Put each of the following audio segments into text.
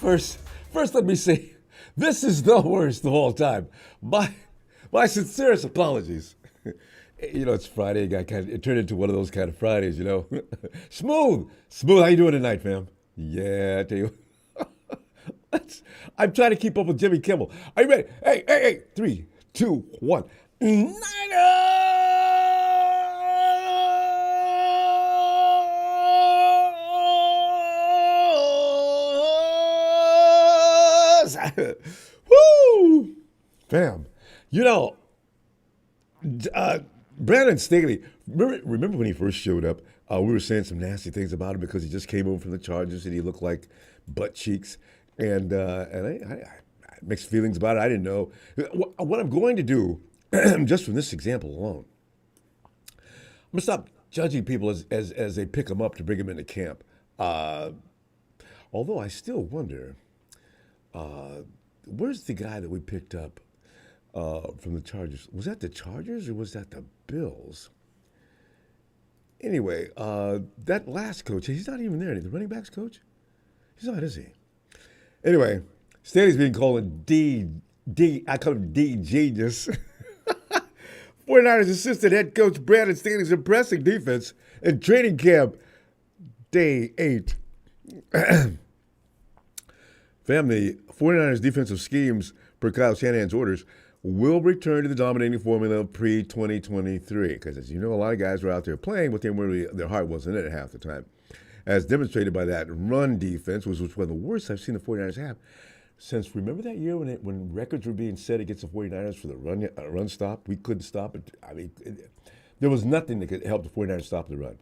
First, let me say, this is the worst of all time. My sincerest apologies. It's Friday. It turned into one of those kind of Fridays. Smooth. How you doing tonight, fam? Yeah, I tell you. I'm trying to keep up with Jimmy Kimmel. Are you ready? Hey. 3, 2, 1. Niners! Woo! Fam, Brandon Staley, remember when he first showed up, we were saying some nasty things about him because he just came over from the Chargers and he looked like butt cheeks. And I mixed feelings about it. I didn't know. What I'm going to do, just from this example alone, I'm going to stop judging people as they pick them up to bring them into camp. Although I still wonder, where's the guy that we picked up from the Chargers? Was that the Chargers or was that the Bills? Anyway, that last coach, he's not even there. The running backs coach? He's not, is he? Anyway, Staley's being called I call him D Genius. 49ers assistant head coach Brandon Staley's impressive defense in training camp day 8. Family, 49ers defensive schemes per Kyle Shanahan's orders will return to the dominating formula of pre-2023. Because as you know, a lot of guys were out there playing, but their heart wasn't in it half the time. As demonstrated by that run defense, which was one of the worst I've seen the 49ers have since, remember that year when records were being set against the 49ers for the run stop? We couldn't stop it. There was nothing that could help the 49ers stop the run.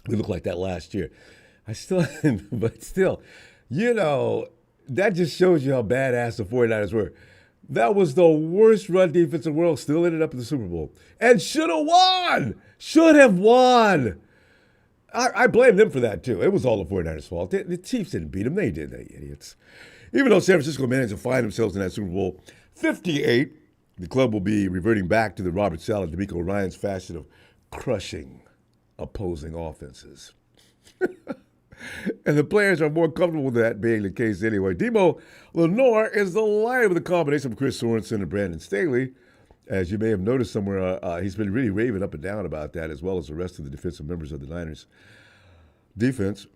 We looked like that last year. But still, that just shows you how badass the 49ers were. That was the worst run defense in the world, still ended up in the Super Bowl. And should have won. I blame them for that, too. It was all the 49ers' fault. The Chiefs didn't beat them. They did, they idiots. Even though San Francisco managed to find themselves in that Super Bowl 58, the club will be reverting back to the Robert Saleh, DeMeco Ryans fashion of crushing opposing offenses. And the players are more comfortable with that being the case anyway. DeMeco Lenoir is the liar with a combination of Chris Sorenson and Brandon Staley. As you may have noticed somewhere, he's been really raving up and down about that, as well as the rest of the defensive members of the Niners defense.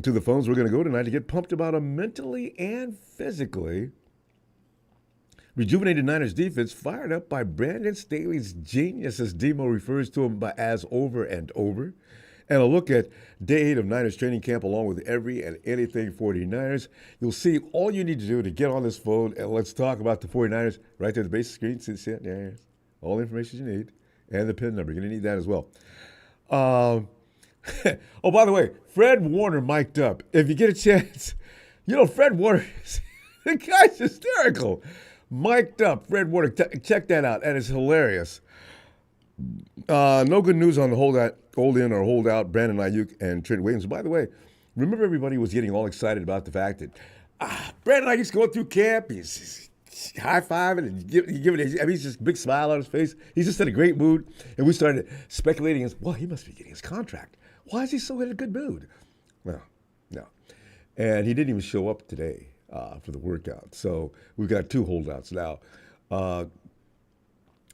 To the phones we're going to go tonight to get pumped about a mentally and physically rejuvenated Niners defense, fired up by Brandon Staley's genius, as Demo refers to him as over and over. And a look at day 8 of Niners training camp along with every and anything 49ers. You'll see all you need to do to get on this phone and let's talk about the 49ers right there at the base of the screen. See it? There's all the information you need and the PIN number. You're going to need that as well. Oh, by the way, Fred Warner mic'd up. If you get a chance, Fred Warner, the guy's hysterical. Mic'd up, Fred Warner. Check that out. And it's hilarious. No good news on the hold-in or hold-out Brandon Aiyuk and Trent Williams. By the way, remember everybody was getting all excited about the fact that Brandon Aiyuk's going through camp. He's high-fiving and he's just a big smile on his face. He's just in a great mood. And we started speculating, well, he must be getting his contract. Why is he so in a good mood? Well, no. And he didn't even show up today for the workout. So we've got 2 holdouts now.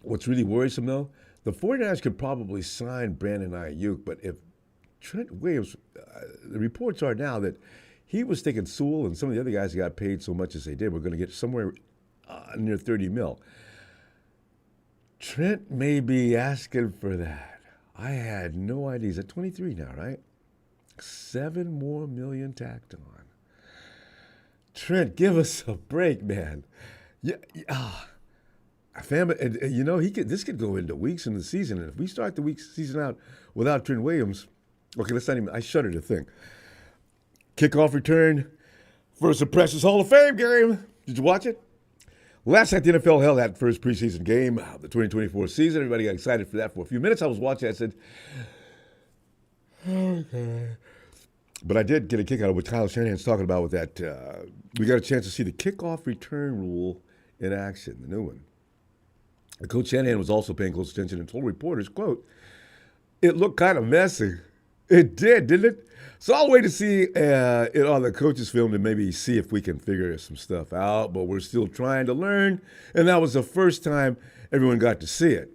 What's really worrisome, though, the 49ers could probably sign Brandon Aiyuk, but if Trent Williams, the reports are now that he was thinking Sewell and some of the other guys who got paid so much as they did were going to get somewhere near $30 million. Trent may be asking for that. I had no idea. He's at 23 now, right? $7 more million tacked on. Trent, give us a break, man. Yeah. This could go into weeks in the season. And if we start the season out without Trent Williams, okay, I shudder to think. Kickoff return for the Precious Hall of Fame game. Did you watch it? Last night, the NFL held that first preseason game of the 2024 season. Everybody got excited for that for a few minutes. I was watching. I said, okay. But I did get a kick out of what Kyle Shanahan's talking about with that. We got a chance to see the kickoff return rule in action, the new one. Coach Shanahan was also paying close attention and told reporters, quote, "It looked kind of messy. It did, didn't it? So I'll wait to see it on the coaches' film and maybe see if we can figure some stuff out. But we're still trying to learn, and that was the first time everyone got to see it.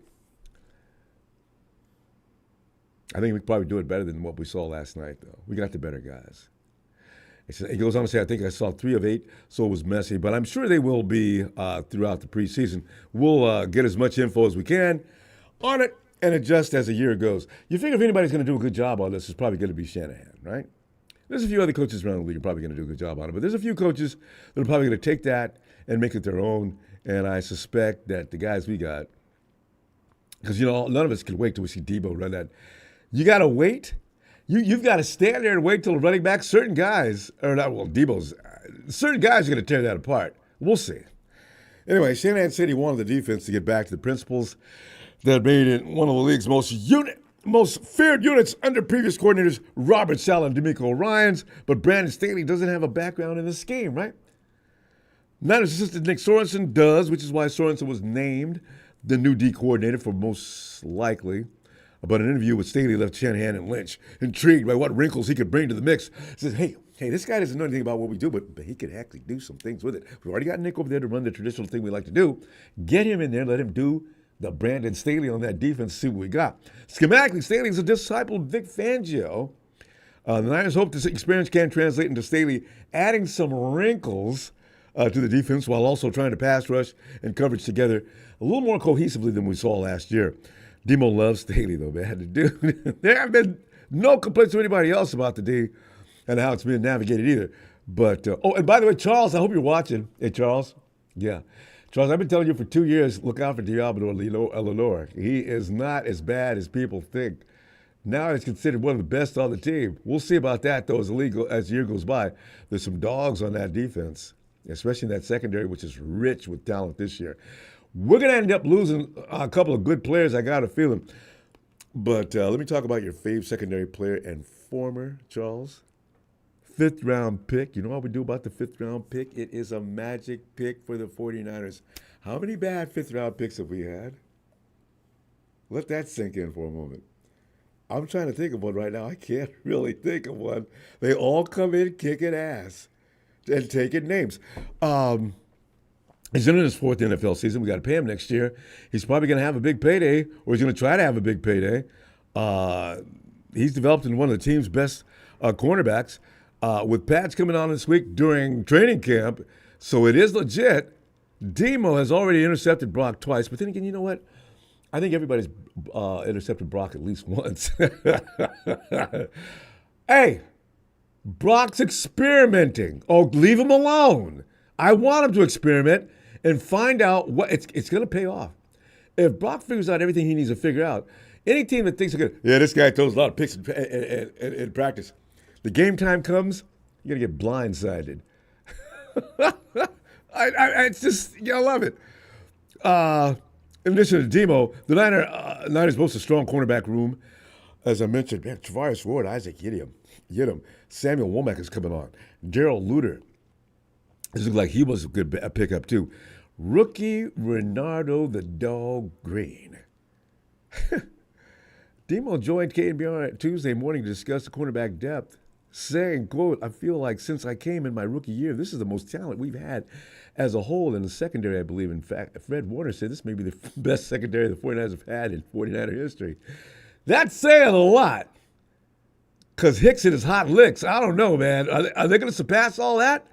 I think we could probably do it better than what we saw last night, though. We got the better guys. He goes on to say, I think I saw 3 of 8, so it was messy. But I'm sure they will be throughout the preseason. We'll get as much info as we can on it and adjust as the year goes. You figure if anybody's going to do a good job on this, it's probably going to be Shanahan, right? There's a few other coaches around the league who are probably going to do a good job on it. But there's a few coaches that are probably going to take that and make it their own. And I suspect that the guys we got, because, none of us can wait till we see Debo run that. You got to wait. You've got to stand there and wait till the running back. Certain guys, or not, well, certain guys are going to tear that apart. We'll see. Anyway, Shanahan said he wanted the defense to get back to the principles that made it one of the league's most feared units under previous coordinators Robert Saleh and DeMeco Ryans. But Brandon Staley doesn't have a background in this scheme, right? Niners assistant Nick Sorenson does, which is why Sorenson was named the new D coordinator for most likely. But an interview with Staley left Shanahan and Lynch intrigued by what wrinkles he could bring to the mix. He says, hey, this guy doesn't know anything about what we do, but he could actually do some things with it. We've already got Nick over there to run the traditional thing we like to do. Get him in there, let him do the Brandon Staley on that defense, see what we got. Schematically, Staley's a disciple of Vic Fangio. The Niners hope this experience can translate into Staley adding some wrinkles to the defense while also trying to pass rush and coverage together a little more cohesively than we saw last year. Demo loves Staley, though, man. There have been no complaints from anybody else about the D and how it's been navigated either. But, and by the way, Charles, I hope you're watching. Hey, Charles. Yeah. Charles, I've been telling you for 2 years, look out for Deommodore Lenoir. He is not as bad as people think. Now he's considered one of the best on the team. We'll see about that, though, as the year goes by. There's some dogs on that defense, especially in that secondary, which is rich with talent this year. We're going to end up losing a couple of good players, I got a feeling. But let me talk about your fave secondary player and former, Charles. 5th-round pick. You know what we do about the 5th-round pick? It is a magic pick for the 49ers. How many bad 5th-round picks have we had? Let that sink in for a moment. I'm trying to think of one right now. I can't really think of one. They all come in kicking ass and taking names. He's in his 4th NFL season. We got to pay him next year. He's probably going to have a big payday, or he's going to try to have a big payday. He's developed into one of the team's best cornerbacks. With Pats coming on this week during training camp, so it is legit. Demo has already intercepted Brock twice, but then again, you know what? I think everybody's intercepted Brock at least once. Hey, Brock's experimenting. Oh, leave him alone. I want him to experiment and find out what it's going to pay off. If Brock figures out everything he needs to figure out, any team that thinks, this guy throws a lot of picks in practice. The game time comes, you're going to get blindsided. It's just, I love it. In addition to Demo, the Niners boast a strong cornerback room. As I mentioned, man, Travaris Ward, Isaac Yiadom, Samuel Womack is coming on. Gerald Luter. This looks like he was a good pickup, too. Rookie Renardo the Dog Green. Demo joined KNBR Tuesday morning to discuss the cornerback depth, saying, quote, I feel like since I came in my rookie year, this is the most talent we've had as a whole in the secondary, I believe. In fact, Fred Warner said this may be the best secondary the 49ers have had in 49er history. That's saying a lot, because Hicks hit his hot licks. I don't know, man. Are they going to surpass all that?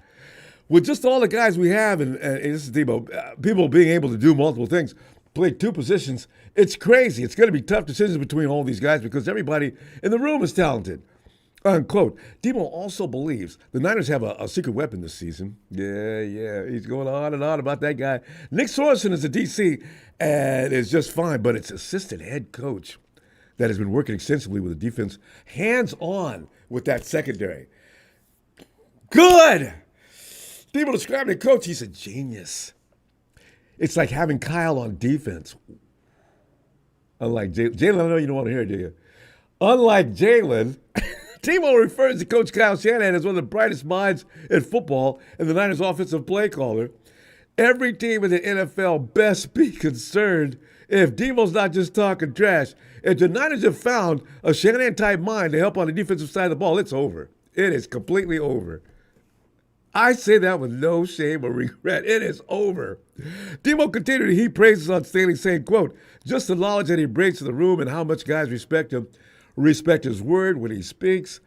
With just all the guys we have, and this is Debo, people being able to do multiple things, play 2 positions, it's crazy. It's going to be tough decisions between all these guys because everybody in the room is talented. Unquote. Debo also believes the Niners have a secret weapon this season. Yeah. He's going on and on about that guy. Nick Sorenson is a DC and is just fine, but it's assistant head coach that has been working extensively with the defense, hands-on with that secondary. Good! People describe the coach, he's a genius. It's like having Kyle on defense. Unlike Jalen, I know you don't want to hear it, do you? Unlike Jalen, Timo refers to Coach Kyle Shanahan as one of the brightest minds in football and the Niners' offensive play caller. Every team in the NFL best be concerned If Demo's not just talking trash, if the Niners have found a Shanahan-type mind to help on the defensive side of the ball, it's over. It is completely over. I say that with no shame or regret. It is over. Demo continued to heap praises on Staley, saying, quote, just the knowledge that he brings to the room and how much guys respect him, respect his word when he speaks.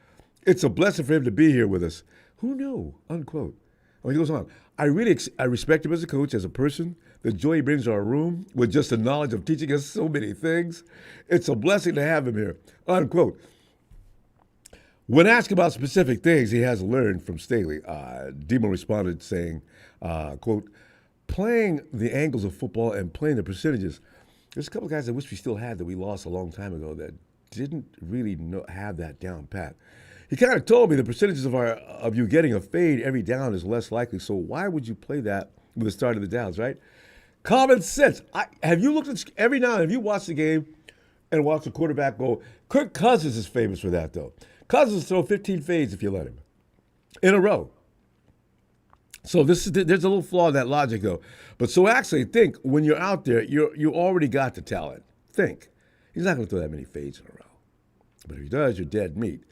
It's a blessing for him to be here with us. Who knew? Unquote. He goes on. I respect him as a coach, as a person, the joy he brings to our room with just the knowledge of teaching us so many things. It's a blessing to have him here. Unquote. When asked about specific things he has learned from Staley, Demo responded saying, quote, playing the angles of football and playing the percentages. There's a couple of guys I wish we still had that we lost a long time ago that didn't really have that down pat. He kind of told me the percentages of you getting a fade every down is less likely, so why would you play that with the start of the downs, right? Common sense. Have you looked at every now and then, have you watched the game and watched the quarterback go? Kirk Cousins is famous for that, though. Cousins throw 15 fades if you let him in a row. So there's a little flaw in that logic, though. But so actually think, when you're out there, you already got the talent. Think. He's not going to throw that many fades in a row. But if he does, you're dead meat.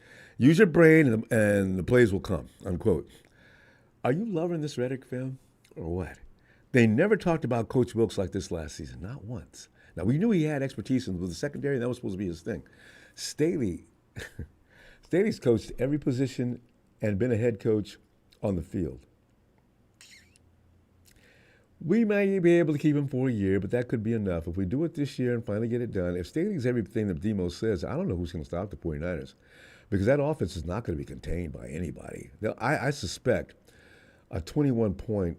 Use your brain and the plays will come, unquote. Are you loving this rhetoric, fam, or what? They never talked about Coach Wilks like this last season, not once. Now, we knew he had expertise with the secondary, and that was supposed to be his thing. Staley's coached every position and been a head coach on the field. We may be able to keep him for a year, but that could be enough. If we do it this year and finally get it done, if Staley's everything that Demo says, I don't know who's going to stop the 49ers, because that offense is not going to be contained by anybody. I suspect a 21-point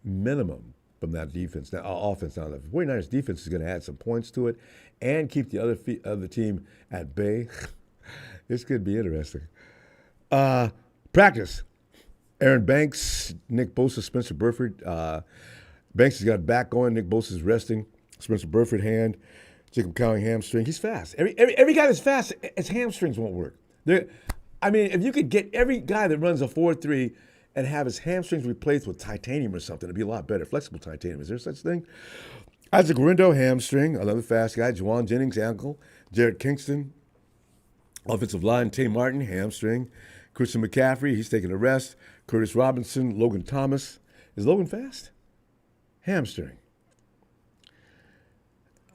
minimum from that defense. Now, offense. Now, the 49ers defense is going to add some points to it and keep the other team at bay. This could be interesting. Practice. Aaron Banks, Nick Bosa, Spencer Burford. Banks has got back going. Nick Bosa's resting. Spencer Burford hand. Jacob Cowing hamstring. He's fast. Every guy that's fast, his hamstrings won't work. If you could get every guy that runs a 4.3 and have his hamstrings replaced with titanium or something, it'd be a lot better. Flexible titanium. Is there such thing? Isaac Rindo, hamstring. Another fast guy. Juwan Jennings, ankle. Jarrett Kingston, offensive line. Tay Martin, hamstring. Christian McCaffrey, he's taking a rest. Curtis Robinson, Logan Thomas. Is Logan fast? Hamstring.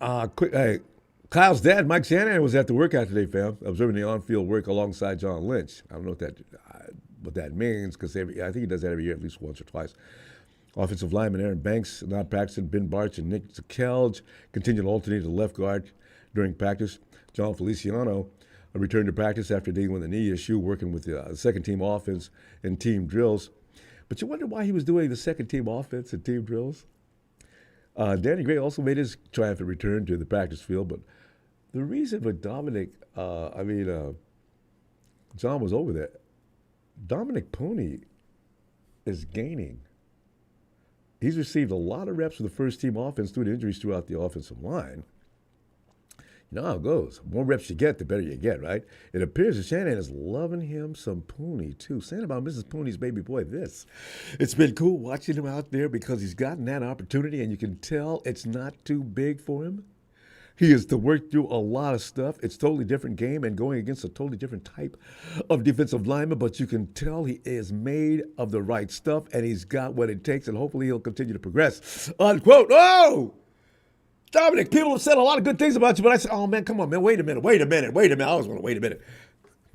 Kyle's dad, Mike Shanahan, was at the workout today, fam, observing the on-field work alongside John Lynch. I don't know what that means, because I think he does that every year, at least once or twice. Offensive lineman Aaron Banks not practicing. Ben Barch and Nick Zakelj continue to alternate to left guard during practice. John Feliciano returned to practice after dealing with a knee issue, working with the second-team offense in team drills. But you wonder why he was doing the second-team offense in team drills? Danny Gray also made his triumphant return to the practice field, but the reason for John was over there. Dominic Pony is gaining. He's received a lot of reps for the first-team offense due to injuries throughout the offensive line. You know how it goes. The more reps you get, the better you get, right? It appears that Shanahan is loving him some Pooney, too. Saying about Mrs. Pooney's baby boy this. It's been cool watching him out there because he's gotten that opportunity, and you can tell it's not too big for him. He has to work through a lot of stuff. It's a totally different game and going against a totally different type of defensive lineman, but you can tell he is made of the right stuff, and he's got what it takes, and hopefully he'll continue to progress. Unquote. Oh! Dominic, people have said a lot of good things about you, but I said, oh, man, come on, man, wait a minute. I always want to wait a minute.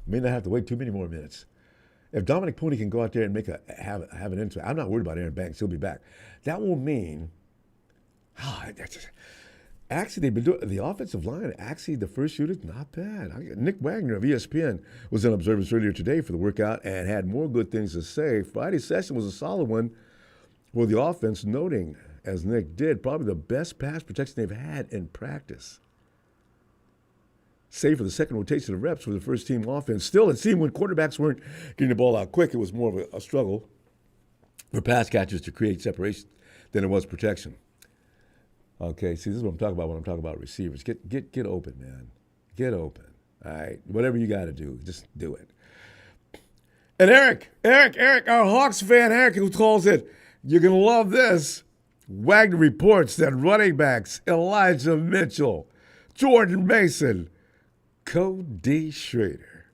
May not have to wait too many more minutes. If Dominic Pony can go out there and have an impact, I'm not worried about Aaron Banks. He'll be back. That will mean, actually, they've been doing the offensive line. Actually, the first shooter's not bad. Nick Wagner of ESPN was in Observers earlier today for the workout and had more good things to say. Friday's session was a solid one for the offense, noting, as Nick did, probably the best pass protection they've had in practice. Save for the second rotation of reps for the first-team offense. Still, it seemed when quarterbacks weren't getting the ball out quick, it was more of a struggle for pass catchers to create separation than it was protection. Okay, see, this is what I'm talking about when I'm talking about receivers. Get open, man. Get open. All right, whatever you got to do, just do it. And Eric, our Hawks fan, Eric, who calls it, you're going to love this. Wagner reports that running backs Elijah Mitchell, Jordan Mason, Cody Schrader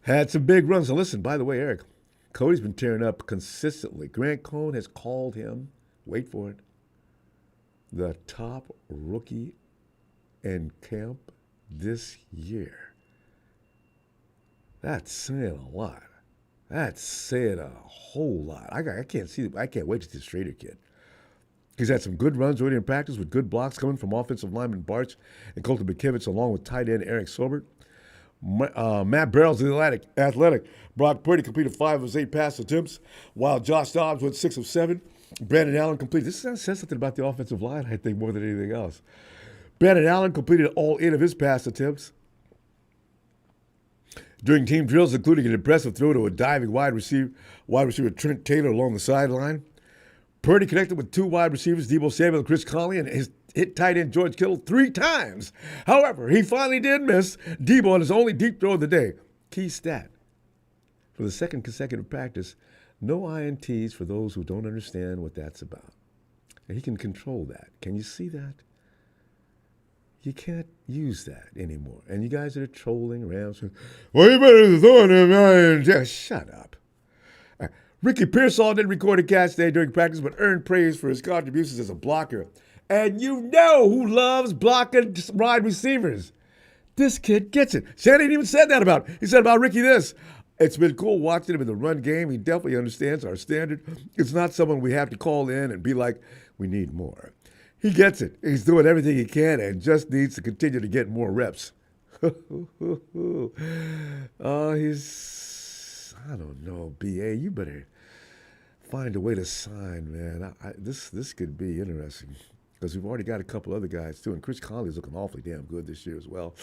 had some big runs. So listen, by the way, Eric, Cody's been tearing up consistently. Grant Cohn has called him, wait for it, the top rookie in camp this year. That's saying a lot. That's saying a whole lot. I can't wait to see the Schrader kid. He's had some good runs already in practice with good blocks coming from offensive lineman Barch and Colton Bukevich, along with tight end Eric Sobert. Matt Barrels, the athletic. Brock Purdy completed 5 of his 8 pass attempts, while Josh Dobbs went 6 of 7. Brandon Allen completed. This says something about the offensive line, I think, more than anything else. Brandon Allen completed all 8 of his pass attempts during team drills, including an impressive throw to a diving wide receiver Trent Taylor along the sideline. Purdy connected with 2 wide receivers, Deebo Samuel and Chris Conley, and hit tight end George Kittle 3 times. However, he finally did miss Deebo on his only deep throw of the day. Key stat. For the second consecutive practice, no INTs for those who don't understand what that's about. And he can control that. Can you see that? You can't use that anymore. And you guys that are trolling around saying, well, you better throw him. Just shut up. Ricky Pearsall didn't record a catch today during practice, but earned praise for his contributions as a blocker. And you know who loves blocking wide receivers. This kid gets it. Shanahan even said that about him. He said about Ricky this. It's been cool watching him in the run game. He definitely understands our standard. It's not someone we have to call in and be like, we need more. He gets it. He's doing everything he can and just needs to continue to get more reps. I don't know, B.A., you better find a way to sign, man. This could be interesting because we've already got a couple other guys, too, and Chris Conley's looking awfully damn good this year as well.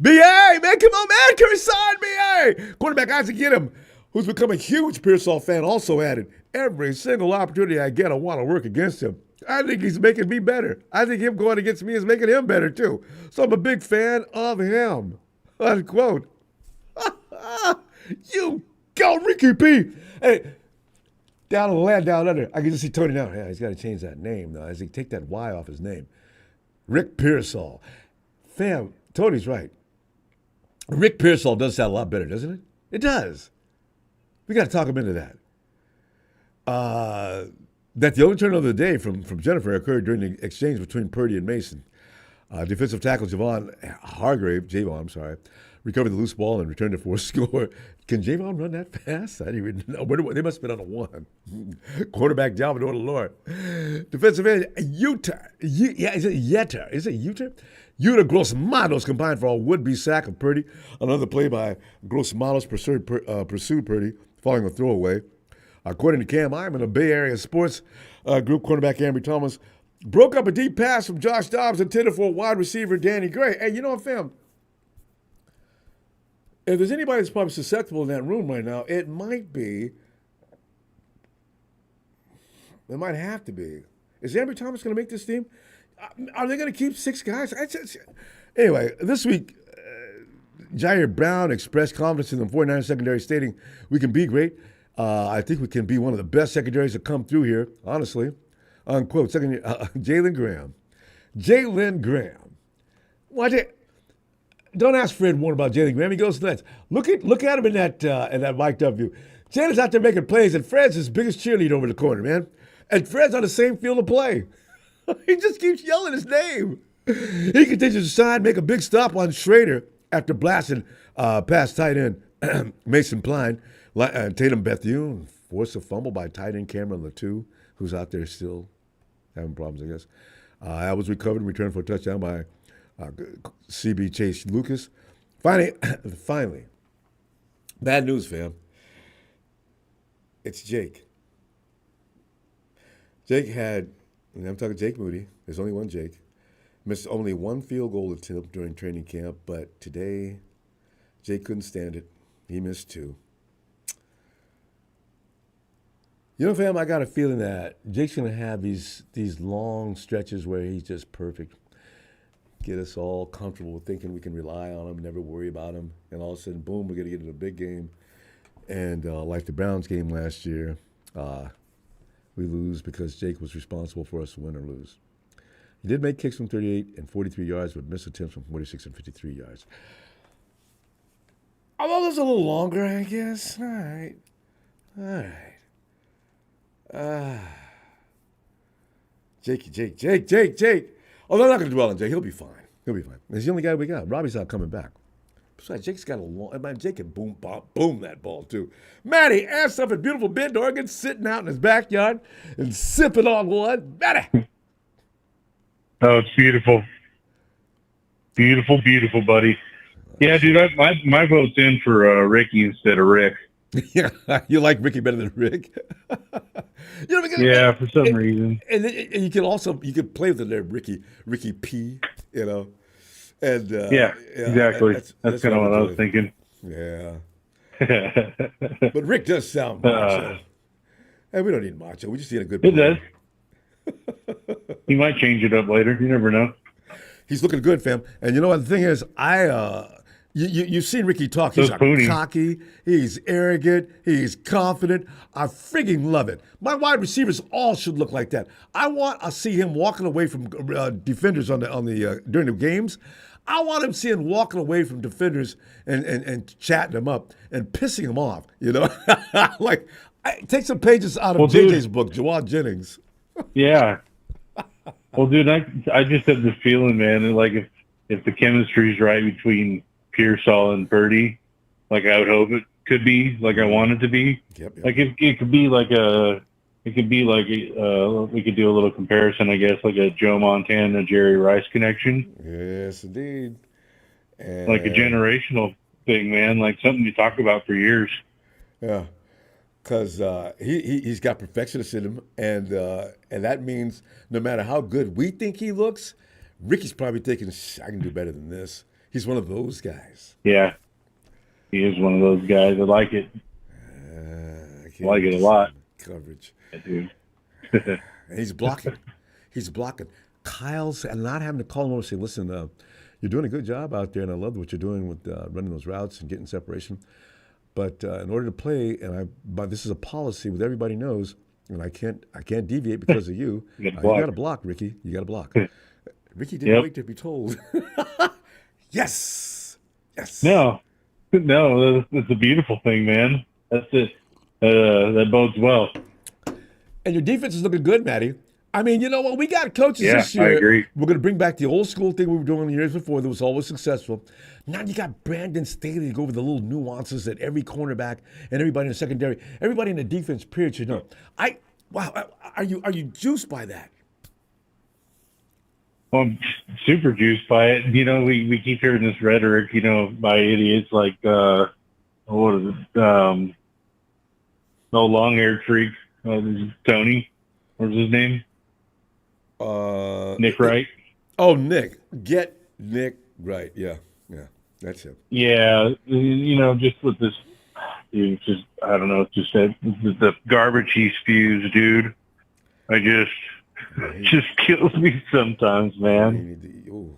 B.A., man, come on, man, can we sign B.A.? Quarterback Isaac Yiadom, who's become a huge Pearsall fan, also added, every single opportunity I get, I want to work against him. I think he's making me better. I think him going against me is making him better, too. So I'm a big fan of him, unquote. You go, Ricky P. Hey, down on the land, down under. I can just see Tony now. Yeah, he's got to change that name now. As he take that Y off his name. Rick Pearsall. Fam, Tony's right. Rick Pearsall does sound a lot better, doesn't it? It does. We got to talk him into that. That the only turnover of the day from Jennifer occurred during the exchange between Purdy and Mason. Defensive tackle Javon, recovered the loose ball and returned it for a score. Can Javon run that fast? I didn't even know. They must have been on a 1. Quarterback Deommodore Lenoir. Defensive end, is it Yetter? Is it Utah? Yuta Gross-Matos combined for a would-be sack of Purdy. Another play by Gross-Matos pursued Purdy, following a throwaway. According to Cam Iman, a Bay Area sports group, cornerback Ambry Thomas broke up a deep pass from Josh Dobbs intended for wide receiver Danny Gray. Hey, you know what, fam? If there's anybody that's probably susceptible in that room right now, it might have to be. Is Ambry Thomas going to make this team? Are they going to keep 6 guys? Anyway, this week, Jair Brown expressed confidence in the 49ers secondary, stating, we can be great. I think we can be one of the best secondaries to come through here, honestly. Unquote. Jalen Graham. Don't ask Fred Warner about Jalen Graham. He goes nuts. Look at him in that mic'd up view. Jalen's out there making plays, and Fred's his biggest cheerleader over the corner, man. And Fred's on the same field of play. He just keeps yelling his name. He continues to sign, make a big stop on Schrader after blasting past tight end Mason Pline. Tatum Bethune forced a fumble by tight end Cameron Latou, who's out there still having problems, I guess. That was recovered and returned for a touchdown by CB Chase Lucas. Finally, bad news, fam. It's Jake. Jake had, and I'm talking Jake Moody. There's only one Jake. Missed only 1 field goal attempt during training camp, but today, Jake couldn't stand it. He missed 2. You know, fam, I got a feeling that Jake's going to have these long stretches where he's just perfect. Get us all comfortable with thinking we can rely on him, never worry about him. And all of a sudden, boom, we're going to get into a big game. And like the Browns game last year, we lose because Jake was responsible for us to win or lose. He did make kicks from 38 and 43 yards, but missed attempts from 46 and 53 yards. Although that's a little longer, I guess. All right. Jake. Oh, they're not going to dwell on Jake. He'll be fine. He's the only guy we got. Robbie's not coming back. Besides, Jake's got a long. Man, Jake can boom that ball too. Matty, asked up in beautiful Bend, Oregon, sitting out in his backyard and sipping on one. Matty. Oh, it's beautiful. Beautiful, buddy. Yeah, dude, my vote's in for Ricky instead of Rick. Yeah, you like Ricky better than Rick. For some reason. And you can play with the name Ricky P. And exactly. That's kind of what I was thinking. Yeah. But Rick does sound macho. And we don't need macho. We just need a good player. It does. He might change it up later. You never know. He's looking good, fam. And you know what the thing is? You've seen Ricky talk. He's cocky. He's arrogant. He's confident. I friggin' love it. My wide receivers all should look like that. I want to see him walking away from defenders on the during the games. I want him seeing walking away from defenders and chatting them up and pissing them off. Take some pages out of JJ's book, Jawad Jennings. Yeah. Well, dude, I just have the feeling, man, like if the chemistry's right between Pearsall and Purdy, like I would hope it could be, like I want it to be. Yep. Like it could be like we could do a little comparison, I guess, like a Joe Montana, Jerry Rice connection. Yes, indeed. And like a generational thing, man, like something you talk about for years. Yeah. Because he's got perfectionist in him, and that means no matter how good we think he looks, Ricky's probably thinking, I can do better than this. He's one of those guys. Yeah, he is one of those guys. I like it. I like it a lot. Coverage. I do. And he's blocking. Kyle's, and not having to call him over and say, listen, you're doing a good job out there, and I love what you're doing with running those routes and getting separation. But in order to play, but this is a policy with everybody knows, and I can't deviate because of you. You got to block, Ricky. You got to block. Ricky didn't wait to be told. Yes. No, that's a beautiful thing, man. That's it. That bodes well. And your defense is looking good, Matty. I mean, you know what? We got coaches this year. I agree. We're going to bring back the old school thing we were doing the years before that was always successful. Now you got Brandon Staley to go over the little nuances that every cornerback and everybody in the secondary, everybody in the defense period should know. Are you juiced by that? Well, I'm super juiced by it. We keep hearing this rhetoric, by idiots like, what is it? No long-haired freak. Tony. What's his name? Nick Wright. Oh, Nick. Get Nick Wright. Yeah. That's him. Yeah. Just with this, it's just, I don't know, it's just that the garbage he spews, dude. Just kills me sometimes, man.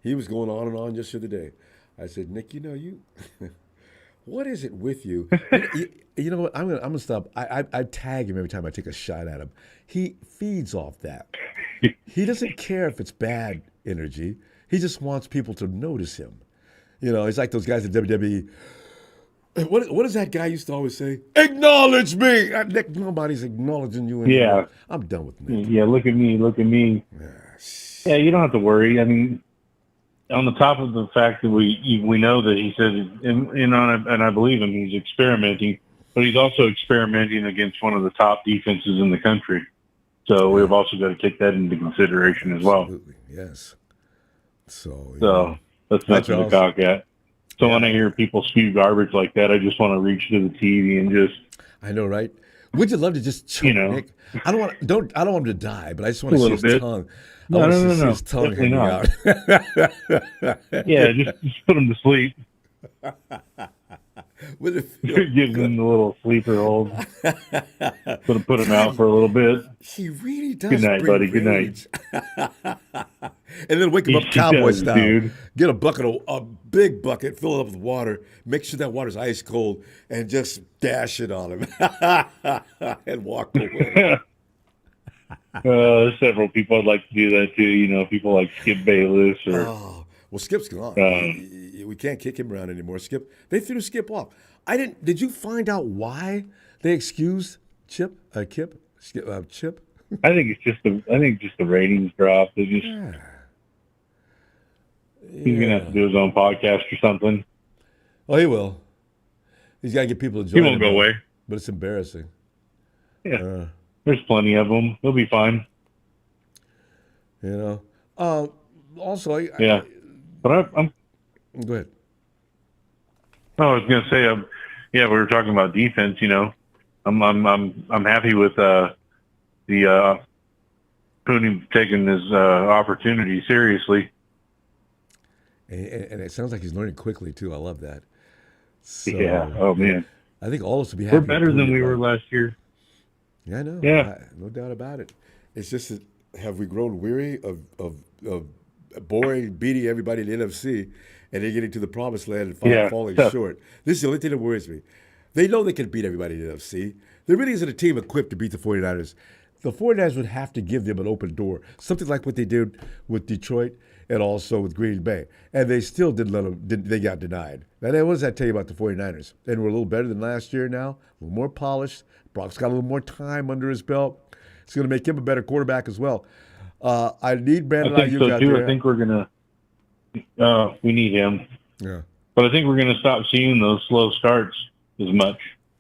He was going on and on just the other day. I said, Nick, what is it with you? You know what? I'm gonna stop. I tag him every time I take a shot at him. He feeds off that. He doesn't care if it's bad energy. He just wants people to notice him. He's like those guys at WWE. What does that guy used to always say? Acknowledge me. Nick, nobody's acknowledging you anymore. Yeah. I'm done with Nick. Yeah, look at me. Yeah, you don't have to worry. I mean, on the top of the fact that we know that he says, and I believe him, he's experimenting, but he's also experimenting against one of the top defenses in the country. So we've also got to take that into consideration as well. Absolutely, yes. So that's nothing to cock at. So when I hear people spew garbage like that, I just want to reach to the TV and just. I know, right? Would you love to just choke Nick? I don't want him to die, but I just want to see his tongue. No. See his tongue hanging out. Yeah, just put him to sleep. Give him the little sleeper hold. Put him out for a little bit. He really does. Good night, buddy. Good night. And then wake him up cowboy style. Dude. Get a big bucket, fill it up with water, make sure that water's ice cold, and just dash it on him and walk away. There's several people I'd like to do that too. You know, people like Skip Bayless or Oh, well, Skip's gone. um, We can't kick him around anymore. Skip, they threw Skip off. I didn't. Did you find out why they excused Chip? Chip. I think just the ratings dropped. They just Yeah. he's gonna have to do his own podcast or something. Oh, he will. He's got to get people to He join won't him, go though. away. But it's embarrassing. Yeah, Uh, there's plenty of them. He'll be fine. you know. Also, Yeah, but I'm go ahead. I was gonna say, yeah, we were talking about defense. You know, I'm happy with the Cooney taking his opportunity seriously. And it sounds like he's learning quickly too. I love that. So, Yeah. Oh man, I think all of us would be happy. we're better with than Cooney, we were right? last year. Yeah, I know. Yeah. No doubt about it. It's just that have we grown weary of boring, beating everybody in the NFC and then getting to the promised land and Yeah. falling short? This is the only thing that worries me. They know they can beat everybody in the NFC. There really isn't a team equipped to beat the 49ers. The 49ers would have to give them an open door, something like what they did with Detroit and also with Green Bay. And they still didn't let them, they got denied. Now, what does that tell you about the 49ers? And we're a little better than last year now, a little more polished. Brock's got a little more time under his belt. It's going to make him a better quarterback as well. I need Brandon I think Aiyuk so out too. there. I think we're gonna. We need him, Yeah. but I think we're gonna stop seeing those slow starts as much.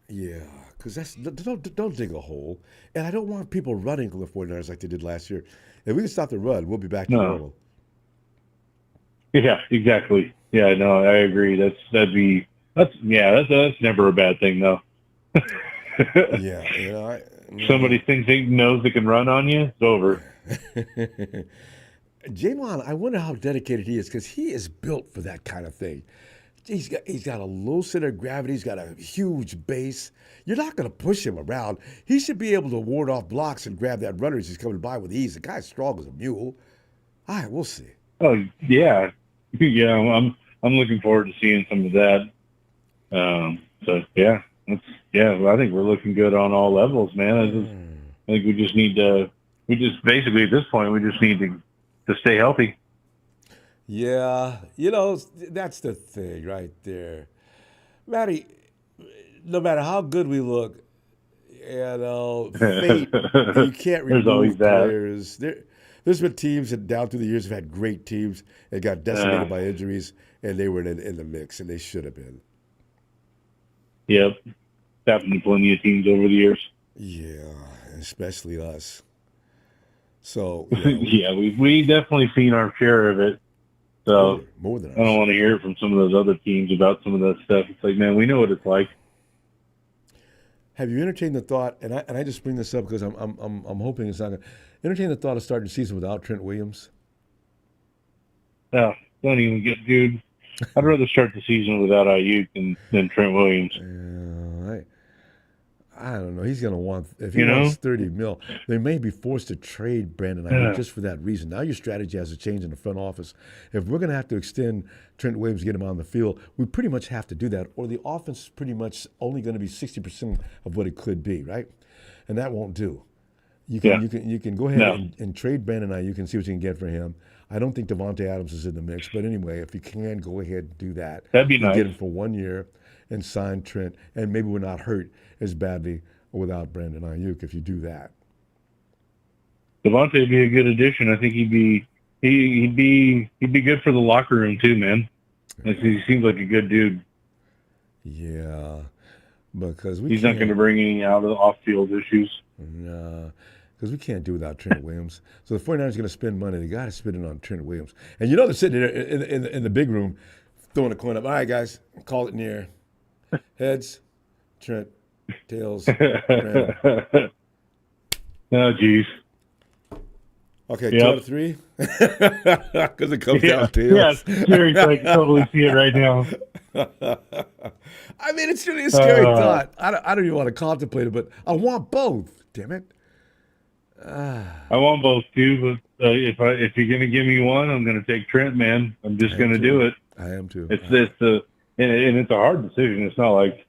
Yeah, because don't dig a hole. And I don't want people running from the 49ers like they did last year. If we can stop the run, we'll be back to No. normal. Yeah, exactly. Yeah, no, I agree. That's never a bad thing though. Yeah, Somebody thinks they knows they can run on you, it's over. Jamon, I wonder how dedicated he is because he is built for that kind of thing. He's got a low center of gravity. He's got a huge base. You're not going to push him around. He should be able to ward off blocks and grab that runner as he's coming by with ease. The guy's strong as a mule. All right, we'll see. Oh yeah, yeah. I'm looking forward to seeing some of that. So yeah, well, I think we're looking good on all levels, man. I think we just need to. We just basically at this point we just need to stay healthy. Yeah, that's the thing right there. Matty, no matter how good we look, fate, you can't There's always remove that. players. There's been teams that down through the years have had great teams and got decimated by injuries, and they were in the mix, and they should have been. Yep, it's happened to plenty of teams over the years. Yeah, especially us. So, Yeah, we definitely seen our share of it. So more than us. I don't want to hear it from some of those other teams about some of that stuff. It's like, man, we know what it's like. Have you entertained the thought? And I just bring this up because I'm hoping it's not going to entertain the thought of starting the season without Trent Williams. No, don't even get, dude. I'd rather start the season without Aiyuk than Trent Williams. I don't know. He's going to want, if he wants $30 million, they may be forced to trade Brandon Aiyuk just for that reason. Now your strategy has to change in the front office. If we're going to have to extend Trent Williams, get him on the field, we pretty much have to do that, or the offense is pretty much only going to be 60% of what it could be, right? And that won't do. You can go ahead and trade Brandon Aiyuk and see what you can get for him. I don't think Devontae Adams is in the mix, but anyway, if you can, go ahead and do that. That'd be nice. Get him for 1 year and sign Trent, and maybe we're not hurt as badly without Brandon Aiyuk if you do that. Devontae would be a good addition. I think he'd be good for the locker room too, man. He seems like a good dude. Yeah, because he's not going to bring any out of the off-field issues. No, because we can't do without Trent Williams. So the 49ers are going to spend money. They got to spend it on Trent Williams. And they're sitting there in the big room throwing a coin up. All right, guys, call it in the air. Heads, Trent. Tails. Brandon. Oh, geez. Okay, 2 out of 3? Because it comes down tails. Yes, Jerry, I can totally see it right now. I mean, it's really a scary thought. I don't even want to contemplate it, but I want both. Damn it. I want both too, but if you're going to give me one, I'm going to take Trent, man. I'm just going to do it. I am too. And it's a hard decision. It's not like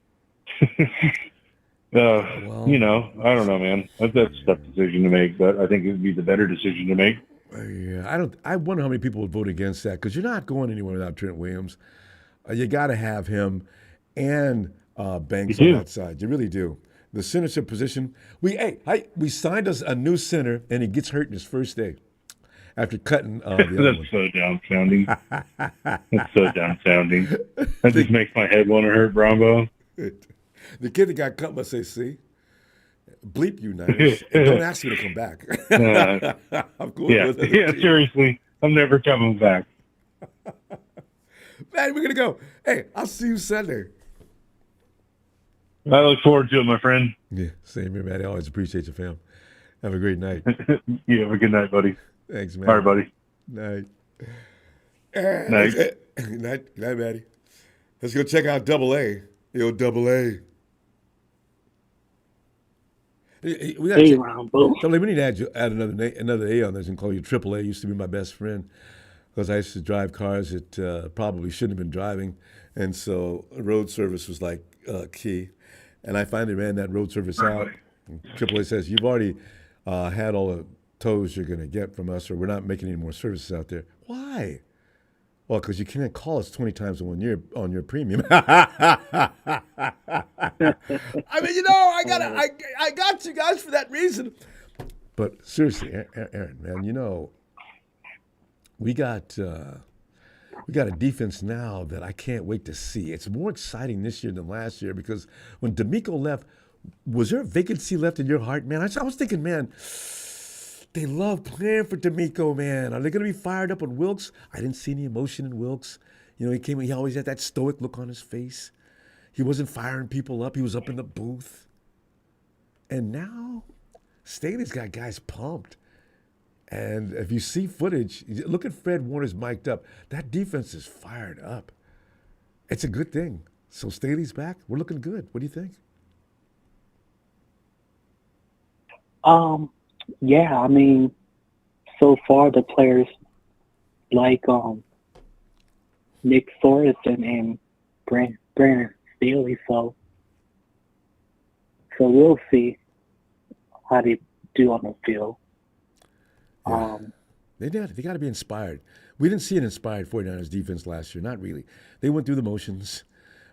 You know, I don't know, man. That's a tough decision to make, but I think it would be the better decision to make. Yeah, I don't. I wonder how many people would vote against that because you're not going anywhere without Trent Williams. You got to have him and You Banks on do. that side. You really do. The centership position. We signed us a new center, and he gets hurt in his first day after cutting the other That's one. so down sounding. That's so down sounding. That just the, makes my head want to hurt, Brombo. the kid that got cut must say, "See, bleep you Niners, and don't ask me to come back." I'm going Yeah, with it. yeah. Seriously, I'm never coming back. Man, we're gonna go. Hey, I'll see you Sunday. I look forward to it, my friend. Yeah, same here, man. I always appreciate you, fam. Have a great night. You have a good night, buddy. Thanks, man. All right, buddy. Night. Night. Night, Maddie. Let's go check out Double A. Yo, Double A. We got Hey, Ronbo. Double A. We need to add another A on this and call you Triple A. Used to be my best friend because I used to drive cars that probably shouldn't have been driving, and so road service was like key. And I finally ran that road service out. Triple A says you've already had all the tows you're going to get from us, or we're not making any more services out there. Why? Well, because you can't call us 20 times in 1 year on your premium. I mean, I got you guys for that reason. But seriously, Aaron, man, we got a defense now that I can't wait to see. It's more exciting this year than last year because when DeMeco left, was there a vacancy left in your heart, man? I was thinking, man, they love playing for DeMeco, man. Are they going to be fired up on Wilkes? I didn't see any emotion in Wilkes. He always had that stoic look on his face. He wasn't firing people up. He was up in the booth. And now, Staley's got guys pumped. And if you see footage, look at Fred Warner's mic'd up. That defense is fired up. It's a good thing. So Staley's back. We're looking good. What do you think? Yeah, I mean, so far the players like Nick Sorenson and Brandon Staley, so we'll see how they do on the field. Yeah. They got to be inspired. We didn't see an inspired 49ers defense last year. Not really. They went through the motions.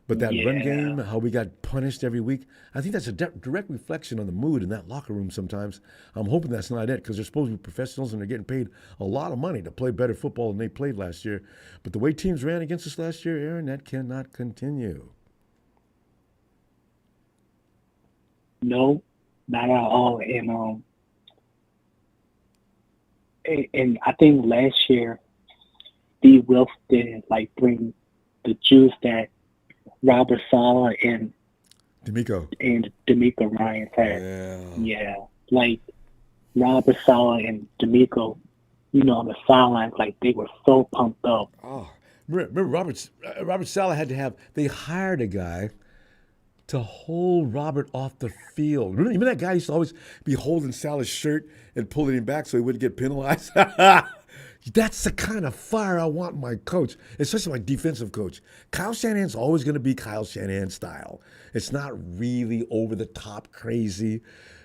But that run game, how we got punished every week, I think that's a direct reflection on the mood in that locker room sometimes. I'm hoping that's not it because they're supposed to be professionals and they're getting paid a lot of money to play better football than they played last year. But the way teams ran against us last year, Aaron, that cannot continue. No, not at all. And I think last year, Steve Wilkes didn't bring the juice that Robert Saleh and DeMeco Ryans had. Yeah. Like Robert Saleh and DeMeco, on the sidelines, they were so pumped up. Oh, remember Robert Saleh they hired a guy to hold Robert off the field. Remember that guy used to always be holding Saleh's shirt and pulling him back so he wouldn't get penalized? That's the kind of fire I want in my coach, especially my defensive coach. Kyle Shanahan's always going to be Kyle Shanahan style. It's not really over-the-top crazy.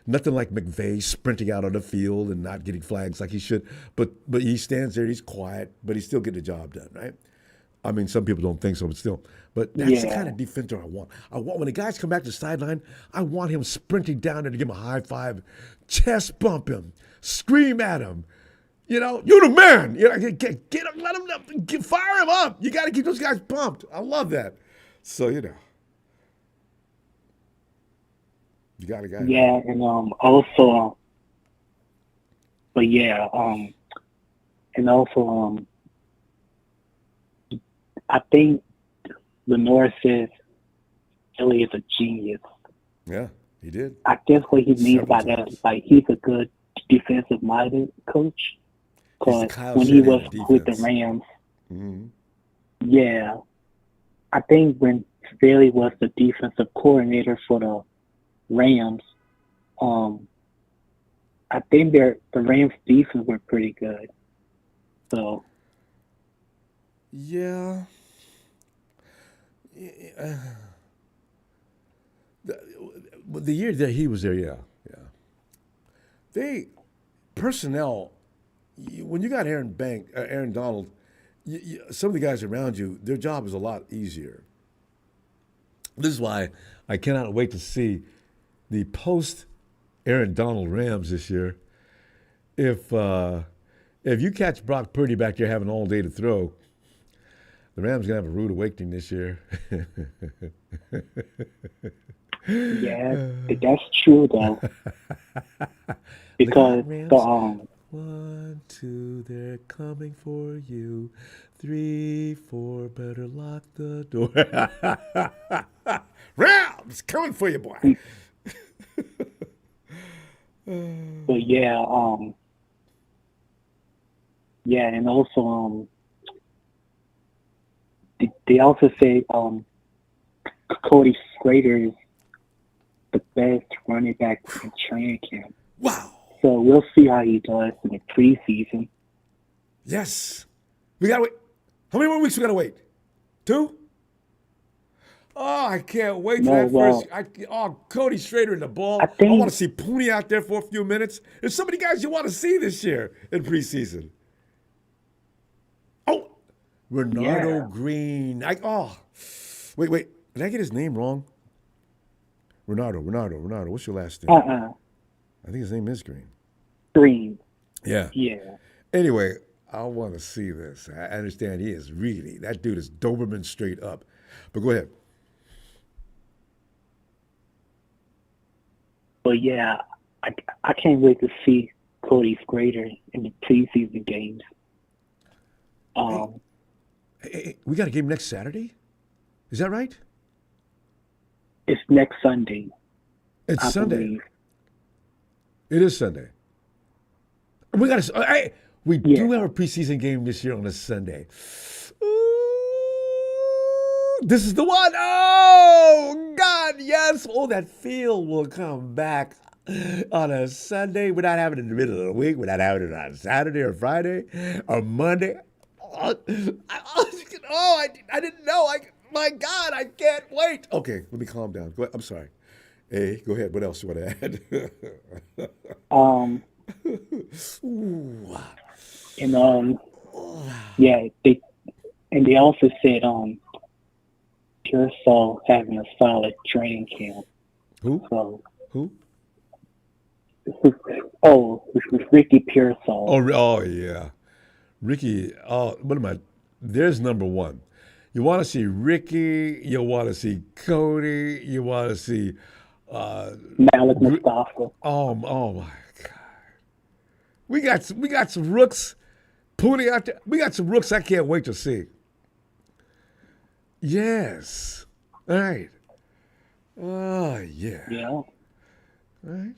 Nothing like McVay sprinting out on the field and not getting flags like he should. But he stands there, he's quiet, but he's still getting the job done, right? I mean, some people don't think so, but still. But that's the kind of defender I want. When the guys come back to the sideline, I want him sprinting down there to give him a high five, chest bump him, scream at him. You're the man. Get him, let him fire him up. You got to keep those guys pumped. I love that. So you got to guy. Yeah, and also, but yeah, and also, I think Lenoir says Ellie is a genius. Yeah, he did. I guess what he means by that is he's a good defensive-minded coach. Because when he was with the Rams, yeah, I think when Staley was the defensive coordinator for the Rams, I think the Rams' defense were pretty good. So, yeah. the year that he was there, yeah. They personnel. When you got Aaron Donald, some of the guys around you, their job is a lot easier. This is why I cannot wait to see the post Aaron Donald Rams this year. If you catch Brock Purdy back there having all day to throw, the Rams gonna have a rude awakening this year. Yeah, that's true though. Because Rams. the 1, 2, they're coming for you. 3, 4, better lock the door. Rams coming for you, boy. but yeah, and also they also say Cody Schrader is the best running back in training camp. Wow. So we'll see how he does in the preseason. Yes. We gotta wait. How many more weeks we gotta wait? 2? Oh, I can't wait for that first. Cody Schrader in the ball. I want to see Pooney out there for a few minutes. There's so many guys you want to see this year in preseason. Oh, Renardo Green. Wait. Did I get his name wrong? Renardo. What's your last name? I think his name is Green. Green. Yeah. Yeah. Anyway, I want to see this. I understand that dude is Doberman straight up. But go ahead. But yeah, I can't wait to see Cody Schrader in the preseason games. Hey, we got a game next Saturday? Is that right? It's next Sunday. It's I Sunday. believe. It is Sunday. We got to. We do have a preseason game this year on a Sunday. Ooh, this is the one. Oh God, yes. Oh, that feel will come back on a Sunday. We're not having it in the middle of the week. We're not having it on Saturday or Friday or Monday. I didn't know. My God, I can't wait. Okay, let me calm down. Go ahead. I'm sorry. Hey, go ahead. What else you want to add? They also said Pearsall having a solid training camp. Who? So, Who? Ricky Pearsall. Oh yeah, Ricky. What am I? There's number one. You want to see Ricky. You want to see Cody. You want to see Malik Mustafa. Oh my God. We got some rooks. Pooney out there. We got some rooks I can't wait to see. Yes. All right. Oh yeah. Yeah. All right.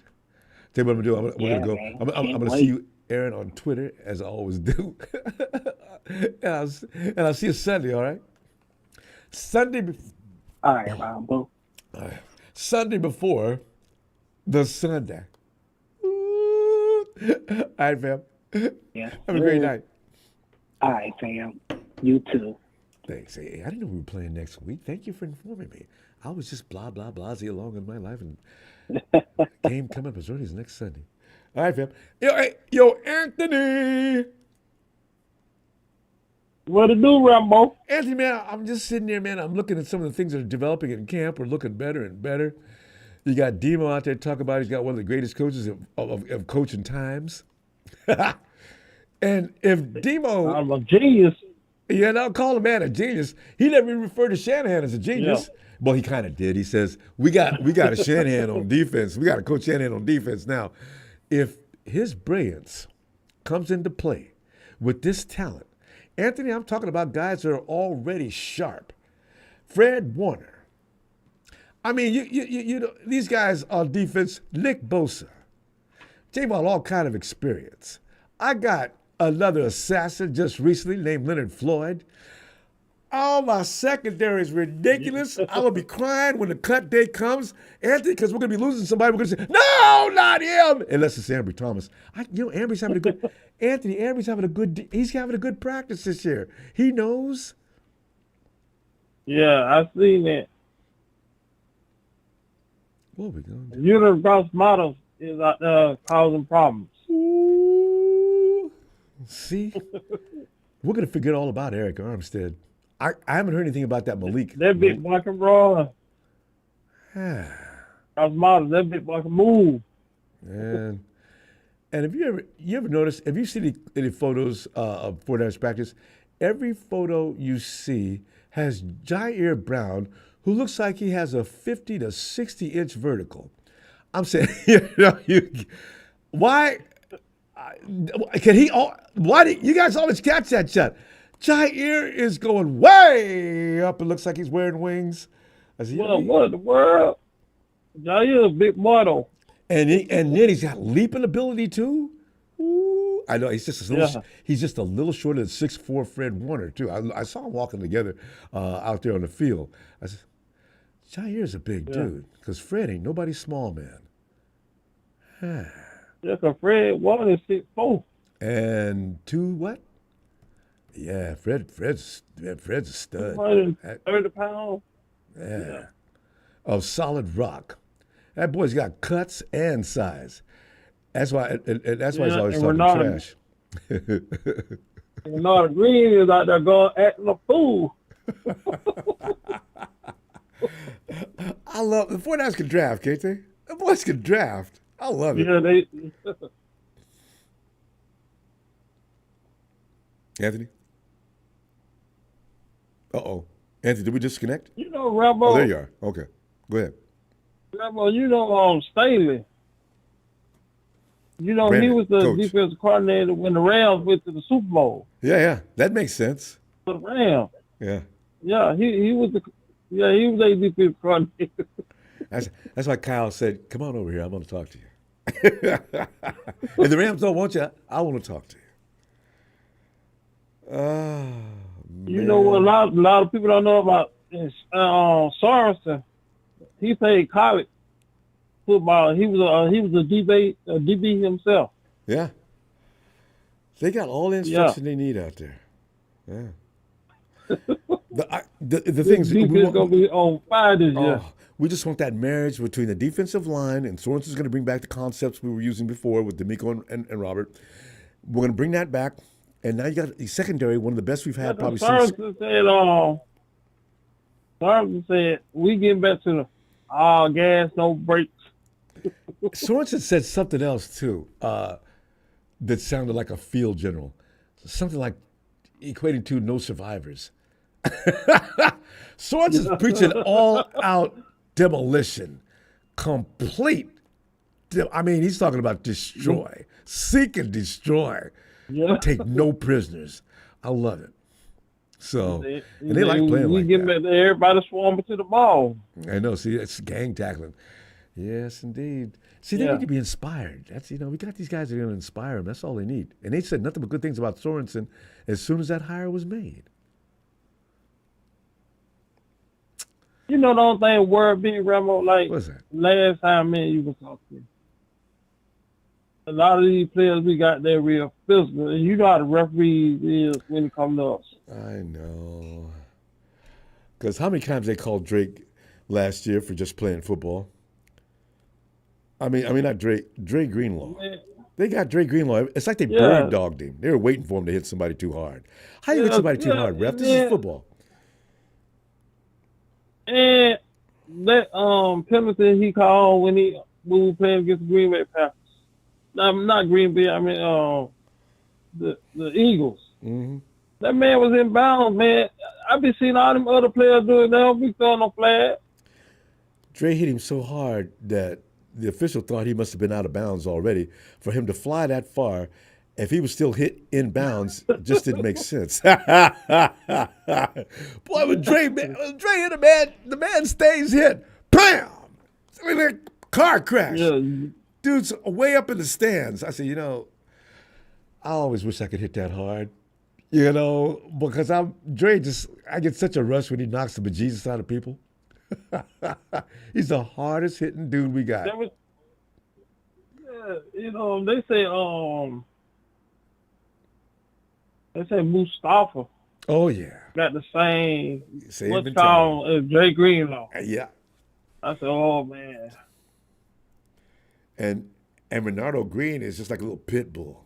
Tell you what I'm gonna do. I'm gonna go. I'm gonna see you, Aaron, on Twitter as I always do. and I'll see you Sunday. All right. Sunday. All right, Ronbo. All right. Sunday before the Sunday. Ooh. All right, fam. Yeah. Have a great night. All right, fam. You too. Thanks. Hey, I didn't know we were playing next week. Thank you for informing me. I was just blah, blah, blasé along in my life, and game coming up as early as next Sunday. All right, fam. Yo, Anthony. What to do, Ronbo? Anthony, man, I'm just sitting there, man. I'm looking at some of the things that are developing in camp are looking better and better. You got Demo out there talking about he's got one of the greatest coaches of coaching times. And if Demo... I'm a genius. Yeah, now call the man a genius. He never even referred to Shanahan as a genius. Yeah. Well, he kind of did. He says, we got a Shanahan on defense. We got a coach Shanahan on defense. Now, if his brilliance comes into play with this talent, Anthony, I'm talking about guys that are already sharp. Fred Warner. I mean, you know, these guys on defense, Nick Bosa. Talking about all kind of experience. I got another assassin just recently named Leonard Floyd. Oh, my secondary is ridiculous. I'm going to be crying when the cut day comes, Anthony, because we're going to be losing somebody. We're going to say, no, not him. Unless it's Ambry Thomas. Ambry's having a good, Anthony, he's having a good practice this year. He knows. Yeah, I've seen that. What are we going to do? Universe models is out there causing problems. Ooh. See? We're going to forget all about Eric Armstead. I haven't heard anything about that Malik. That big boy can roll. Cross models, that big boy can move. And have you ever noticed, have you seen any photos of 49ers practice? Every photo you see has Jair Brown, who looks like he has a 50 to 60 inch vertical. I'm saying, why can he? Why do you guys always catch that shot? Jair is going way up. It looks like he's wearing wings. Well, what in the world? Jair is a big model. And then he's got leaping ability too. Ooh, I know he's just a little shorter than 6'4" Fred Warner too. I saw them walking together out there on the field. I said, Jair's a big dude because Fred ain't nobody's small man. Yeah, because Fred Warner is 6'4". And two what? Yeah, Fred's a stud. 230 pounds. Yeah. Of solid rock. That boy's got cuts and size. That's why he's always talking trash. Renard Green is out there going acting a fool. I love the 49ers can draft, can't they? The boys can draft. I love it. Yeah, they. Anthony? Anthony, did we disconnect? You know, Ronbo. Oh, there you are. Okay. Go ahead. Ronbo, you know, Staley. You know, Brandon, he was the coach. defensive coordinator when the Rams went to the Super Bowl. Yeah. That makes sense. For the Rams. Yeah. Yeah, he was a defensive coordinator. That's why Kyle said, come on over here. I want to talk to you. If the Rams don't want you, I want to talk to you. Oh, You know what a lot of people don't know about is Sorenson. He played college football. He was a DB himself. Yeah. They got all the instruction they need out there. Yeah. The things defense gonna be on fire this year. We just want that marriage between the defensive line, and Sorenson's going to bring back the concepts we were using before with DeMeco and Robert. We're going to bring that back, and now you got the secondary, one of the best we've had probably since. Sorenson said, we getting back to the all gas, no brakes. Sorenson said something else too that sounded like a field general, something like equating to no survivors. Sorenson's preaching all-out demolition, complete. I mean, he's talking about destroy, seek and destroy, take no prisoners. I love it. So, and they like playing like get that. Everybody swarming to the ball. I know. See, it's gang tackling. Yes, indeed. See, they need to be inspired. That's we got these guys that are going to inspire them. That's all they need. And they said nothing but good things about Sorenson as soon as that hire was made. You know the only thing word being Rambo, like What's that? last time me and you was talking. A lot of these players we got there real physical. And you know how the referee is when it comes to us. I know. Because how many times they called Drake last year for just playing football? I mean not Drake, Dre Greenlaw. Man. They got Dre Greenlaw. It's like they bird dogged him. They were waiting for him to hit somebody too hard. How you hit somebody too hard, ref? This is football. And that penalty he called when we were playing against the Green Bay Packers. Not Green Bay, I mean the Eagles. Mm-hmm. That man was in bounds, man. I be seeing all them other players doing that. Don't be throwing no flag. Dre hit him so hard that the official thought he must have been out of bounds already. For him to fly that far, if he was still hit in bounds, just didn't make sense. Boy, when Dre hit a man, the man stays hit. Bam! It's like a car crash. Yeah. Dude's way up in the stands. I said, I always wish I could hit that hard. Because I get such a rush when he knocks the bejesus out of people. He's the hardest hitting dude we got. They say Mustafa Oh yeah. got the same Same what's mentality. called Jay Greenlaw. Yeah. I said, oh man. and Renardo Green is just like a little pit bull.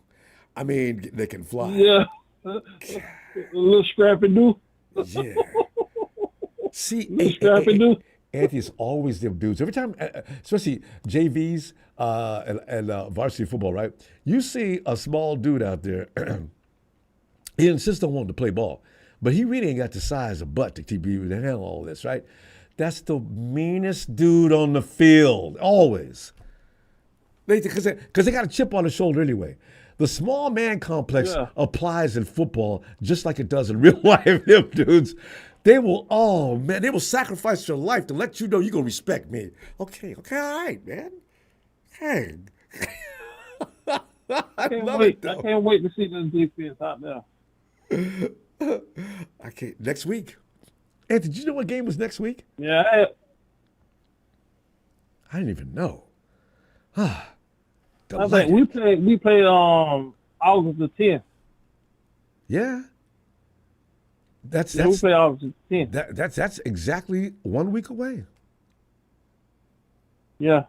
I mean, they can fly. Yeah. A little scrappy dude. Yeah. See, Scrappy dude. Anthony, it's always them dudes. Every time, especially JVs and varsity football, right? You see a small dude out there. He insists on wanting to play ball, but he really ain't got the size of butt to be able to handle all this, right? That's the meanest dude on the field, always. Because they got a chip on the shoulder anyway. The small man complex applies in football just like it does in real life. Them dudes, they will sacrifice your life to let you know you're going to respect me. Okay, all right, man. Hey. I can't wait to see this defense out there. I can't. Next week. Anthony, did you know what game was next week? Yeah. I didn't even know. I think we played August the 10th. Yeah. We play August the 10th. That's exactly 1 week away. Yeah.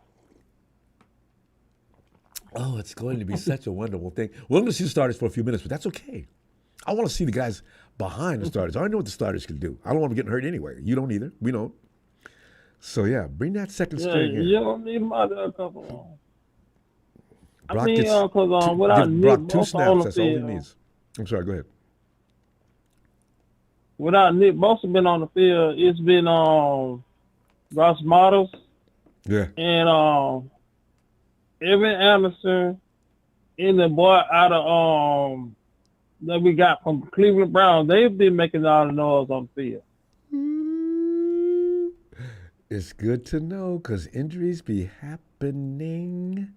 Oh, it's going to be such a wonderful thing. We're going to see the starters for a few minutes, but that's okay. I want to see the guys behind the starters. I already know what the starters can do. I don't want them getting hurt anyway. You don't either. We don't. So, yeah, bring that second string in. You don't need them out there a couple. Brock I mean, because without Nick Brock 2 Bosa snaps, on the that's all he field, needs. I'm sorry, go ahead. without Nick Bosa been on the field, it's been Ross Models and Evan Anderson and the boy out of that we got from Cleveland Browns. They've been making all the noise on the field. It's good to know because injuries be happening.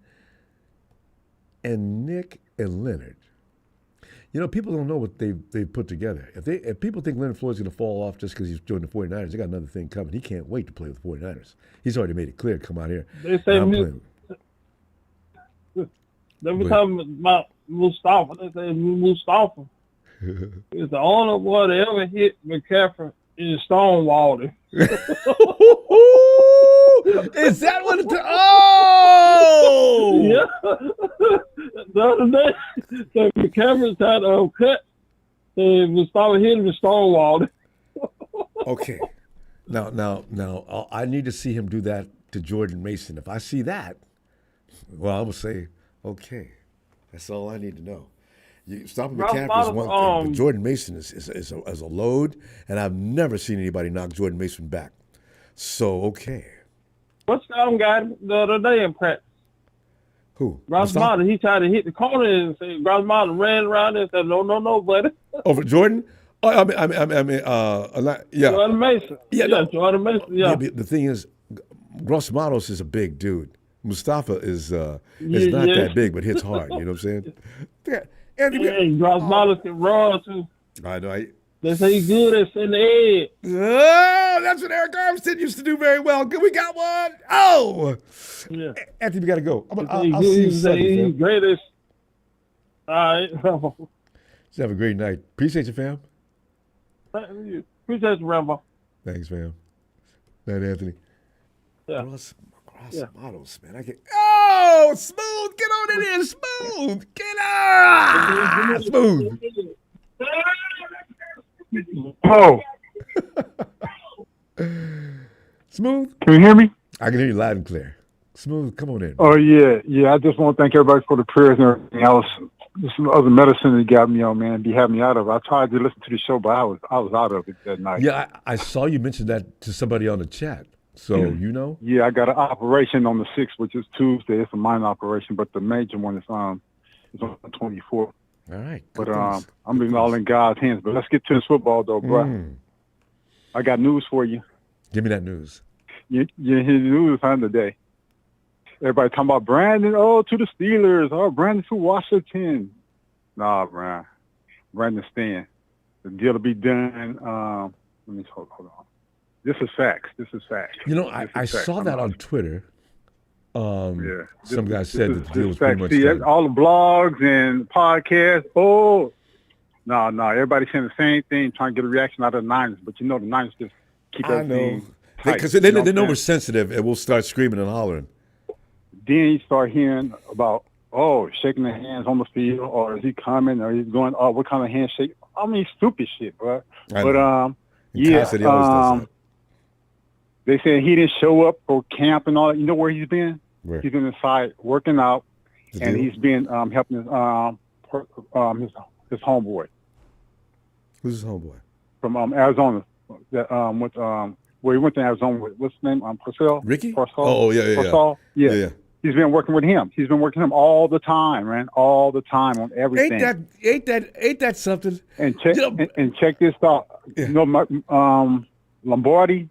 And Nick and Leonard. You know, people don't know what they've put together. If people think Leonard Floyd's going to fall off just because he's joined the 49ers, they got another thing coming. He can't wait to play with the 49ers. He's already made it clear, come out here. They say they were talking about Mustafa. They say Mustafa is the only boy that ever hit McCaffrey in Stonewall. Is that what it's... Oh! Yeah. The other day, the McCaffrey tried to cut and Mustafa hit him in Stonewall. Okay. Now, I need to see him do that to Jordan Mason. If I see that, well, I will say, okay, that's all I need to know. Stopping McCaffrey is one thing, but Jordan Mason is a load, and I've never seen anybody knock Jordan Mason back. So, okay. What's the other guy the other day in practice? Who? Ross Martin. He tried to hit the corner and say, Ross Martin ran around and said, no, buddy. Over Jordan? Oh, I mean, yeah. Jordan Mason. Yeah, Jordan Mason, yeah. The thing is, Gross Matos is a big dude. Mustafa is not that big, but hits hard. You know what I'm saying? Gross Matos can run, too. I know. They say he's good at setting the edge. Oh, that's what Eric Armstead used to do very well. We got one. Oh! Yeah. Anthony, we got to go. I'll see you Sunday, he's greatest. All right. Just have a great night. Appreciate you, fam. Appreciate you, Rambo. Thanks, fam. Night, Anthony. Yeah. Cross models, man. Smooth. Get on in here. Smooth. Get on. Smooth. Oh. Smooth. Can you hear me? I can hear you loud and clear. Smooth, come on in. Oh, yeah. I just want to thank everybody for the prayers and everything else. Some other medicine that got me on, man, be having me out of it. I tried to listen to the show, but I was out of it that night. Yeah, I saw you mention that to somebody on the chat. So, you know? Yeah, I got an operation on the 6th, which is Tuesday. It's a minor operation, but the major one is on the 24th. All right. But I'm leaving all in God's hands. But let's get to this football, though, bro. I got news for you. Give me that news. You hear the news on today. Everybody talking about Brandon, to the Steelers. Brandon to Washington. Nah, Brandon staying. The deal will be done. Let me hold on. This is facts. You know, I saw that on Twitter. Some guy said that the deal was pretty much done. All the blogs and podcasts. No. Everybody's saying the same thing, trying to get a reaction out of the Niners. But you know, the Niners just keep everything tight. Because they know we're sensitive and we'll start screaming and hollering. then you start hearing about, shaking the hands on the field, or is he coming, or he's going, what kind of handshake? I mean, stupid shit, bro. But Cassidy always does that. They said he didn't show up for camp and all that. You know where he's been? Where? He's been inside working out, and he's been helping his homeboy. Who's his homeboy? From Arizona. That where he went to Arizona with, what's his name? Purcell? Ricky? Purcell? Oh, yeah. Purcell? Yeah. He's been working with him. He's been working with him all the time, man. All the time on everything. Ain't that something? And check this out. Yeah. You know, Lombardi,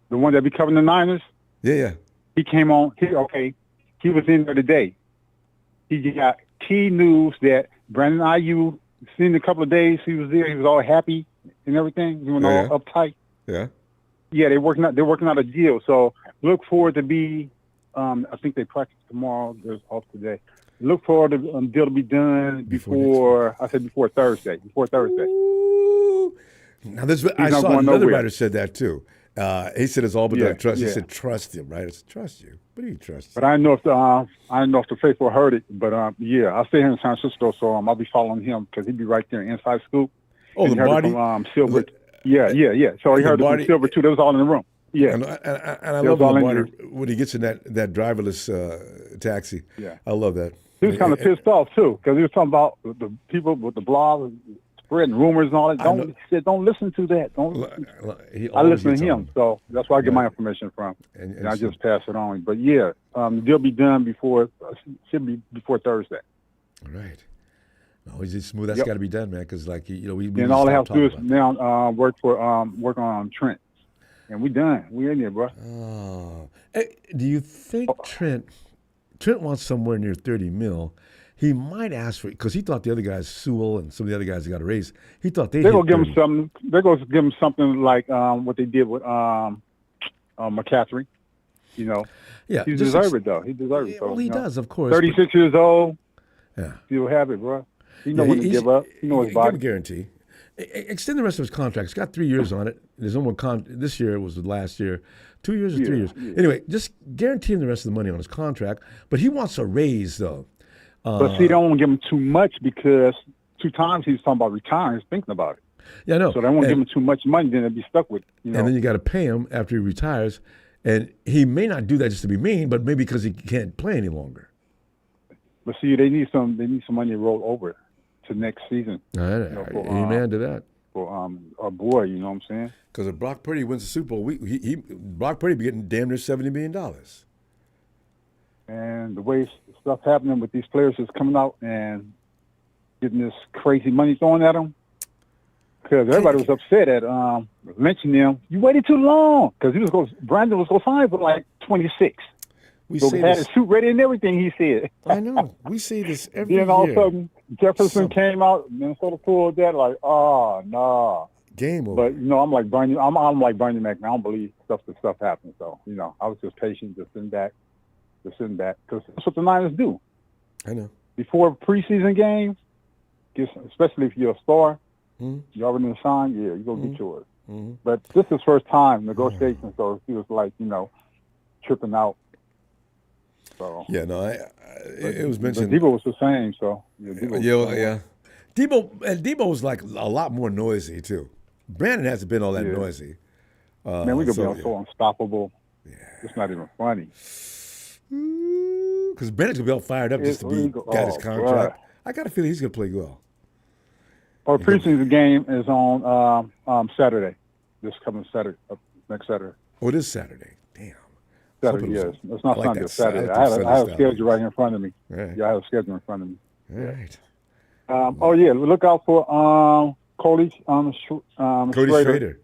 the one that be covering the Niners. Yeah. He came on. He was in there today. He got key news that Brandon Aiyuk, seen in a couple of days, he was there. He was all happy and everything. He was all uptight. Yeah. Yeah, they're working out a deal. So look forward to be. I think they practice tomorrow. They're off today. Look forward to deal to be done before Thursday. Ooh. Now I saw another writer said that too. He said it's all but done. Trust. He said trust him, right? It's trust you. What do you trust? But I don't know if the faithful heard it. But I stay here in San Francisco, so I'll be following him because he'd be right there inside scoop. Oh, the body. Silver. Yeah. So he heard it from Silver too. They was all in the room. Yeah, and I love Lombardi when he gets in that driverless taxi. Yeah, I love that. He was kind of pissed off too because he was talking about the people with the blog spreading rumors and all that. He said, don't listen to that. I listen to him, so that's where I get my information from, and I just pass it on. But they'll be done should be before Thursday. All right. No, he's just smooth. That's got to be done, man. Because we and all they have to do is now work on Trent. And we done. We in there, bro. Oh. Hey, do you think Trent wants somewhere near $30 million? He might ask for it because he thought the other guys, Sewell and some of the other guys that got a raise, he thought they're going to give him something. They're going to give him something like what they did with McCaffrey. You know. Yeah. He deserves it, though. He deserves it. Well, he does, of course. 36 years old. Yeah. He'll have it, bro. He knows when to give up. He knows his body. Give him a guarantee. Extend the rest of his contract. He's got 3 years on it. There's no more this year was the last year. 2 years or 3 years. Yeah. Anyway, just guarantee him the rest of the money on his contract. But he wants a raise, though. But see, they don't want to give him too much because 2 times he was talking about retiring. He's thinking about it. Yeah, I know. So they won't give him too much money, then they'll be stuck with it. And then you got to pay him after he retires. And he may not do that just to be mean, but maybe because he can't play any longer. But see, they need some money to roll over to next season. Amen to that. For our boy, you know what I'm saying? Because if Brock Purdy wins the Super Bowl, Brock Purdy be getting damn near $70 million. And the way stuff happening with these players is coming out and getting this crazy money thrown at them. Because everybody was upset at lynching them. You waited too long. Because Brandon was going to sign for like 26. We had his suit ready and everything, he said. I know. We see this every year. Then all of a sudden, Jefferson came out, Minnesota pulled that, like, oh, no. Game over. But, I'm like Bernie. I'm like Bernie Mac. I don't believe stuff happens. So, I was just patient, just sitting back. Because that's what the Niners do. I know. Before preseason games, especially if you're a star, you already signed, you're going to get yours. Mm-hmm. But this is first time negotiation, so he was like, tripping out. So it was mentioned. Debo was the same, so Debo was like a lot more noisy too. Brandon hasn't been all that noisy. Man, we could be so unstoppable. Yeah, it's not even funny. Because Brandon's gonna be all fired up just to be got his contract. I got a feeling he's gonna play well. Our preseason game is on Saturday. This coming Saturday, next Saturday. Oh, it is Saturday. Damn. Saturday, yes. It's not Sunday, it's Saturday. I have a schedule right here in front of me. Right. Yeah, I have a schedule in front of me. All right. Look out for Cody Schrader.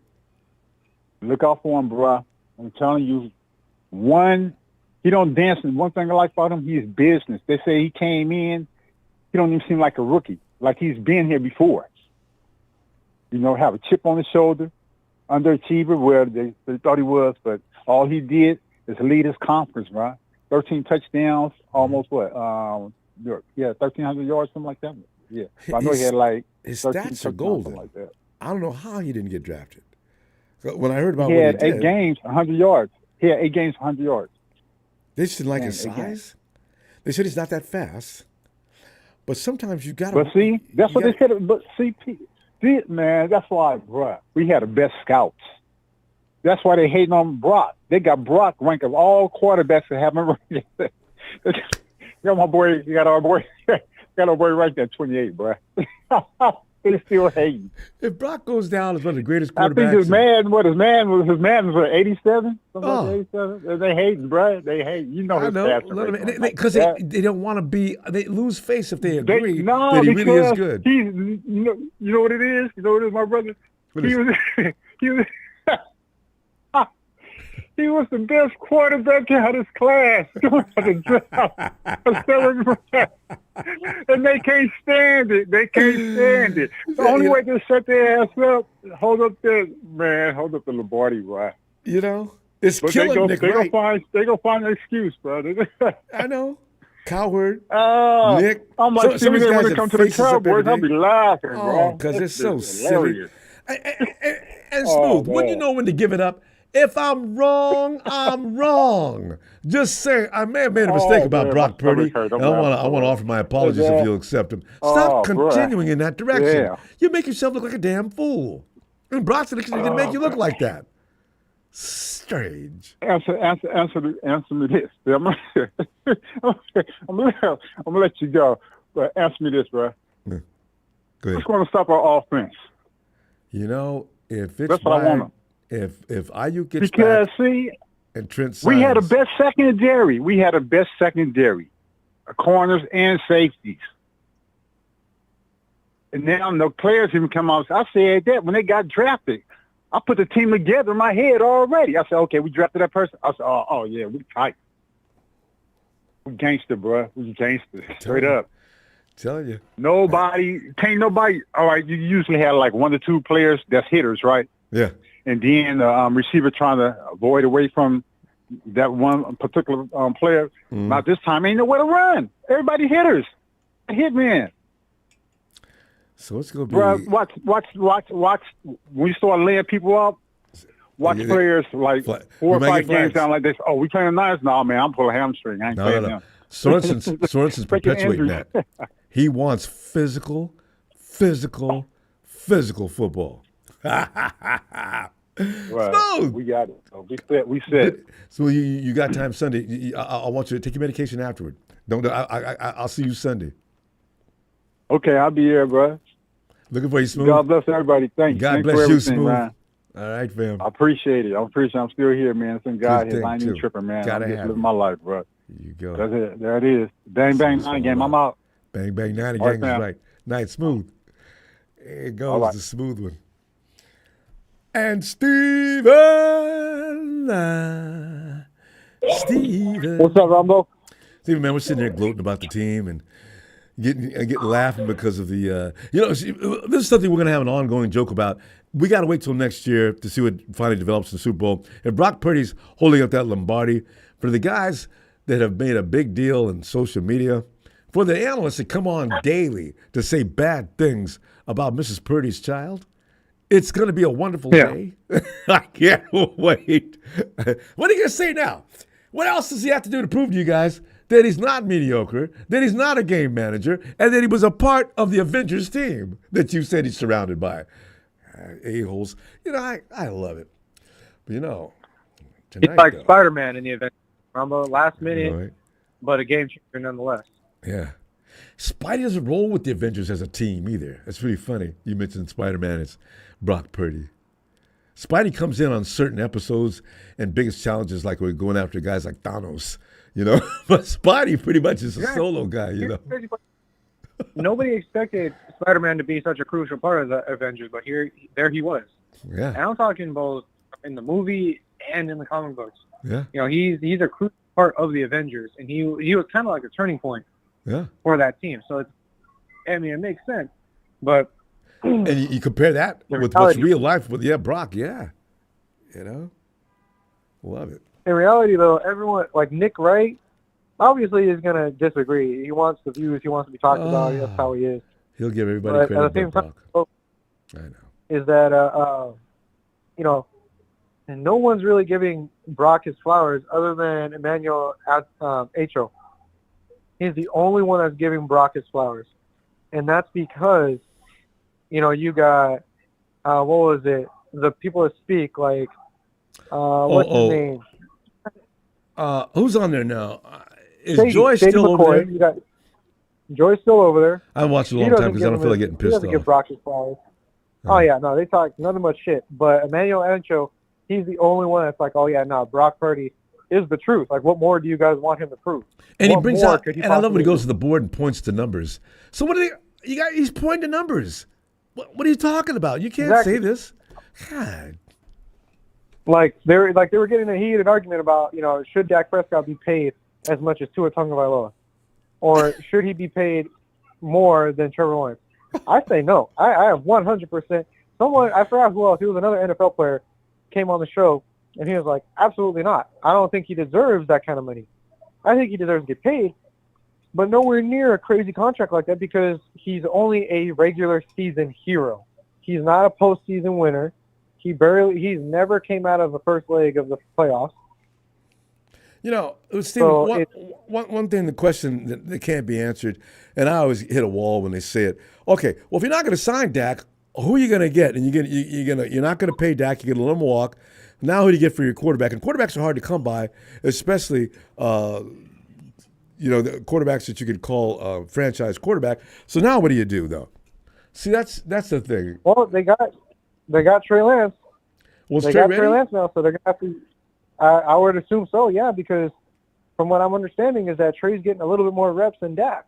Look out for him, bro. I'm telling you, he don't dance. And one thing I like about him, he's business. They say he came in, he don't even seem like a rookie, like he's been here before. Have a chip on his shoulder, underachiever where they thought he was, but all he did is lead his conference, bro. 13 touchdowns, almost 1,300 yards, something like that. Yeah, I know he had like his stats are golden. Like that. I don't know how he didn't get drafted. When I heard about he had 8 games, 100 yards. He had 8 games, 100 yards. They just didn't like his size. They said he's not that fast. But sometimes you got to. But see, that's what they said. But see, man, that's why, bro, we had the best scouts. That's why they hating on Brock. They got Brock ranked of all quarterbacks that haven't ranked. Got our boy right there, 28, bro. They still hating. If Brock goes down as one of the greatest quarterbacks, I think his man was 87. Something like 87. They hating, bro. They hate. You know his passer because they don't want to be. They lose face if they agree that he really is good. You know what it is. You know what it is, my brother. He was the best quarterback out of his class. And they can't stand it. The only way to shut their ass up, hold up the Lombardi, right? You know, it's killing Nick Wright. They gonna find an excuse, brother. I know. Cowherd, Nick. I'm like, when it comes to the Cowboys, I'll be laughing, bro. Because it's so silly. And Smooth, when you know when to give it up. If I'm wrong, I'm wrong. Just say I may have made a mistake about Brock Purdy. I want to offer my apologies if you'll accept them. Stop continuing in that direction. Yeah. You make yourself look like a damn fool. And Brock's didn't make you look like that. Strange. Answer me this. I'm gonna let you go, but answer me this, bro. Yeah. Go ahead. What's going to stop our offense? You know, if it's that's what I want. If Aiyuk gets back and Trent signs, we had the best secondary. Corners and safeties. And now the players even come out. I said that when they got drafted. I put the team together in my head already. I said, okay, we drafted that person. I said, oh yeah, we tight. We gangster, bro. We gangster. Straight up. Tell you. Can't nobody. All right, you usually have like 1 to 2 players that's hitters, right? Yeah. And then the receiver trying to avoid away from that one particular player. Now this time ain't nowhere to run. Everybody hitters. Hit man. So it's gonna be. Bro, watch. When you start laying people up, watch players like 4 or 5 games down like this. Oh, we playing the Niners? No, man, I'm pulling a hamstring. I ain't playing them. Sorenson's perpetuating that. He wants physical football. Right. Smooth. We got it. We set. So you got time Sunday. I want you to take your medication afterward. I'll see you Sunday. Okay, I'll be here, bro. Looking for you, Smooth. God bless everybody. Thanks. God bless you, Smooth. Man. All right, fam. I appreciate it. I'm still here, man. It's in God here. I ain't even tripping, man. I'm just living my life, bro. You go. That's it. There it is. Bang, bang, 9 game. I'm out. Bang, bang, 9 gang is right. Night, Smooth. There it goes, the smooth one. And Steven. What's up, Ronbo? Steven, man, we're sitting there gloating about the team and getting laughing because of the, this is something we're going to have an ongoing joke about. We got to wait till next year to see what finally develops in the Super Bowl. If Brock Purdy's holding up that Lombardi, for the guys that have made a big deal in social media, for the analysts that come on daily to say bad things about Mrs. Purdy's child, it's going to be a wonderful day. I can't wait. What are you going to say now? What else does he have to do to prove to you guys that he's not mediocre, that he's not a game manager, and that he was a part of the Avengers team that you said he's surrounded by? A-holes. I love it. But, tonight, he's like Spider-Man in the Avengers. Rumble, last minute, but a game changer nonetheless. Yeah. Spidey doesn't roll with the Avengers as a team either. That's pretty funny. You mentioned Spider-Man as Brock Purdy. Spidey comes in on certain episodes and biggest challenges like we're going after guys like Thanos, But Spidey pretty much is a solo guy, Nobody expected Spider-Man to be such a crucial part of the Avengers, but there he was. Yeah. And I'm talking both in the movie and in the comic books. Yeah. He's a crucial part of the Avengers, and he was kind of like a turning point. Yeah. For that team. So it makes sense. But and you compare that with what's real life with Brock, Love it. In reality though, everyone like Nick Wright obviously is gonna disagree. He wants the views, he wants to be talked about, that's how he is. He'll give everybody credit. At the same time, I know. Is that And no one's really giving Brock his flowers other than Emmanuel Acho. He's the only one that's giving Brock his flowers. And that's because, you got, what was it? The people that speak, like, what's his name? Who's on there now? Is Shady, Joy Shady still McCoy. over there? You got Joy's still over there. I haven't watched it a long time because I don't feel like getting He pissed doesn't give off. Brock his flowers. Oh, yeah, no, they talk nothing but shit. But Emmanuel Acho, he's the only one that's like, oh, yeah, no, Brock Purdy is the truth. Like, what more do you guys want him to prove? And he What brings more out, could he and I love when he possibly goes to the board and points to numbers. So what are they? He's pointing to numbers. What are you talking about? You can't Exactly. say this. God. Like they were getting a heated argument about, should Dak Prescott be paid as much as Tua Tagovailoa, or should he be paid more than Trevor Lawrence? I say no. I have 100%. Someone, I forgot who else. He was another NFL player, came on the show, and he was like, absolutely not. I don't think he deserves that kind of money. I think he deserves to get paid, but nowhere near a crazy contract like that because he's only a regular season hero. He's not a postseason winner. He's never came out of the first leg of the playoffs. Stephen, So one thing, the question that can't be answered, and I always hit a wall when they say it. Okay, well, if you're not going to sign Dak, who are you going to get? And you're not going to pay Dak. You're going to let him walk. Now, who do you get for your quarterback? And quarterbacks are hard to come by, especially the quarterbacks that you could call franchise quarterback. So now, what do you do though? See, that's the thing. Well, they got Trey Lance. Well, They got Trey Lance now, so they're gonna have to. I would assume so, yeah, because from what I'm understanding is that Trey's getting a little bit more reps than Dak.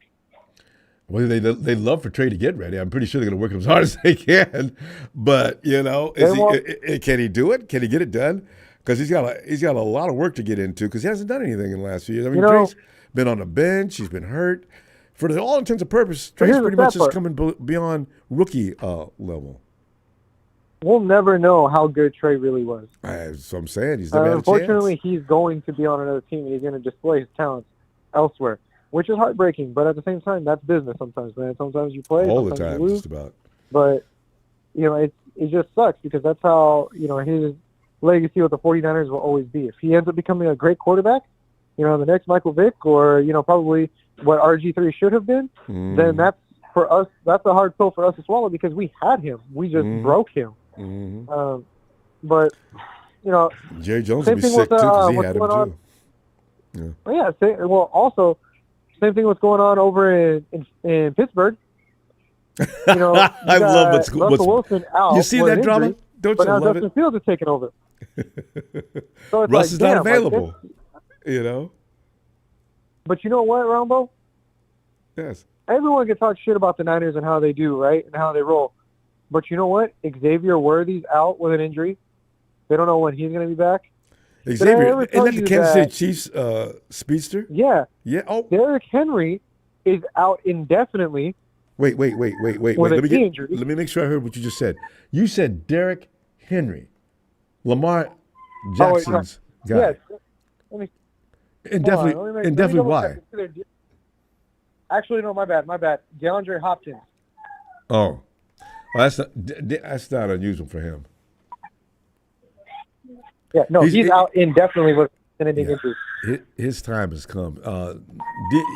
Well, they love for Trey to get ready. I'm pretty sure they're going to work him as hard as they can. But can he do it? Can he get it done? Because he's got a lot of work to get into because he hasn't done anything in the last few years. I mean, Trey's been on the bench. He's been hurt. For all intents and purposes, Trey's pretty much just coming beyond rookie level. We'll never know how good Trey really was. So I'm saying he's never had a chance. Unfortunately, he's going to be on another team, and he's going to display his talents elsewhere, which is heartbreaking. But at the same time, that's business sometimes, man. Sometimes you play, all the sometimes time, you lose. just about. But, it just sucks because that's how, his legacy with the 49ers will always be. If he ends up becoming a great quarterback, the next Michael Vick or, probably what RG3 should have been, then that's for us. That's a hard pill for us to swallow because we had him. We just broke him. Mm-hmm. But, Jerry Jones same would be thing sick with, too because he what's had him going on. too. Yeah. Also, same thing what's going on over in Pittsburgh. I love what's Russell Wilson out. You see that drama? Injury, Don't but you now love Justin it? Fields is taking over. So it's Russ is not available. But you know what, Ronbo? Yes. Everyone can talk shit about the Niners and how they do, right, and how they roll. But you know what? Xavier Worthy's out with an injury. They don't know when he's going to be back. Xavier, isn't that the Kansas City Chiefs speedster? Yeah. Yeah. Oh. Derrick Henry is out indefinitely. Wait. Let me make sure I heard what you just said. You said Derrick Henry, Lamar Jackson's guy. Yes. Indefinitely why? Actually, no, my bad. DeAndre Hopkins. Oh. Well, that's not unusual for him. Yeah, no, he's out indefinitely with anything injury. His time has come.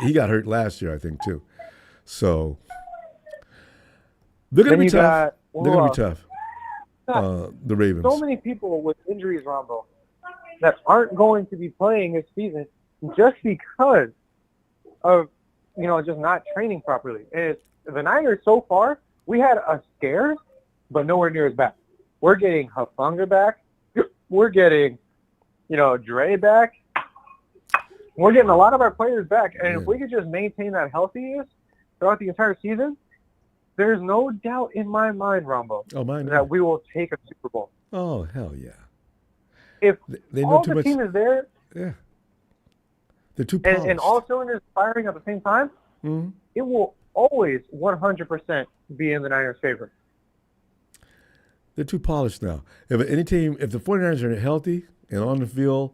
He got hurt last year, I think, too. So they're going to be tough. They're going to be tough. The Ravens. So many people with injuries, Ronbo, that aren't going to be playing this season just because of just not training properly. And the Niners so far, we had a scare, but nowhere near as bad. We're getting Hufanga back. We're getting, Dre back. We're getting a lot of our players back. And if we could just maintain that healthiness throughout the entire season, there's no doubt in my mind, Ronbo, that we will take a Super Bowl. Oh, hell yeah. If they know all too the much. team is there, yeah, they're too polished. And all cylinders firing at the same time, it will always 100% be in the Niners' favor. They're too polished now. If the 49ers are healthy and on the field,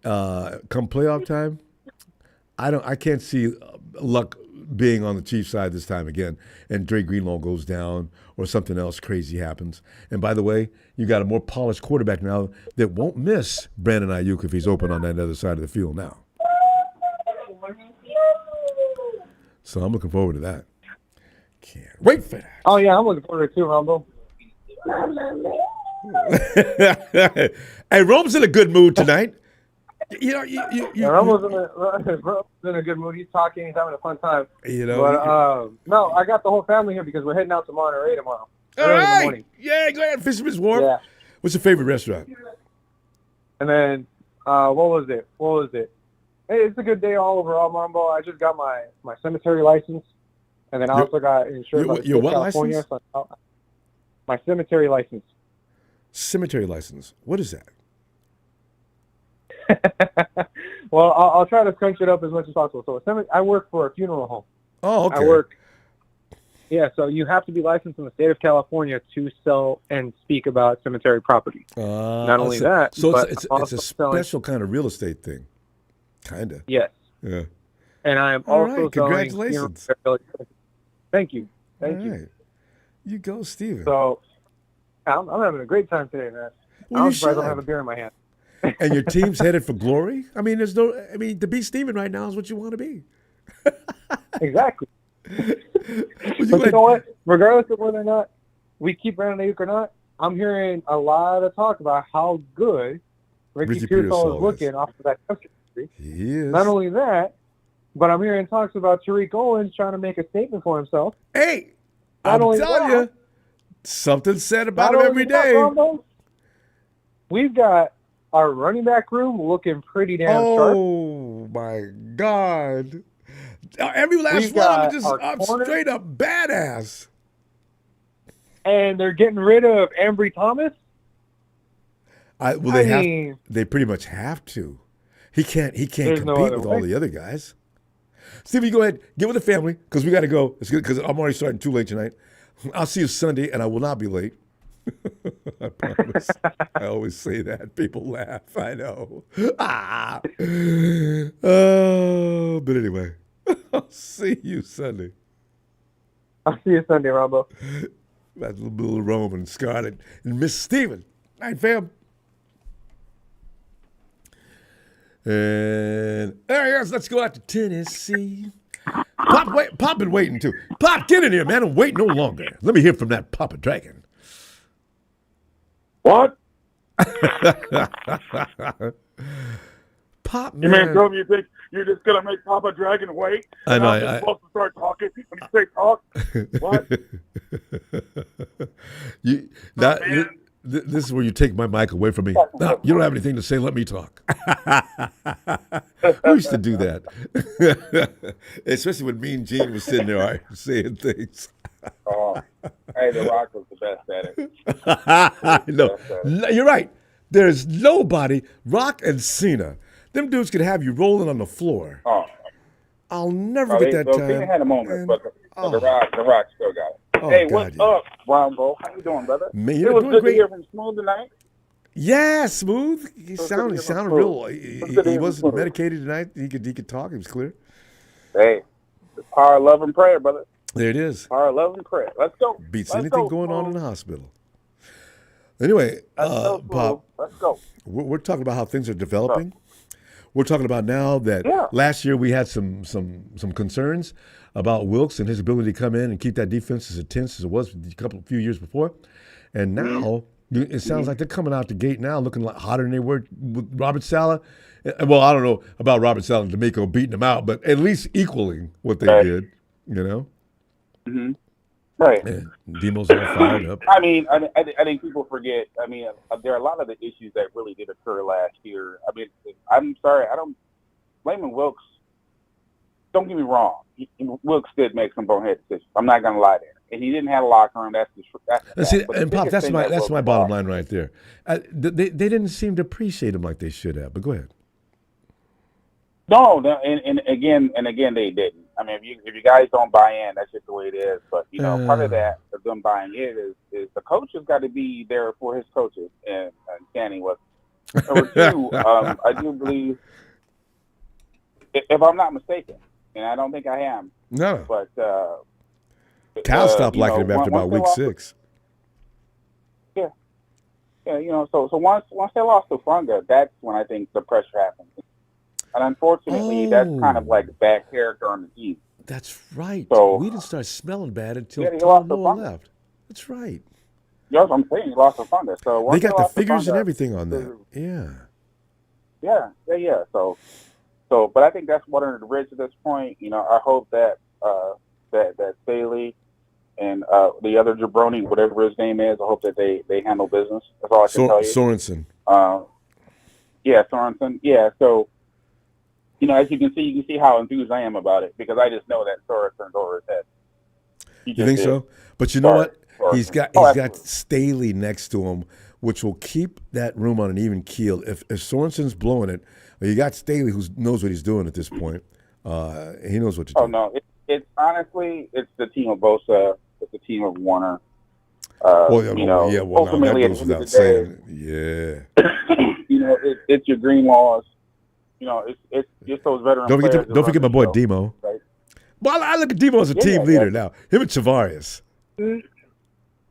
come playoff time, I can't see luck being on the Chiefs side this time again, and Dre Greenlaw goes down or something else crazy happens. And by the way, you got a more polished quarterback now that won't miss Brandon Aiyuk if he's open on that other side of the field now. So I'm looking forward to that. Can't wait for that. Oh, yeah, I'm looking forward to it too, Ronbo. Hey, Rome's in a good mood tonight. Ronbo's in a good mood. He's talking. He's having a fun time. But, no, I got the whole family here because we're heading out to Monterey tomorrow. All right. Yeah, go ahead. Fisherman's Wharf. Yeah. What's your favorite restaurant? And then, what was it? Hey, it's a good day all overall, Ronbo. I just got my cemetery license. And then I also got insured by your what California. license? So my cemetery license. Cemetery license. What is that? Well, I'll try to crunch it up as much as possible. So I work for a funeral home. Oh, okay. So you have to be licensed in the state of California to sell and speak about cemetery property. Not only that, so but it's a special kind of real estate thing. Kind of. Yes. Yeah. And I am All also right. Congratulations. Thank you. Right. You go, Steven. So I'm having a great time today, man. Well, I'm surprised I don't have a beer in my hand. And your team's headed for glory? I mean, to be Steven right now is what you want to be. Exactly. But you know what? Regardless of whether or not we keep Brandon Aiyuk or not, I'm hearing a lot of talk about how good Ricky Pearsall is looking off of that country. He is. Not only that, but I'm hearing talks about Tariq Owens trying to make a statement for himself. Hey, I'm telling you, something said about him every day. We've got our running back room looking pretty damn sharp. Oh, my God. Every last one of them just straight up badass. And they're getting rid of Ambry Thomas. They pretty much have to. He can't compete with all the other guys. Stevie, go ahead. Get with the family because we got to go. It's good because I'm already starting too late tonight. I'll see you Sunday, and I will not be late. I promise. I always say that. People laugh. I know. But anyway, I'll see you Sunday. I'll see you Sunday, Ronbo. That's little Rome and Scarlett and Miss Steven. Night, fam. And there he is. Let's go out to Tennessee. Pop been waiting too. Pop, get in here, man, and wait no longer. Let me hear from that Papa Dragon. What? Pop, man. You mean tell me you think you're just gonna make Papa Dragon wait? I know. I'm supposed to start talking when you say talk. What? This is where you take my mic away from me. No, you don't have anything to say. Let me talk. We used to do that, especially when Mean Gene was sitting there saying things. Oh, hey, The Rock was the best at it. I know. You're right. There's nobody. Rock and Cena. Them dudes could have you rolling on the floor. Oh. I'll never get that time. Cena had a moment, but The Rock still got it. Oh, hey, God, what's up, Ronbo? How you doing, brother? Man, it was good to hear from Smooth tonight. Yeah, Smooth. He sounded real. He wasn't medicated tonight. He could talk. He was clear. Hey, it's power, love, and prayer, brother. There it is. Power, love, and prayer. Let's go. Beats anything going on in the hospital. Anyway, Bob, let's go. We're talking about how things are developing. We're talking about now that last year we had some concerns about Wilkes and his ability to come in and keep that defense as intense as it was a few years before. And now it sounds like they're coming out the gate now looking like hotter than they were with Robert Saleh. Well, I don't know about Robert Saleh and DeMeco beating them out, but at least equaling what they did, you know? Mm-hmm. Right. And Demo's all fired up. I mean, I think people forget. I mean, there are a lot of the issues that really did occur last year. I mean, I'm sorry, I don't blaming Wilkes. Don't get me wrong. Wilkes did make some bonehead decisions. I'm not going to lie there. And he didn't have a locker room. And Pop, that's my bottom line right there. They didn't seem to appreciate him like they should have. But go ahead. No, and again they didn't. I mean, if you guys don't buy in, that's just the way it is. But part of that of them buying in is the coach has got to be there for his coaches, and Channing was. Number two, I do believe, if I'm not mistaken, and I don't think I am, No. But Cal stopped liking him after about week 6. Yeah, so once they lost to Funga, that's when I think the pressure happened. And unfortunately, that's kind of like bad character on the team. That's right. So we didn't start smelling bad until he Tom Moore left. That's right. Yes, I'm saying he lost to Funga. So once they got the figures Funga, and everything on that. Yeah. So, but I think that's water under the bridge at this point. I hope that that Staley and the other jabroni, whatever his name is, I hope that they handle business. That's all I can tell you. Sorenson. Sorenson. Yeah. So, as you can see how enthused I am about it, because I just know that Sorenson's over his head. You think so? But you know what? He's got Staley next to him, which will keep that room on an even keel. If Sorenson's blowing it, well, you got Staley who knows what he's doing at this point. He knows what to do. Oh no, it's honestly the team of Bosa, it's the team of Warner. Ultimately, that goes without saying. Yeah. It's your Greenlaws. It's just those veteran players. Don't forget my boy Demo. Right? Well, I look at Demo as a team leader now. Him and Chavarius.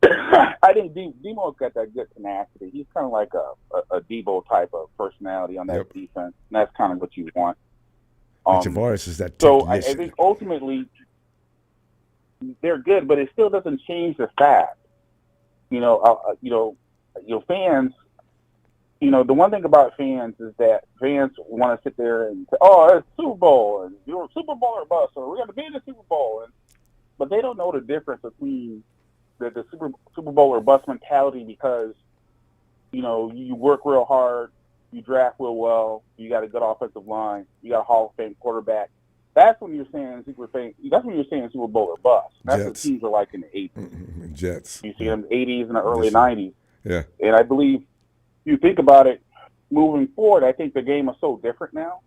I think Demo's got that good tenacity. He's kind of like a Debo type of personality on that defense, and that's kind of what you want. Tavares is that. So I think ultimately they're good, but it still doesn't change the fact. Fans. The one thing about fans is that fans want to sit there and say, "Oh, it's Super Bowl, and you're a Super Bowl or bust, or we're going to be in the Super Bowl," but they don't know the difference between the Super Bowl or bust mentality, because you work real hard, you draft real well, you got a good offensive line, you got a Hall of Fame quarterback. That's when you're saying Super Bowl or bust. That's what teams are like in the 80s. Jets. You see them in the 80s and the early 90s. Yeah. And I believe you think about it moving forward, I think the game is so different now.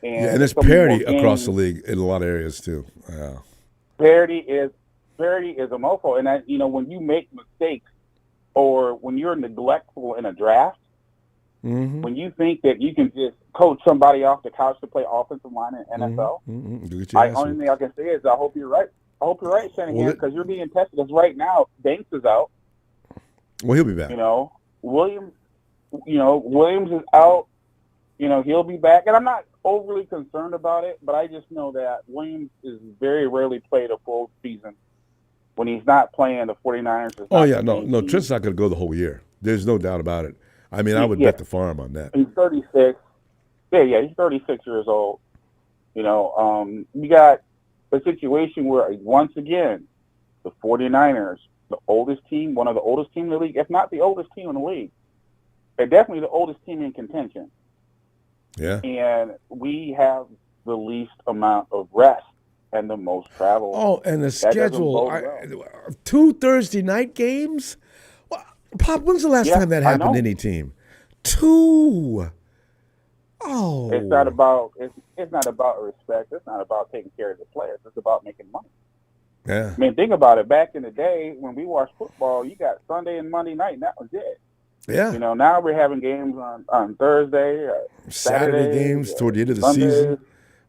And there's parity across the league in a lot of areas too. Yeah. Parity is a mofo, and when you make mistakes or when you're neglectful in a draft, when you think that you can just coach somebody off the couch to play offensive line in NFL, only thing I can say is I hope you're right. I hope you're right, Shanahan, because you're being tested. Because right now Banks is out. Well, he'll be back. Williams is out. He'll be back, and I'm not overly concerned about it, but I just know that Williams is very rarely played a full season. When he's not playing, the 49ers. No, Trent's not going to go the whole year. There's no doubt about it. I mean, I would bet the farm on that. He's 36. Yeah, he's 36 years old. You got a situation where, once again, the 49ers, the oldest team, one of the oldest teams in the league, if not the oldest team in the league, they're definitely the oldest team in contention. Yeah. And we have the least amount of rest and the most travel. Oh, and the schedule. 2 Thursday night games? Well, Pop, when's the last time that happened to any team? 2. Oh. It's not about respect. It's not about taking care of the players. It's about making money. Yeah. I mean, think about it. Back in the day when we watched football, you got Sunday and Monday night, and that was it. Yeah. Now we're having games on Thursday, Saturday games toward the end of the season.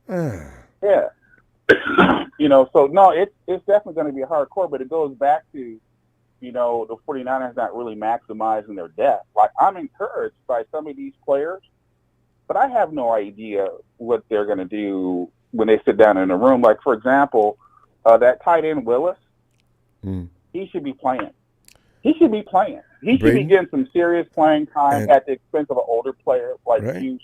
Yeah. So no, it's definitely going to be hardcore, but it goes back to, the 49ers not really maximizing their depth. Like, I'm encouraged by some of these players, but I have no idea what they're going to do when they sit down in a room. Like, for example, that tight end Willis, he should be playing. He should be getting some serious playing time at the expense of an older player like Hughes.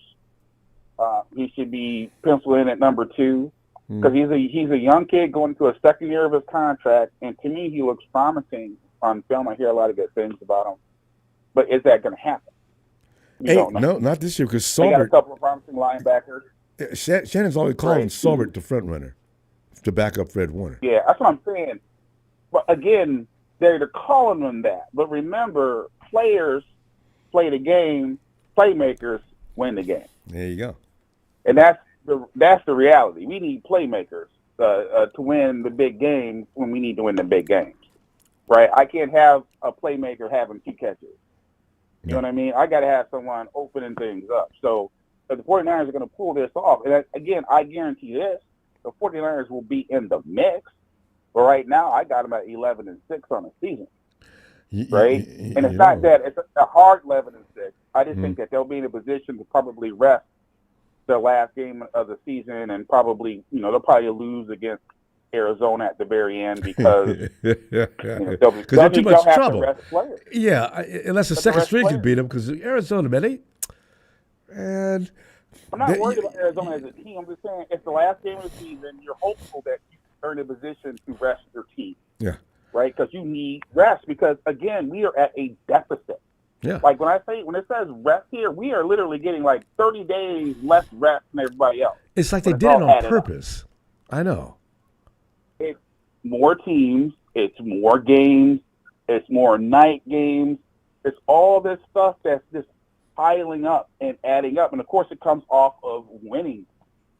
He should be penciled in at number 2 because he's a young kid going into a second year of his contract, and to me, he looks promising on film. I hear a lot of good things about him, but is that going to happen? No, not this year, because Saubert. They got a couple of promising linebackers. Shannon's always calling Saubert the front runner to back up Fred Warner. Yeah, that's what I'm saying. But again, they're calling them that. But remember, players play the game, playmakers win the game. There you go. And that's the reality. We need playmakers to win the big games when we need to win the big games. Right? I can't have a playmaker having 2 catches. You know what I mean? I got to have someone opening things up. So if the 49ers are going to pull this off, and again, I guarantee this, the 49ers will be in the mix. But right now, I got them at 11-6 on the season. Right? And it's not that. It's a hard 11-6. I just think that they'll be in a position to probably rest the last game of the season and probably, they'll probably lose against Arizona at the very end because they're too much trouble. Yeah, unless the second string can beat them because Arizona, man, I'm not worried about Arizona as a team. I'm just saying it's the last game of the season. You're hopeful that you are in a position to rest your team. Yeah. Right? Because you need rest because, again, we are at a deficit. Yeah. Like when it says rest here, we are literally getting like 30 days less rest than everybody else. It's like they did it on purpose. I know. It's more teams. It's more games. It's more night games. It's all this stuff that's just piling up and adding up. And, of course, it comes off of winning,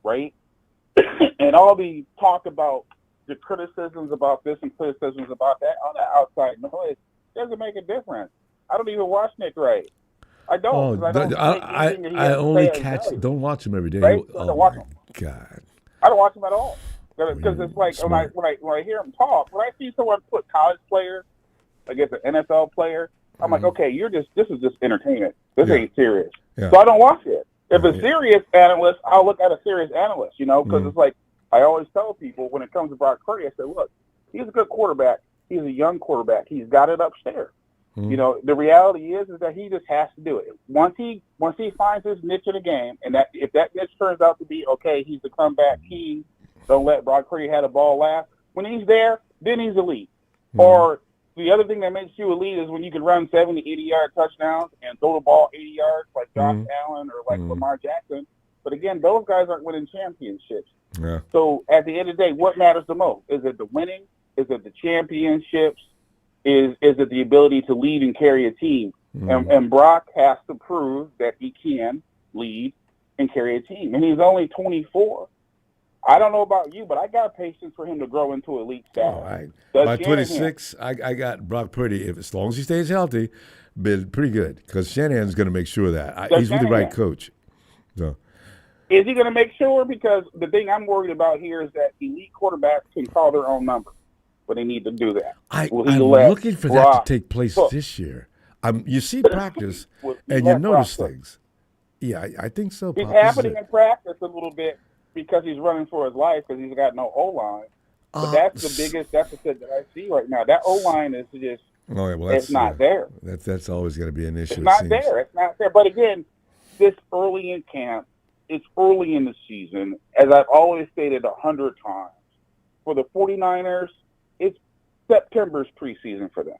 right? And all the talk about the criticisms about this and criticisms about that, all that outside noise doesn't make a difference. I don't even watch Nick Wright. I don't. I only don't watch him every day. Right? Oh, I don't watch him. God. I don't watch him at all. Because it's like when I hear him talk, when I see someone put college players against an NFL player, I'm like, okay, this is just entertainment. This ain't serious. Yeah. So I don't watch it. If a serious analyst, I'll look at a serious analyst, because it's like I always tell people when it comes to Brock Purdy, I say, look, he's a good quarterback. He's a young quarterback. He's got it upstairs. The reality is that he just has to do it. Once he finds his niche in the game, and that if that niche turns out to be okay, he's the comeback king. Don't let Brock Purdy have the ball last. When he's there, then he's elite. Or the other thing that makes you elite is when you can run 70, 80-yard touchdowns and throw the ball 80 yards like Josh Allen or like Lamar Jackson. But again, those guys aren't winning championships. Yeah. So at the end of the day, what matters the most? Is it the winning? Is it the championships? Is it the ability to lead and carry a team? And Brock has to prove that he can lead and carry a team. And he's only 24. I don't know about you, but I got patience for him to grow into elite status. By 26, I got Brock Purdy, as long as he stays healthy, been pretty good because Shanahan's going to make sure of that. He's with the right coach. So. Is he going to make sure? Because the thing I'm worried about here is that elite quarterbacks can call their own number. But they need to do that. I'm looking for that to take place this year. You see practice, and you notice things. Yeah, I think so. It's happening in practice a little bit because he's running for his life because he's got no O-line. But that's the biggest deficit that I see right now. That O-line is just it's not there. That's always going to be an issue. It's not there. It's not there. But again, this early in camp, it's early in the season, as I've always stated 100 times. For the 49ers, it's September's preseason for them.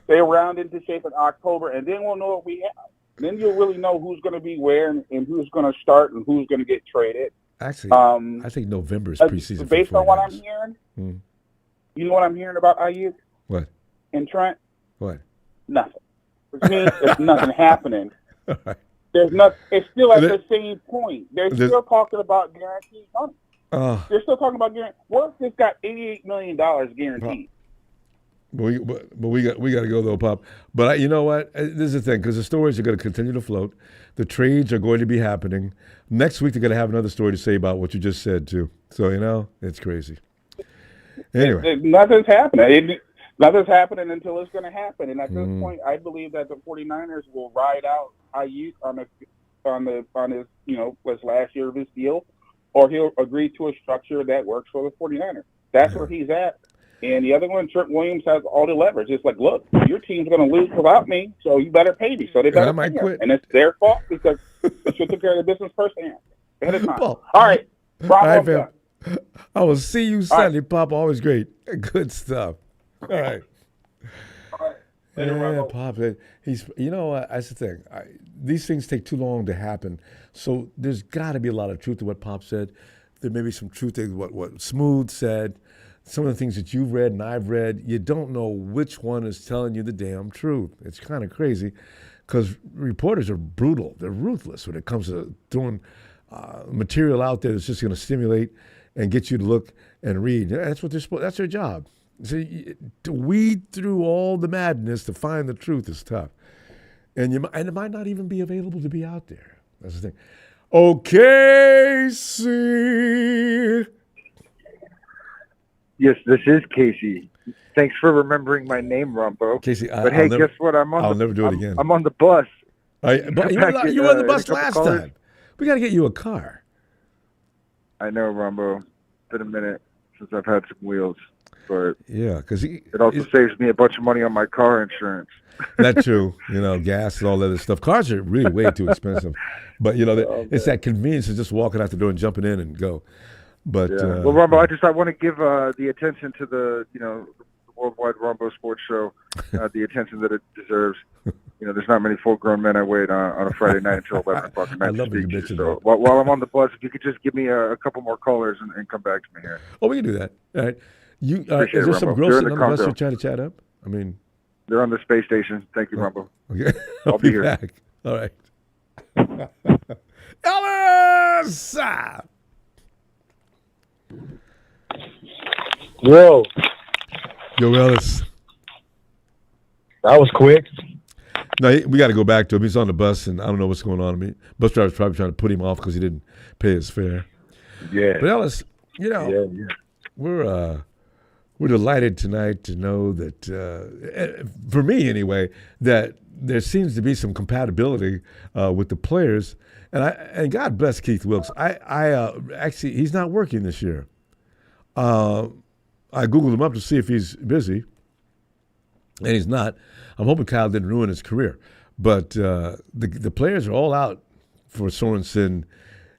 They round into shape in October, and then we'll know what we have. Then you'll really know who's going to be where and who's going to start and who's going to get traded. Actually, I think November's preseason. Based on what I'm hearing, you know what I'm hearing about Aiyuk? What? And Trent? What? Nothing. Which means there's nothing happening. Right. There's not. It's still at the same point. They're still talking about guaranteed money. They're still talking about guaranteed. Worth just got $88 million guaranteed. But we got to go though, Pop. But you know what? This is the thing because the stories are going to continue to float. The trades are going to be happening. Next week they're going to have another story to say about what you just said too. So it's crazy. Anyway, nothing's happening. Nothing's happening until it's going to happen. And at this point, I believe that the 49ers will ride out Aiyuk on his was last year of his deal, or he'll agree to a structure that works for the 49ers. That's where he's at. And the other one, Trent Williams, has all the leverage. It's like, look, your team's going to lose without me, so you better pay me. So they better pay him. And it's their fault because they should take care of the business firsthand. Ahead of time. All right. Fam. I will see you Sunday, Pop. Always great. Good stuff. All right. Yeah, Pop. That's the thing. These things take too long to happen. So there's got to be a lot of truth to what Pop said. There may be some truth to what Smooth said. Some of the things that you've read and I've read, you don't know which one is telling you the damn truth. It's kind of crazy because reporters are brutal. They're ruthless when it comes to throwing material out there that's just going to stimulate and get you to look and read. That's what they're supposed. That's their job. See, to weed through all the madness to find the truth is tough, and it might not even be available to be out there. That's the thing. Okay, see. Yes, this is Casey. Thanks for remembering my name, Ronbo. Casey, but hey, guess what? I'll never do it again. I'm on the bus. But you were on the bus last time. We got to get you a car. I know, Ronbo. It's been a minute since I've had some wheels. But yeah, because it also saves me a bunch of money on my car insurance. That's true. Gas and all that other stuff. Cars are really way too expensive. But, it's that convenience of just walking out the door and jumping in and go. But well, Ronbo, I want to give the attention to the worldwide Ronbo Sports Show the attention that it deserves. There's not many full-grown men I wait on a Friday night until 11 o'clock at night. I love you mentioned that. While I'm on the bus, if you could just give me a couple more callers and come back to me here. Oh, we can do that. All right. Is there some girls sitting on the bus you're trying to chat up? I mean, they're on the space station. Thank you, Ronbo. Okay, I'll be here. Back. All right. Ellis! Yo, Ellis. That was quick. No, we got to go back to him. He's on the bus, and I don't know what's going on. Bus driver's probably trying to put him off because he didn't pay his fare. Yeah. But Ellis, we're delighted tonight to know that, for me anyway, that there seems to be some compatibility with the players. And God bless Keith Wilkes. Actually, he's not working this year. I Googled him up to see if he's busy, and he's not. I'm hoping Kyle didn't ruin his career. But the players are all out for Sorenson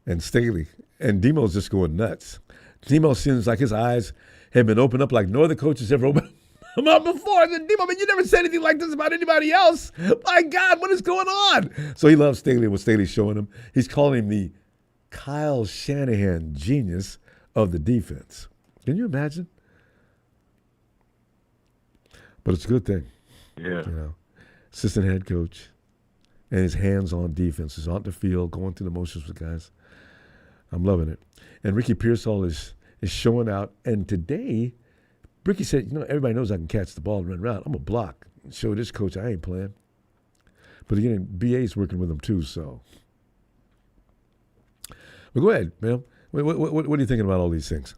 and Staley, and Demo's just going nuts. Demo seems like his eyes have been opened up like no other coach has ever opened them up before. Demo, you never said anything like this about anybody else. My God, what is going on? So he loves Staley and what Staley's showing him. He's calling him the Kyle Shanahan genius of the defense. Can you imagine? But it's a good thing. Yeah. Assistant head coach and his hands-on defense is on the field, going through the motions with guys. I'm loving it. And Ricky Pearsall is showing out. And today, Ricky said, everybody knows I can catch the ball and run around. I'm a block. Show this coach I ain't playing. But again, BA's working with him too, so. But go ahead, man. What are you thinking about all these things?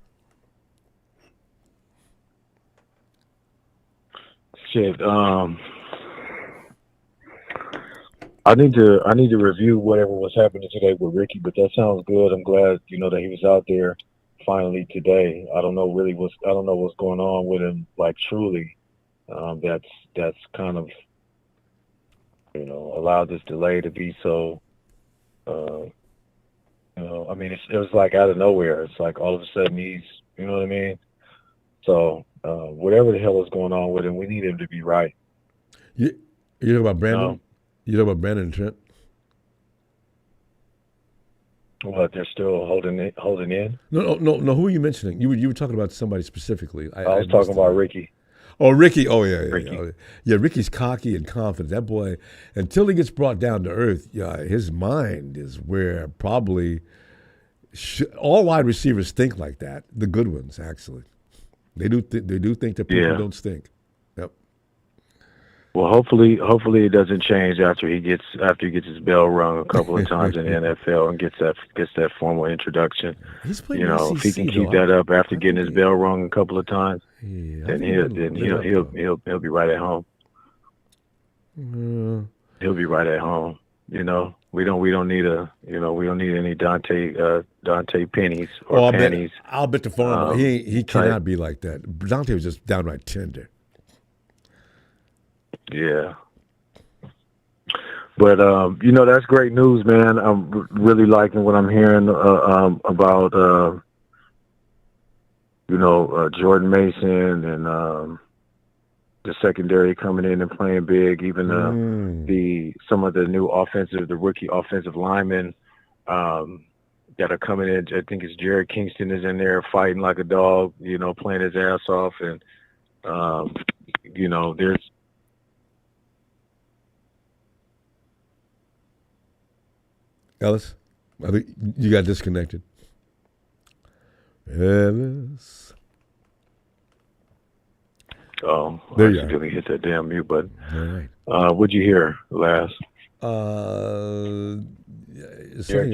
Shit. I need to review whatever was happening today with Ricky, but that sounds good. I'm glad that he was out there finally today. I don't know what's going on with him, like truly. That's kind of allowed this delay to be so. It was like out of nowhere. It's like all of a sudden he's, you know what I mean? So whatever the hell is going on with him, we need him to be right. You talking about Brandon? You talking about Brandon and Trent? What, they're still holding in? No. Who are you mentioning? You were talking about somebody specifically. I was talking about Ricky. Oh, Ricky. Oh, yeah. Ricky. Yeah, Ricky's cocky and confident. That boy, until he gets brought down to earth, his mind is where probably all wide receivers think like that. The good ones, actually. They do think that people don't stink. Yep. Well, hopefully it doesn't change after he gets his bell rung a couple of times in the NFL and gets that formal introduction. He's playing if he can keep that up after getting his bell rung a couple of times, then he'll be right at home. He'll be right at home. We don't need any Dante pennies or pennies. I'll bet the farm he cannot be like that. Dante was just downright tender. Yeah. But that's great news, man. I'm really liking what I'm hearing about Jordan Mason and the secondary coming in and playing big, even some of the rookie offensive linemen that are coming in. I think it's Jared Kingston is in there fighting like a dog, playing his ass off, and there's Ellis, I think you got disconnected. Ellis. Oh, there I you accidentally hit that damn mute button. All right. What'd you hear last? Something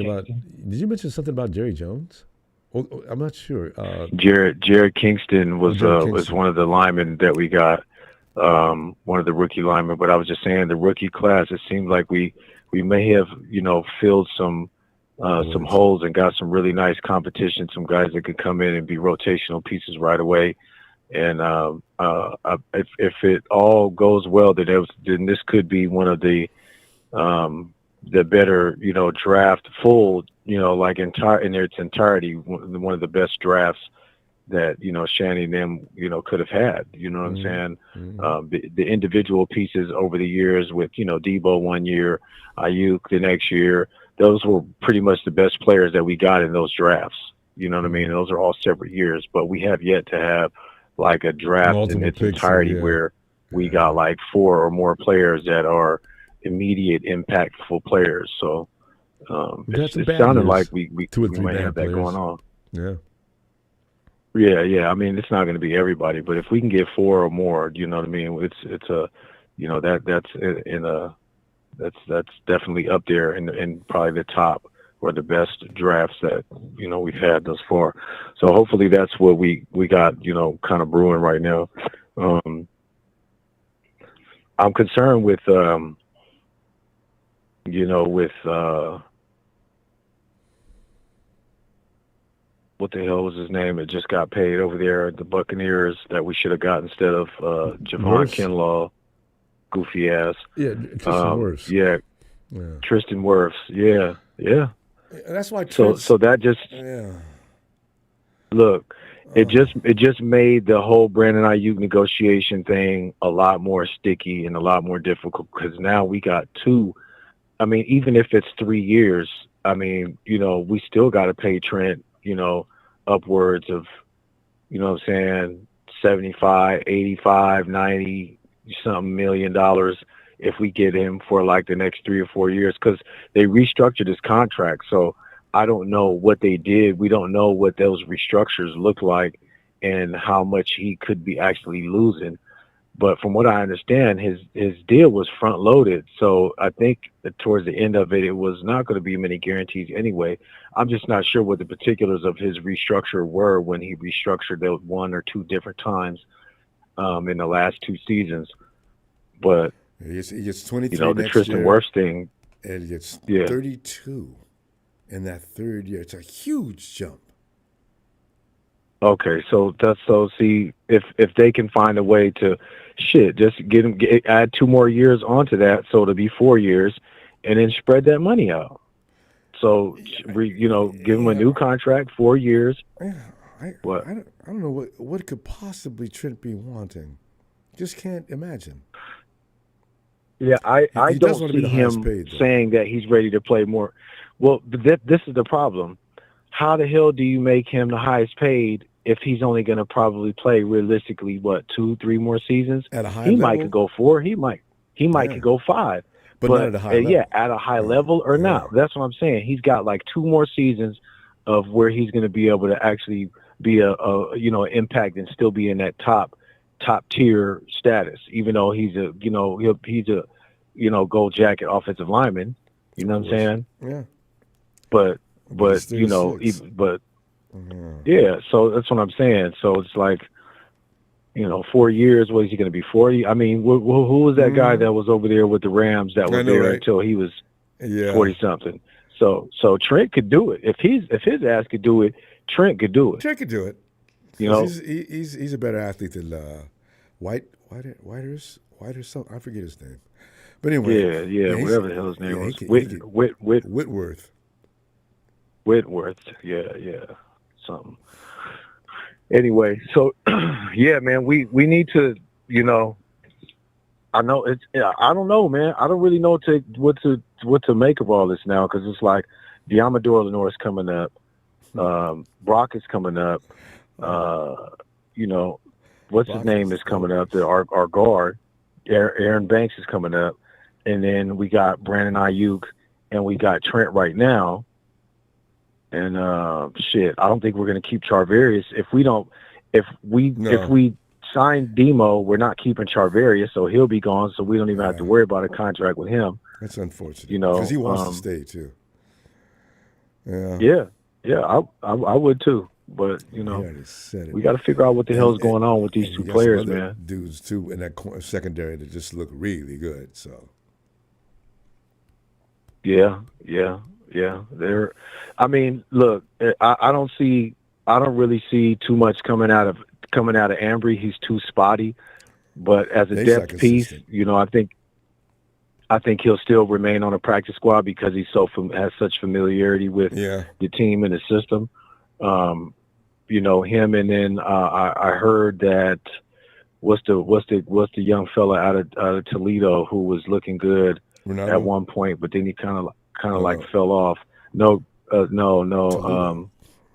about. Did you mention something about Jerry Jones? I'm not sure. Jared Kingston was Kingston. one of the linemen that we got, one of the rookie linemen. But I was just saying, the rookie class, it seemed like we may have, filled some holes and got some really nice competition, some guys that could come in and be rotational pieces right away. And if it all goes well, then this could be one of the better, draft full, like in its entirety, one of the best drafts that, Shanny and them, could have had, you know what I'm saying? Mm-hmm. The individual pieces over the years with, Debo 1 year, Aiyuk the next year, those were pretty much the best players that we got in those drafts. You know what I mean? Those are all separate years, but we have yet to have like a draft Multiple in its picks, entirety where we got like 4 or more players that are immediate impactful players. So it sounded like we might have that going on. Yeah. I mean, it's not going to be everybody, but if we can get 4 or more, you know what I mean? It's a, that's definitely up there in probably the top or the best drafts that, we've had thus far. So hopefully that's what we got, kind of brewing right now. I'm concerned with, what the hell was his name? It just got paid over there at the Buccaneers that we should have got instead of Javon Kinlaw, goofy ass. Yeah, Tristan Wirfs. Yeah, Tristan Wirfs. Yeah. That's why. So that just look. It just made the whole Brandon Aiyuk negotiation thing a lot more sticky and a lot more difficult because now we got 2. I mean, even if it's 3 years, I mean, we still got to pay Trent, upwards of, what I'm saying, 75, 85, 90 something million dollars if we get him for like the next 3 or 4 years because they restructured his contract. So I don't know what they did. We don't know what those restructures look like and how much he could be actually losing. But from what I understand, his deal was front loaded. So I think that towards the end of it, it was not going to be many guarantees anyway. I'm just not sure what the particulars of his restructure were when he restructured it 1 or 2 different times in the last 2 seasons. But he gets 23 the next Tristan year, Wirfs thing. and he gets 32 in that 3rd year. It's a huge jump. Okay, so see if they can find a way to just add 2 more years onto that, so it'll be 4 years, and then spread that money out. So give him a new contract, 4 years. Yeah, I don't know what could possibly Trent be wanting. Just can't imagine. Yeah, I don't see him paid, saying that he's ready to play more. Well, this is the problem. How the hell do you make him the highest paid if he's only going to probably play realistically 2-3 more seasons? At a high level? might could go 4. He might could go 5. But not at a high level. Yeah, at a high level or not. That's what I'm saying. He's got like 2 more seasons of where he's going to be able to actually be an impact and still be in that top tier status, even though he's a gold jacket offensive lineman. You know what I'm saying? Yeah. But yeah, so that's what I'm saying. So it's like, 4 years. What is he going to be, 40? I mean, who was that guy that was over there with the Rams that was there until he was 40 something? So Trent could do it. If his ass could do it, Trent could do it. Trent could do it. He's a better athlete than Whitehurst something. I forget his name. But anyway, yeah, whatever the hell his name was, Whitworth. Yeah, something. Anyway, so yeah, man, we need to, I know it's. I don't know, man. I don't really know what to make of all this now because it's like Deommodore Lenoir is coming up, Brock is coming up, what's his name is coming up? Our guard, Aaron Banks is coming up, and then we got Brandon Aiyuk, and we got Trent right now. And I don't think we're gonna keep Charvarius if we sign Demo, we're not keeping Charvarius, so he'll be gone. So we don't even have to worry about a contract with him. That's unfortunate. Because he wants to stay too. Yeah. I would too. But we got to figure out what the hell's going on with these two players, man. Dudes too in that secondary that just look really good. So. Yeah. They're. I mean, look, I don't really see too much coming out of Ambry. He's too spotty. But as a depth piece, I think he'll still remain on a practice squad because he's has such familiarity with the team and the system. Him, and then I heard that what's the young fella out of Toledo who was looking good Ronaldo? At one point, but then he kind of like fell off. No.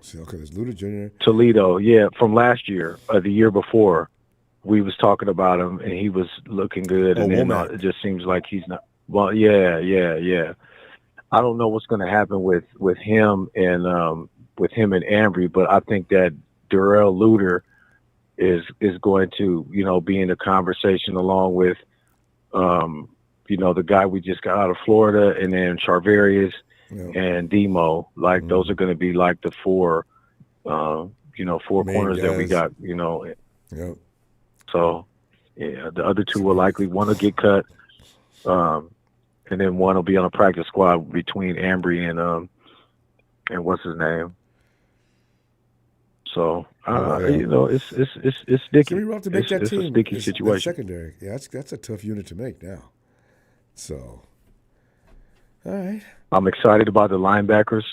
See, okay, there's Luda Jr. Toledo, from last year, the year before. We was talking about him, and he was looking good, and then it just seems like he's not. Well, yeah. I don't know what's going to happen with him and Ambry, but I think that Darrell Luter is going to be in the conversation along with the guy we just got out of Florida, and then Charvarius and Demo. Like those are going to be like the four four corners that we got. Yep. So, the other two will likely one will get cut, and then one will be on a practice squad between Ambry and what's his name. So, it's sticky. It's gonna be rough to make that team. It's a sticky situation. Secondary, that's a tough unit to make now. So, all right. I'm excited about the linebackers.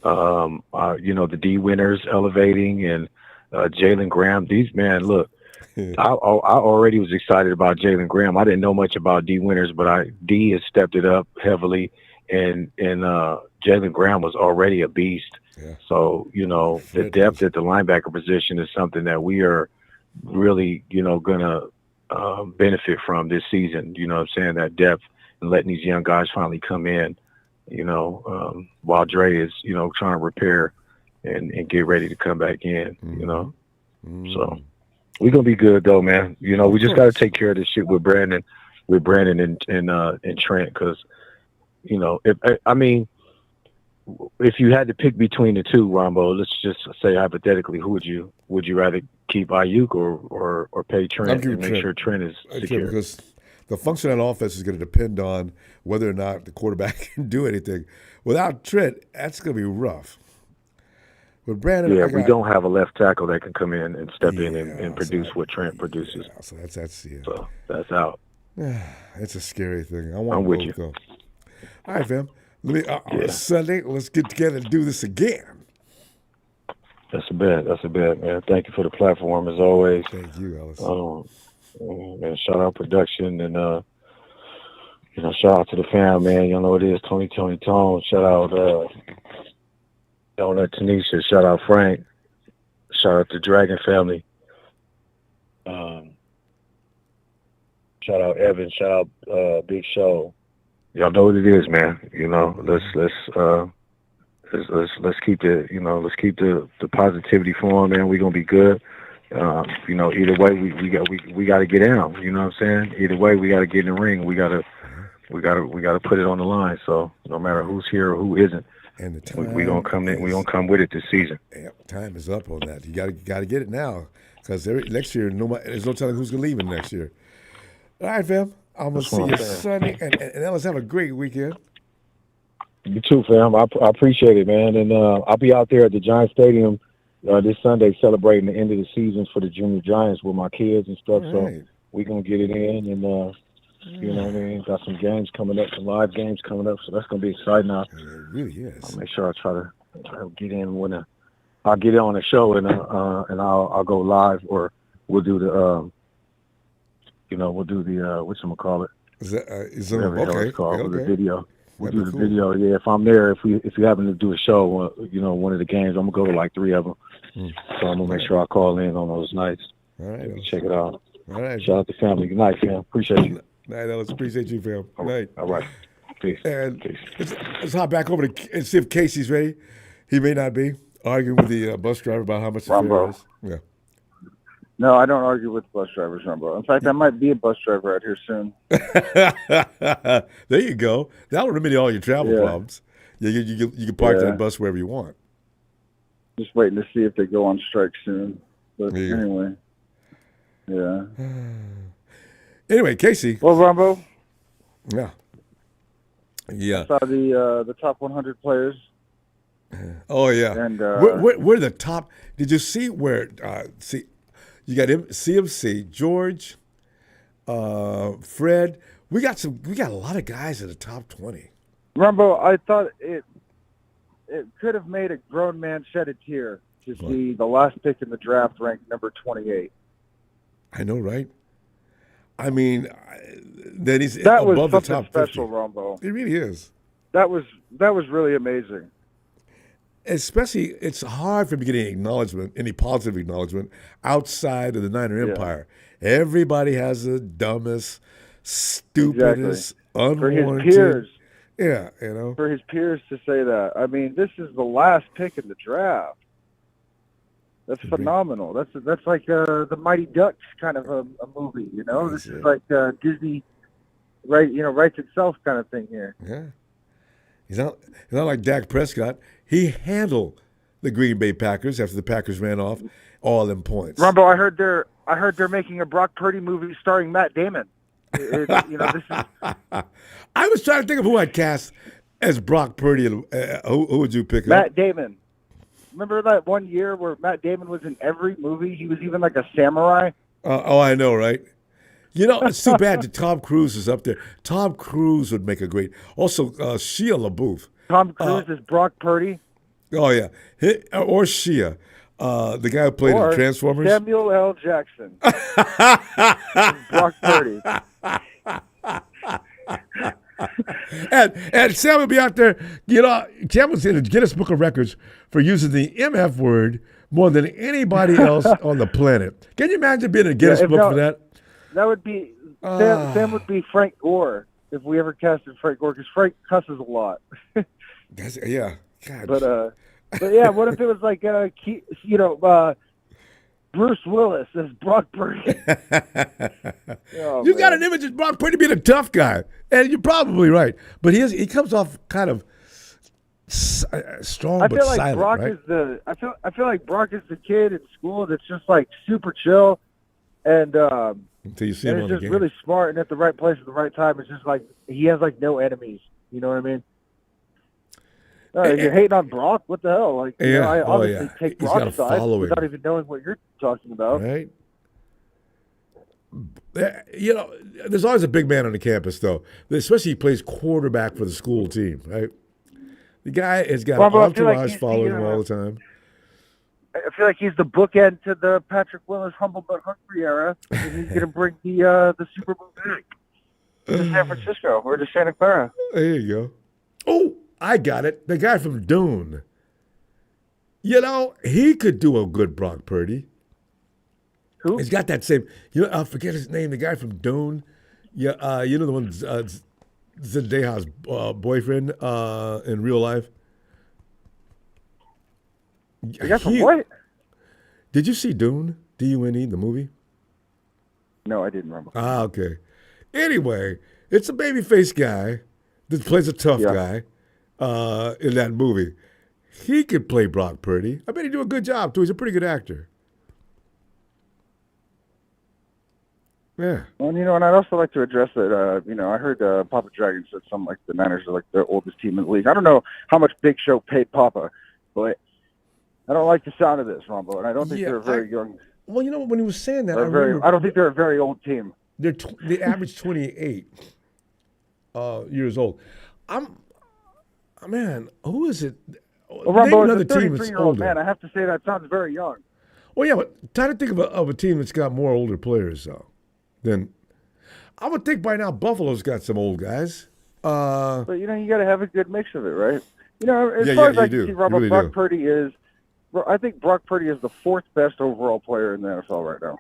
The D winners elevating and Jalen Graham. These look. I already was excited about Jalen Graham. I didn't know much about D winners, but D has stepped it up heavily, and Jalen Graham was already a beast. Yeah. So the depth at the linebacker position is something that we are really gonna benefit from this season. You know what I'm saying? That depth and letting these young guys finally come in. While Dre is trying to repair and get ready to come back in. So. We're gonna be good though, man. We just got to take care of this shit with Brandon and Trent, because if you had to pick between the two, Ronbo, let's just say hypothetically, who would you rather keep Aiyuk or pay Trent and make sure Trent is secure? Because the function of that offense is going to depend on whether or not the quarterback can do anything. Without Trent, that's going to be rough. But Brandon, we don't have a left tackle that can come in and step in and produce what Trent produces. Yeah, so that's So that's out. It's a scary thing. I'm with you. Though. All right, fam. Sunday, let's get together and do this again. That's a bet, man. Thank you for the platform as always. Thank you, Ellis. Man, shout out production and shout out to the fam, man. Y'all know what it is. Tony Tone. Shout out Donut Tanisha. Shout out Frank. Shout out the Dragon family. Shout out Evan. Shout out Big Show. Y'all know what it is, man. Let's keep the positivity flowing, man. We're gonna be good. Either way we got to get down. You know what I'm saying? Either way we got to get in the ring. We got to put it on the line. So no matter who's here or who isn't, and the time we gonna come in. We gonna come with it this season. Yeah, time is up on that. You got to get it now, because next year there's no telling who's gonna leave in next year. All right, fam. I'm gonna see you Sunday, and Ellis, have a great weekend. You too, fam. I appreciate it, man. And I'll be out there at the Giant Stadium this Sunday celebrating the end of the season for the Junior Giants with my kids and stuff. Right. So we're gonna get it in, and you know what I mean. Got some games coming up, some live games coming up, so that's gonna be exciting. It really is. I'll make sure I try to get in when I'll get on the show, and I'll go live, or we'll do the whatchamacallit. Is Zoom? Okay. The video. We'll do the video. Yeah, if I'm there, if you happen to do a show, one of the games, I'm gonna go to like 3 of them. So I'm gonna make sure I call in on those nights. All right. Check it out. All right. Shout out to family. Good night, fam. Appreciate you. Night, Ellis. Appreciate you, fam. Good night. All right. Peace. And let's hop back over and see if Casey's ready. He may not be. Arguing with the bus driver about how much the fare is. Yeah. No, I don't argue with bus drivers, Ronbo. In fact, I might be a bus driver out here soon. There you go. That'll remedy all your travel problems. You can park that bus wherever you want. Just waiting to see if they go on strike soon. But anyway, yeah. Anyway, Casey. Well, Ronbo. Yeah. Yeah. I saw the top 100 players. Oh yeah. And we're the top. Did you see where? See, you got CMC, George, Fred. We got a lot of guys in the top 20. Ronbo, I thought it could have made a grown man shed a tear to see the last pick in the draft ranked number 28. I know, right? I mean, then he's that was above something the top special, 50. Ronbo. It really is. That was really amazing. Especially, it's hard for me getting acknowledgement, any positive acknowledgement, outside of the Niner Empire. Everybody has the dumbest, stupidest, unwarranted. For his peers. Yeah, you know. For his peers to say that. I mean, this is the last pick in the draft. That's phenomenal. That's like the Mighty Ducks kind of a movie, you know. This is like Disney, writes itself kind of thing here. Yeah, he's not like Dak Prescott. He handled the Green Bay Packers after the Packers ran off all them points. Rumbo, I heard they're making a Brock Purdy movie starring Matt Damon. This is. I was trying to think of who I'd cast as Brock Purdy. Who would you pick? Matt Damon. Remember that one year where Matt Damon was in every movie? He was even like a samurai. I know, right? You know, it's too bad that Tom Cruise is up there. Tom Cruise would make a great. Also, Shia LaBeouf. Tom Cruise is Brock Purdy. Oh yeah, or Shia, the guy who played in Transformers. Samuel L. Jackson. Brock Purdy. and Sam will be out there. You know, Sam was in the Guinness Book of Records for using the MF word more than anybody else on the planet. Can you imagine being in a Guinness Book for that? That would be Sam would be Frank Gore if we ever casted Frank Gore, because Frank cusses a lot. Yeah. God. But yeah, what if it was like Bruce Willis as Brock Purdy? You got an image of Brock Purdy being a tough guy, and you're probably right. But he comes off kind of strong, but silent. Brock right? is I feel like Brock is the kid in school that's just like super chill, and until you see him and on it's the just game. really smart and at the right place at the right time. It's just like he has like no enemies. You know what I mean? You're hating on Brock? What the hell? Like, I obviously take Brock's side without even knowing what you're talking about. Right. You know, there's always a big man on the campus, though. Especially he plays quarterback for the school team, right? The guy has got an entourage following him all the time. I feel like he's the bookend to the Patrick Willis humble but hungry era, and he's going to bring the Super Bowl back to San Francisco or to Santa Clara. There you go. Oh, I got it. The guy from Dune. You know, he could do a good Brock Purdy. Who? He's got that same. I forget his name. The guy from Dune. Yeah, you know the one Zendaya's boyfriend in real life. The guy from what? Did you see Dune? D-U-N-E, the movie? No, I didn't remember. Okay. Anyway, it's a babyface guy that plays a tough guy in that movie. He could play Brock Purdy. I bet he'd do a good job, too. He's a pretty good actor. Yeah. Well, and I'd also like to address that, I heard Papa Dragon said something like the Niners are like the oldest team in the league. I don't know how much Big Show paid Papa, but I don't like the sound of this, Ronbo, and I don't think they're a very young. Well, you know, when he was saying that, I don't think they're a very old team. They average 28 years old. Man, who is it? Well, Ronbo, as a 33-year-old man, I have to say that sounds very young. Well, yeah, but try to think of a team that's got more older players, though. Then I would think by now Buffalo's got some old guys. But you got to have a good mix of it, right? As far as I can see, Robert, Brock Purdy is. I think Brock Purdy is the fourth best overall player in the NFL right now.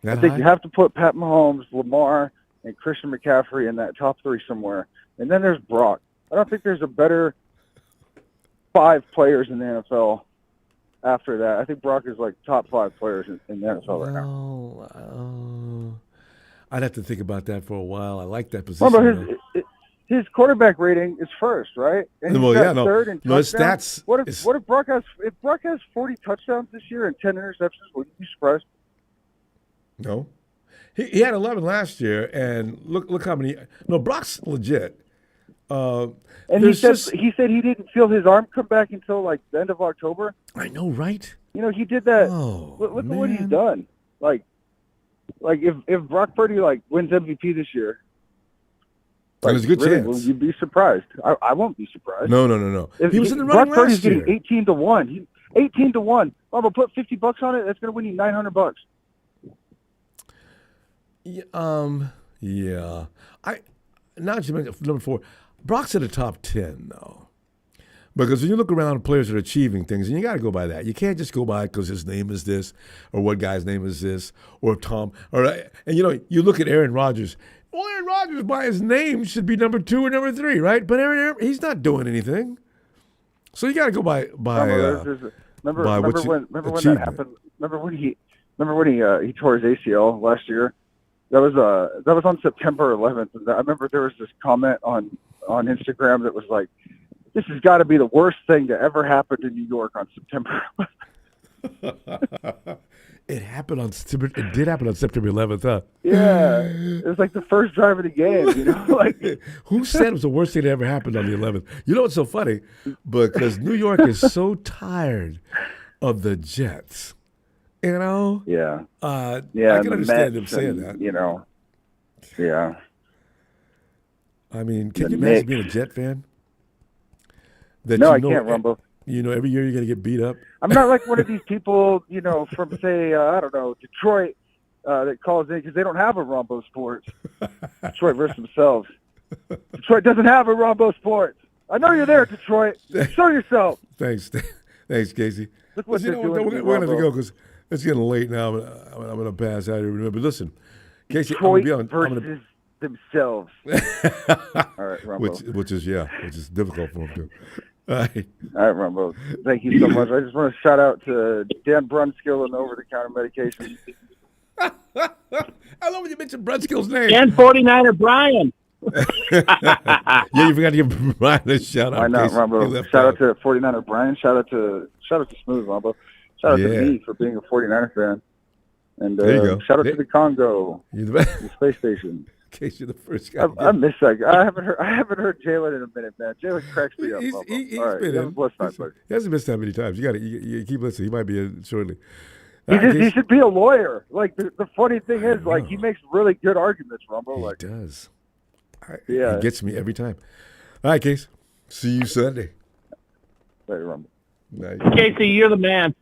I think you have to put Pat Mahomes, Lamar, and Christian McCaffrey in that top three somewhere, and then there's Brock. I don't think there's a better 5 players in the NFL. After that, I think Brock is like top 5 players in the NFL right now. I'd have to think about that for a while. I like that position. Well, his quarterback rating is first, right? And he's got third in touchdowns. What if Brock has 40 touchdowns this year and 10 interceptions? Would you be surprised? No. He had 11 last year, and look how many. No, Brock's legit. And he said he didn't feel his arm come back until like the end of October. I know, right? You know, he did that. Oh, look at what he's done. Like if Brock Purdy wins MVP this year, there's a good chance. Will you be surprised? I won't be surprised. No. He was in the running Brock Purdy's last year. getting 18 to 1. 18 to 1. I'm gonna put $50 on it. That's gonna win you $900. Yeah. Now that you mentioned number 4, Brock's in the top 10 though, because when you look around at players that are achieving things, and you got to go by that. You can't just go by because his name is this, or what guy's name is this, or Tom, and you look at Aaron Rodgers. Well, Aaron Rodgers by his name should be number 2 or number 3, right? But Aaron he's not doing anything. So you got to go by. Remember when that happened? Remember when he tore his ACL last year? That was on September 11th. And I remember there was this comment on Instagram that was like, "This has got to be the worst thing to ever happen to New York on September 11th." It did happen on September 11th, huh? Yeah, it was like the first drive of the game. Who said it was the worst thing that ever happened on the 11th? You know what's so funny? Because New York is so tired of the Jets. Yeah. I can understand them saying that. Yeah. I mean, can you imagine being a Jet fan? No, I can't, Rumble. Every year you're going to get beat up. I'm not like one of these people, from, say, I don't know, Detroit, that calls in because they don't have a Ronbo Sports. Detroit versus themselves. Detroit doesn't have a Ronbo Sports. I know you're there, Detroit. Show yourself. Thanks, Casey. Look what they're doing. We're going to have to go because it's getting late now. I'm going to pass out here. But listen, Casey, Detroit versus themselves. All right, Ronbo. Which is difficult for them too. All right, Ronbo. Thank you so much. I just want to shout out to Dan Brunskill and over-the-counter medication. I love when you mention Brunskill's name. And 49er Brian. Yeah, you forgot to give Brian a shout out. Why not, Ronbo? Shout out to 49er Brian. Shout out to Smooth, Ronbo. Shout out to me for being a 49er fan. And there you go. Shout out to the Congo, the space station. In case you're the first guy. I miss that guy. I haven't heard Jalen in a minute, man. Jalen cracks me up. He's all right, been in. He hasn't missed that many times. You keep listening. He might be in shortly. He should be a lawyer. Like the funny thing is, he makes really good arguments, Rumble. He does. Yeah, it gets me every time. All right, Case. See you Sunday. Later, Rumble. Nice. Casey, you're the man.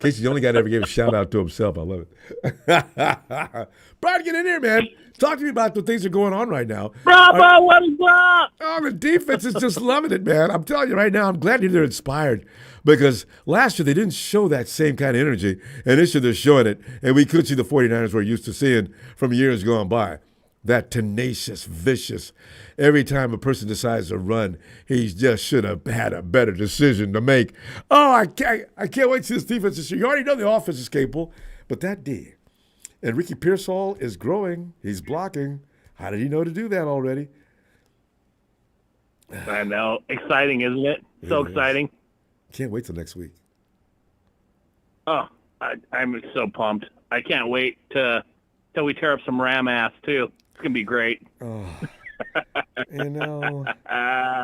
Casey, the only guy that ever gave a shout out to himself. I love it. Brian, get in here, man. Talk to me about the things that are going on right now. Bravo, what is up? Oh, the defense is just loving it, man. I'm telling you right now, I'm glad they're inspired because last year they didn't show that same kind of energy, and this year they're showing it, and we could see the 49ers we're used to seeing from years gone by. That tenacious, vicious. Every time a person decides to run, he just should have had a better decision to make. Oh, I can't wait to see this defense this year. You already know the offense is capable, but that D. And Ricky Pearsall is growing. He's blocking. How did he know to do that already? I know. Exciting, isn't it? So exciting. Can't wait till next week. Oh, I'm so pumped. I can't wait till we tear up some Ram ass, too. It's going to be great. Oh, and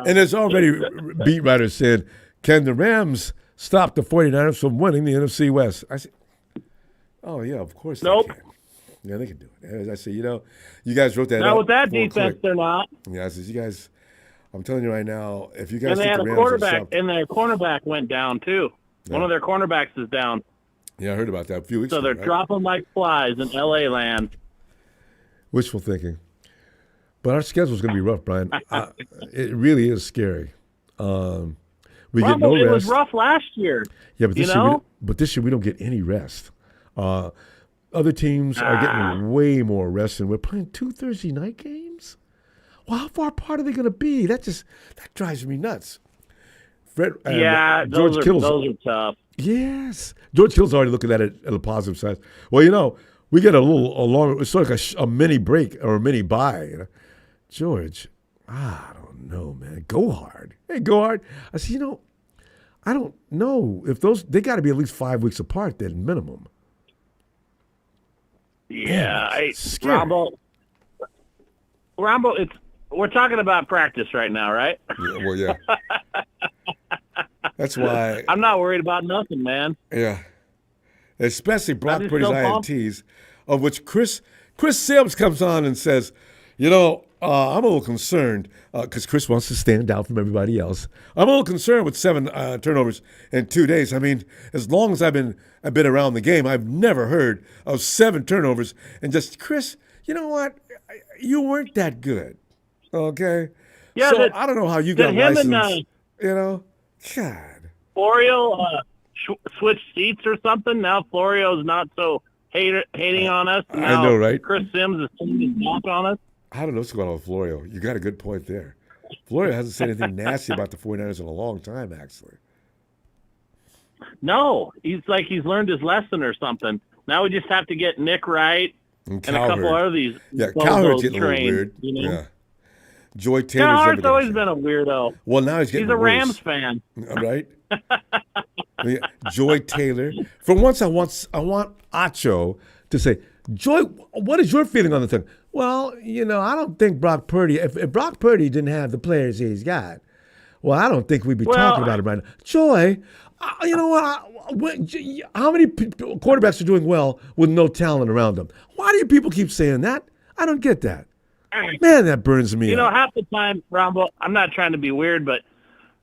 there's already beat writers saying, can the Rams stop the 49ers from winning the NFC West? I said, oh, yeah, of course they can. Yeah, they can do it. As I say, you guys wrote that Not up. with that defense, they're not. Yeah, I said, you guys, I'm telling you right now, if you guys and they think had the a Rams quarterback, and their cornerback went down, too. Yeah. One of their cornerbacks is down. Yeah, I heard about that a few weeks ago. So they're dropping like flies in L.A. land. Wishful thinking. But our schedule's going to be rough, Brian. It really is scary. We get no rest. It was rough last year. Yeah, but this year we don't get any rest. Other teams are getting way more rest, and we're playing 2 Thursday night games. Well, how far apart are they going to be? That drives me nuts. Those are tough. Yes, George Kittle's already looking at it at a positive side. Well, we get a long. It's sort of like a mini break or a mini bye. George, I don't know, man. Go hard. Hey, go hard. I said, I don't know if they got to be at least 5 weeks apart then, minimum. Yeah, Man, Ronbo, we're talking about practice right now, right? Yeah, well, yeah. That's why I'm not worried about nothing, man. Yeah, especially Brock just Purdy's so pumped. INTs, of which Chris Sims comes on and says, I'm a little concerned because Chris wants to stand out from everybody else. I'm a little concerned with 7 turnovers in 2 days. I mean, as long as I've been around the game, I've never heard of 7 turnovers. And just, Chris, you know what? You weren't that good, okay? Yeah, so I don't know how you got him licensed, and, God. Florio switched seats or something. Now Florio's not so hating on us. Now I know, right? Chris Sims is turning his back on us. I don't know what's going on with Florio. You got a good point there. Florio hasn't said anything nasty about the 49ers in a long time, actually. No, he's learned his lesson or something. Now we just have to get Nick right and a couple of these. Yeah, Cowherd's getting trained, a little weird. Yeah. Joy Taylor's Cowherd's always been a weirdo. Well, now he's a Rams fan. Right? Joy Taylor. For once, I want Acho to say, Joy, what is your feeling on the thing? Well, I don't think Brock Purdy, if Brock Purdy didn't have the players he's got, well, I don't think we'd be talking about it right now. Joy, you know what? How many quarterbacks are doing well with no talent around them? Why do you people keep saying that? I don't get that. Man, that burns me up. Half the time, Ronbo, I'm not trying to be weird, but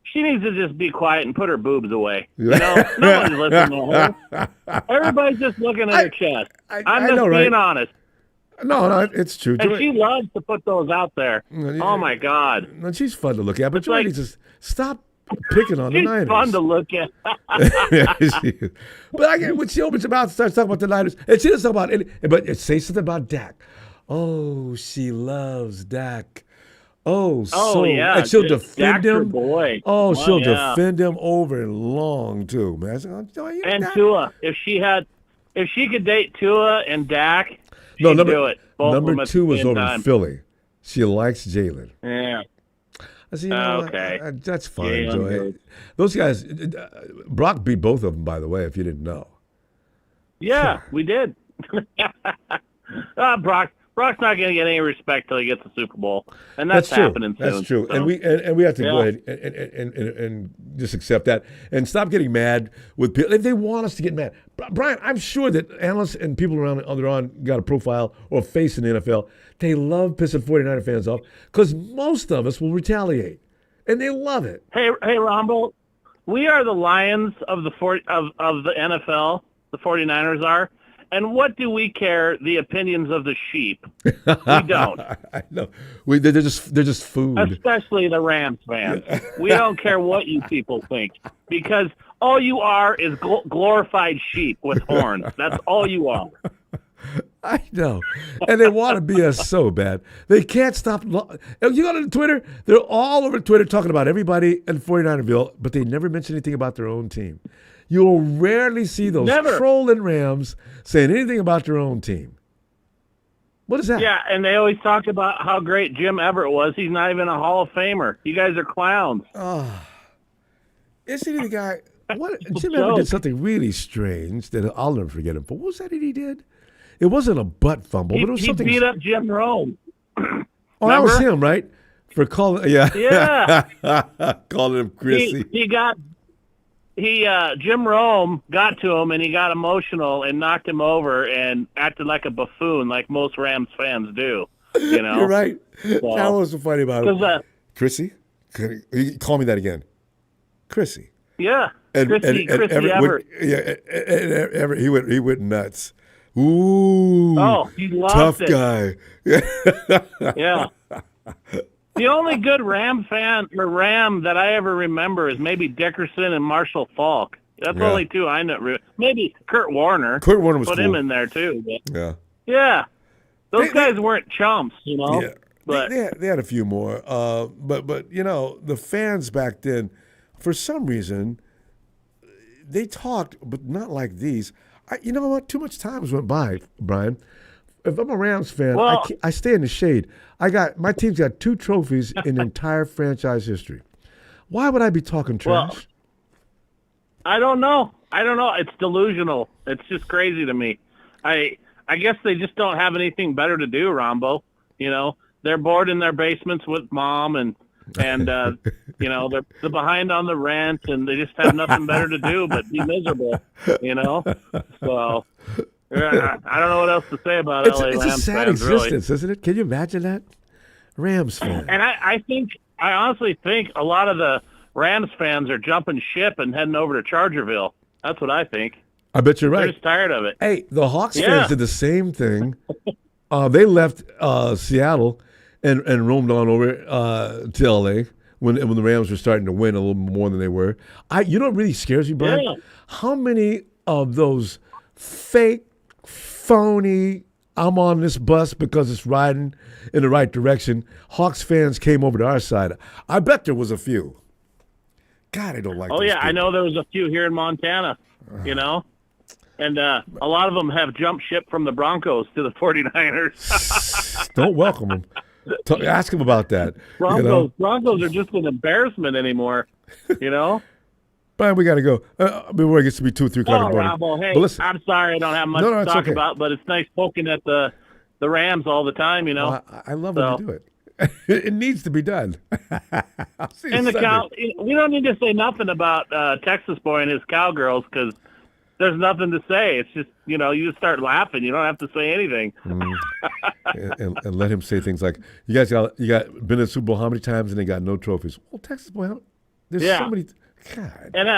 she needs to just be quiet and put her boobs away. Nobody's listening to her. Everybody's just looking at her chest. I'm just being honest. No, it's true. And she loves to put those out there. Oh, my God. No, she's fun to look at, but Joy needs to stop picking on the Niners. She's fun to look at. She is. But I get when she opens her mouth and starts talking about the Niners, and she doesn't talk about it, but it says something about Dak. Oh, she loves Dak. Yeah. And she'll defend Dak's him. Her boy. Oh, she'll defend him over and long too, man. And Tua, if she could date Tua and Dak, she'd do it. Both number 2 was over time. Philly. She likes Jalen. Yeah. I said, okay. That's fine, Joy. Those guys, Brock beat both of them, by the way, if you didn't know. Yeah, we did. Brock's not going to get any respect till he gets the Super Bowl, and that's happening soon. That's true, so. and we have to go ahead and just accept that and stop getting mad with people if they want us to get mad. Brian, I'm sure that analysts and people around got a profile or a face in the NFL. They love pissing 49er fans off because most of us will retaliate, and they love it. Hey, Ronbo, we are the Lions of the NFL. The 49ers are. And what do we care? The opinions of the sheep. We don't. I know. They're just food. Especially the Rams fans. We don't care what you people think because all you are is glorified sheep with horns. That's all you are. I know. And they want to be us so bad. They can't stop. You go to Twitter, they're all over Twitter talking about everybody in 49erville, but they never mention anything about their own team. You'll rarely see those trolling Rams saying anything about their own team. What is that? Yeah, and they always talk about how great Jim Everett was. He's not even a Hall of Famer. You guys are clowns. Isn't he the guy? Jim Everett did something really strange that I'll never forget him for. What was that he did? It wasn't a butt fumble, but it was something. He beat up Jim Rome. Oh, that was him, right? For calling, yeah, calling him Chrissy. Jim Rome got to him and he got emotional and knocked him over and acted like a buffoon, like most Rams fans do. You're right. So, that was so funny about it. Chrissy, call me that again, Chrissy. Yeah, Chrissy Everett. Everett. He went nuts. Ooh. Oh, he loved tough it. Guy. Yeah. The only good Ram that I ever remember is maybe Dickerson and Marshall Faulk. That's only 2 I know. Maybe Kurt Warner. Kurt Warner was put cool. him in there too. But yeah. Those guys weren't chumps, Yeah. But they had a few more. But the fans back then, for some reason, they talked, but not like these. You know what? Too much time went by, Brian. if I'm a Rams fan, Well- I stay in the shade. My team's got 2 trophies in their franchise history. Why would I be talking trash? Well, I don't know. It's delusional. It's just crazy to me. I guess they just don't have anything better to do, Ronbo. You know, they're bored in their basements with mom and you know, they're behind on the rent and they just have nothing better to do but be miserable, you know? So I don't know what else to say about LA It's Rams a sad fans, existence, really. isn't it? Can you imagine that? Rams fan. And I honestly think a lot of the Rams fans are jumping ship and heading over to Chargerville. That's what I think. I bet you're They're right. just tired of it. Hey, the Hawks Yeah. fans did the same thing. They left Seattle and roamed on over to LA when the Rams were starting to win a little more than they were. You know what really scares me, Brian? Yeah. How many of those fake, phony, I'm on this bus because it's riding in the right direction, Hawks fans came over to our side? I bet there was a few. God, I don't like Oh, those yeah, I people. know there was a few here in Montana, you know? And a lot of them have jumped ship from the Broncos to the 49ers. Don't welcome them. Ask him about that. Broncos, You know? Broncos are just an embarrassment anymore, you know? Brian, we got to go before it gets to be 2 or 3 o'clock Oh, in the morning. Robbo, hey, But listen, I'm sorry I don't have much No, to it's talk okay. about, but it's nice poking at the Rams all the time, you know? well, I love when you do it. It needs to be done. I'll see you And the Sunday. we don't need to say nothing about Texas boy and his cowgirls because there's nothing to say. It's just, you know, you just start laughing. You don't have to say anything. and let him say things like, "You guys got been in the Super Bowl how many times and they got no trophies?" Well, Texas boy, there's Yeah. so many. God. And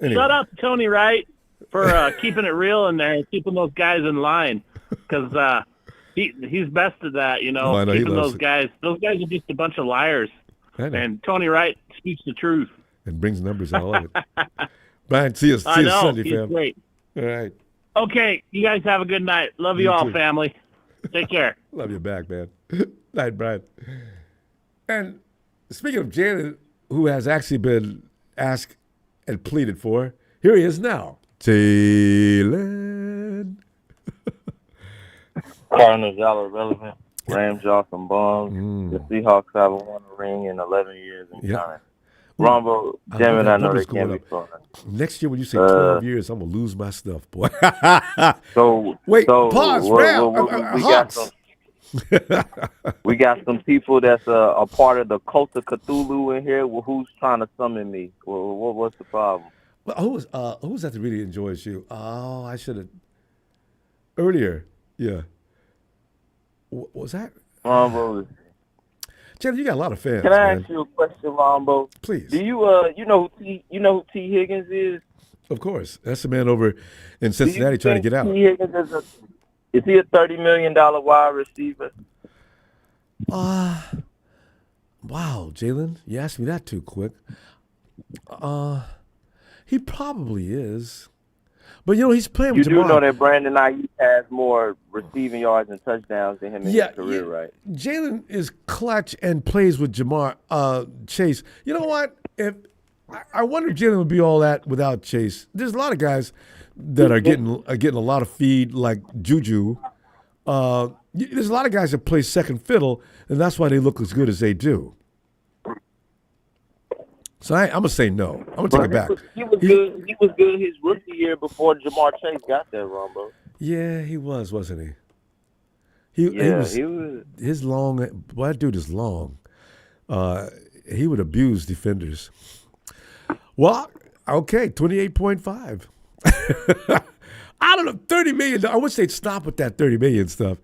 Anyway. shout out to Tony Wright for keeping it real in there and keeping those guys in line because he's best at that, you know, Oh, I know, he keeping loves those it. guys. Those guys are just a bunch of liars. I know. And Tony Wright speaks the truth. And brings numbers. I love it. Brian, see you I know. Sunday, He's fam. great. All right. Okay, you guys have a good night. Love you You all, too. family. Take care. Love you back, man. Night, Brian. And speaking of Jalen, who has actually been asked and pleaded for, here he is now. Jalen. Cardinals, y'all are relevant. Rams, y'all some bums. The Seahawks haven't won a ring in 11 years and Yeah. counting. Rombo, I damn love it, I that know they number's can't going be fun. Next year, when you say 12 years, I'm going to lose my stuff, boy. So Wait, so pause, what- Ram. what- we got Hawks. we got some people that's a part of the cult of Cthulhu in here. Well, who's trying to summon me? What's the problem? Well, who's that that really enjoys you? Oh, I should have. Earlier, yeah. Was that? Rombo, Jalen, you got a lot of fans, can I man. ask you a question, Rombo? Please. Do you you know who T Higgins is? Of course. That's the man over in Cincinnati trying to get out. T Higgins is he a $30 million wide receiver? Wow, Jalen, you asked me that too quick. He probably is. But, he's playing You with do Jamar. know that Brandon Aiyuk has more receiving yards and touchdowns than him in his career, right? Jalen is clutch and plays with Jamar Chase. You know what? I wonder if Jalen would be all that without Chase. There's a lot of guys that are getting a lot of feed, like Juju. There's a lot of guys that play second fiddle, and that's why they look as good as they do. So I'm gonna say no. I'm gonna take it back. He was good. He was good his rookie year before Jamar Chase got there, Rombo. Yeah, he was, wasn't he? He was. His long. Boy, that dude is long. He would abuse defenders. Well, okay, 28.5. I don't know, $30 million. I wish they'd stop with that $30 million stuff,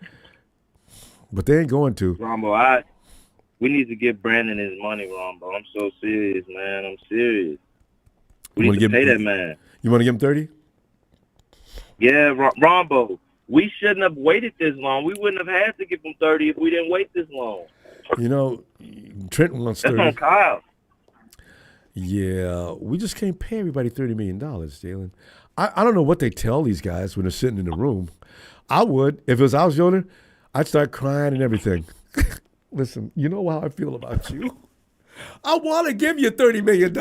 but they ain't going to. Rombo, we need to give Brandon his money, Rombo. I'm so serious, man. I'm serious. We need to pay that man. You want to give him 30? Yeah, Rombo. We shouldn't have waited this long. We wouldn't have had to give him 30 if we didn't wait this long. Trent wants 30. That's on Kyle. Yeah, we just can't pay everybody $30 million, Jalen. I don't know what they tell these guys when they're sitting in the room. I would. If it was Al Yoder, I'd start crying and everything. Listen, you know how I feel about you. I want to give you $30 million.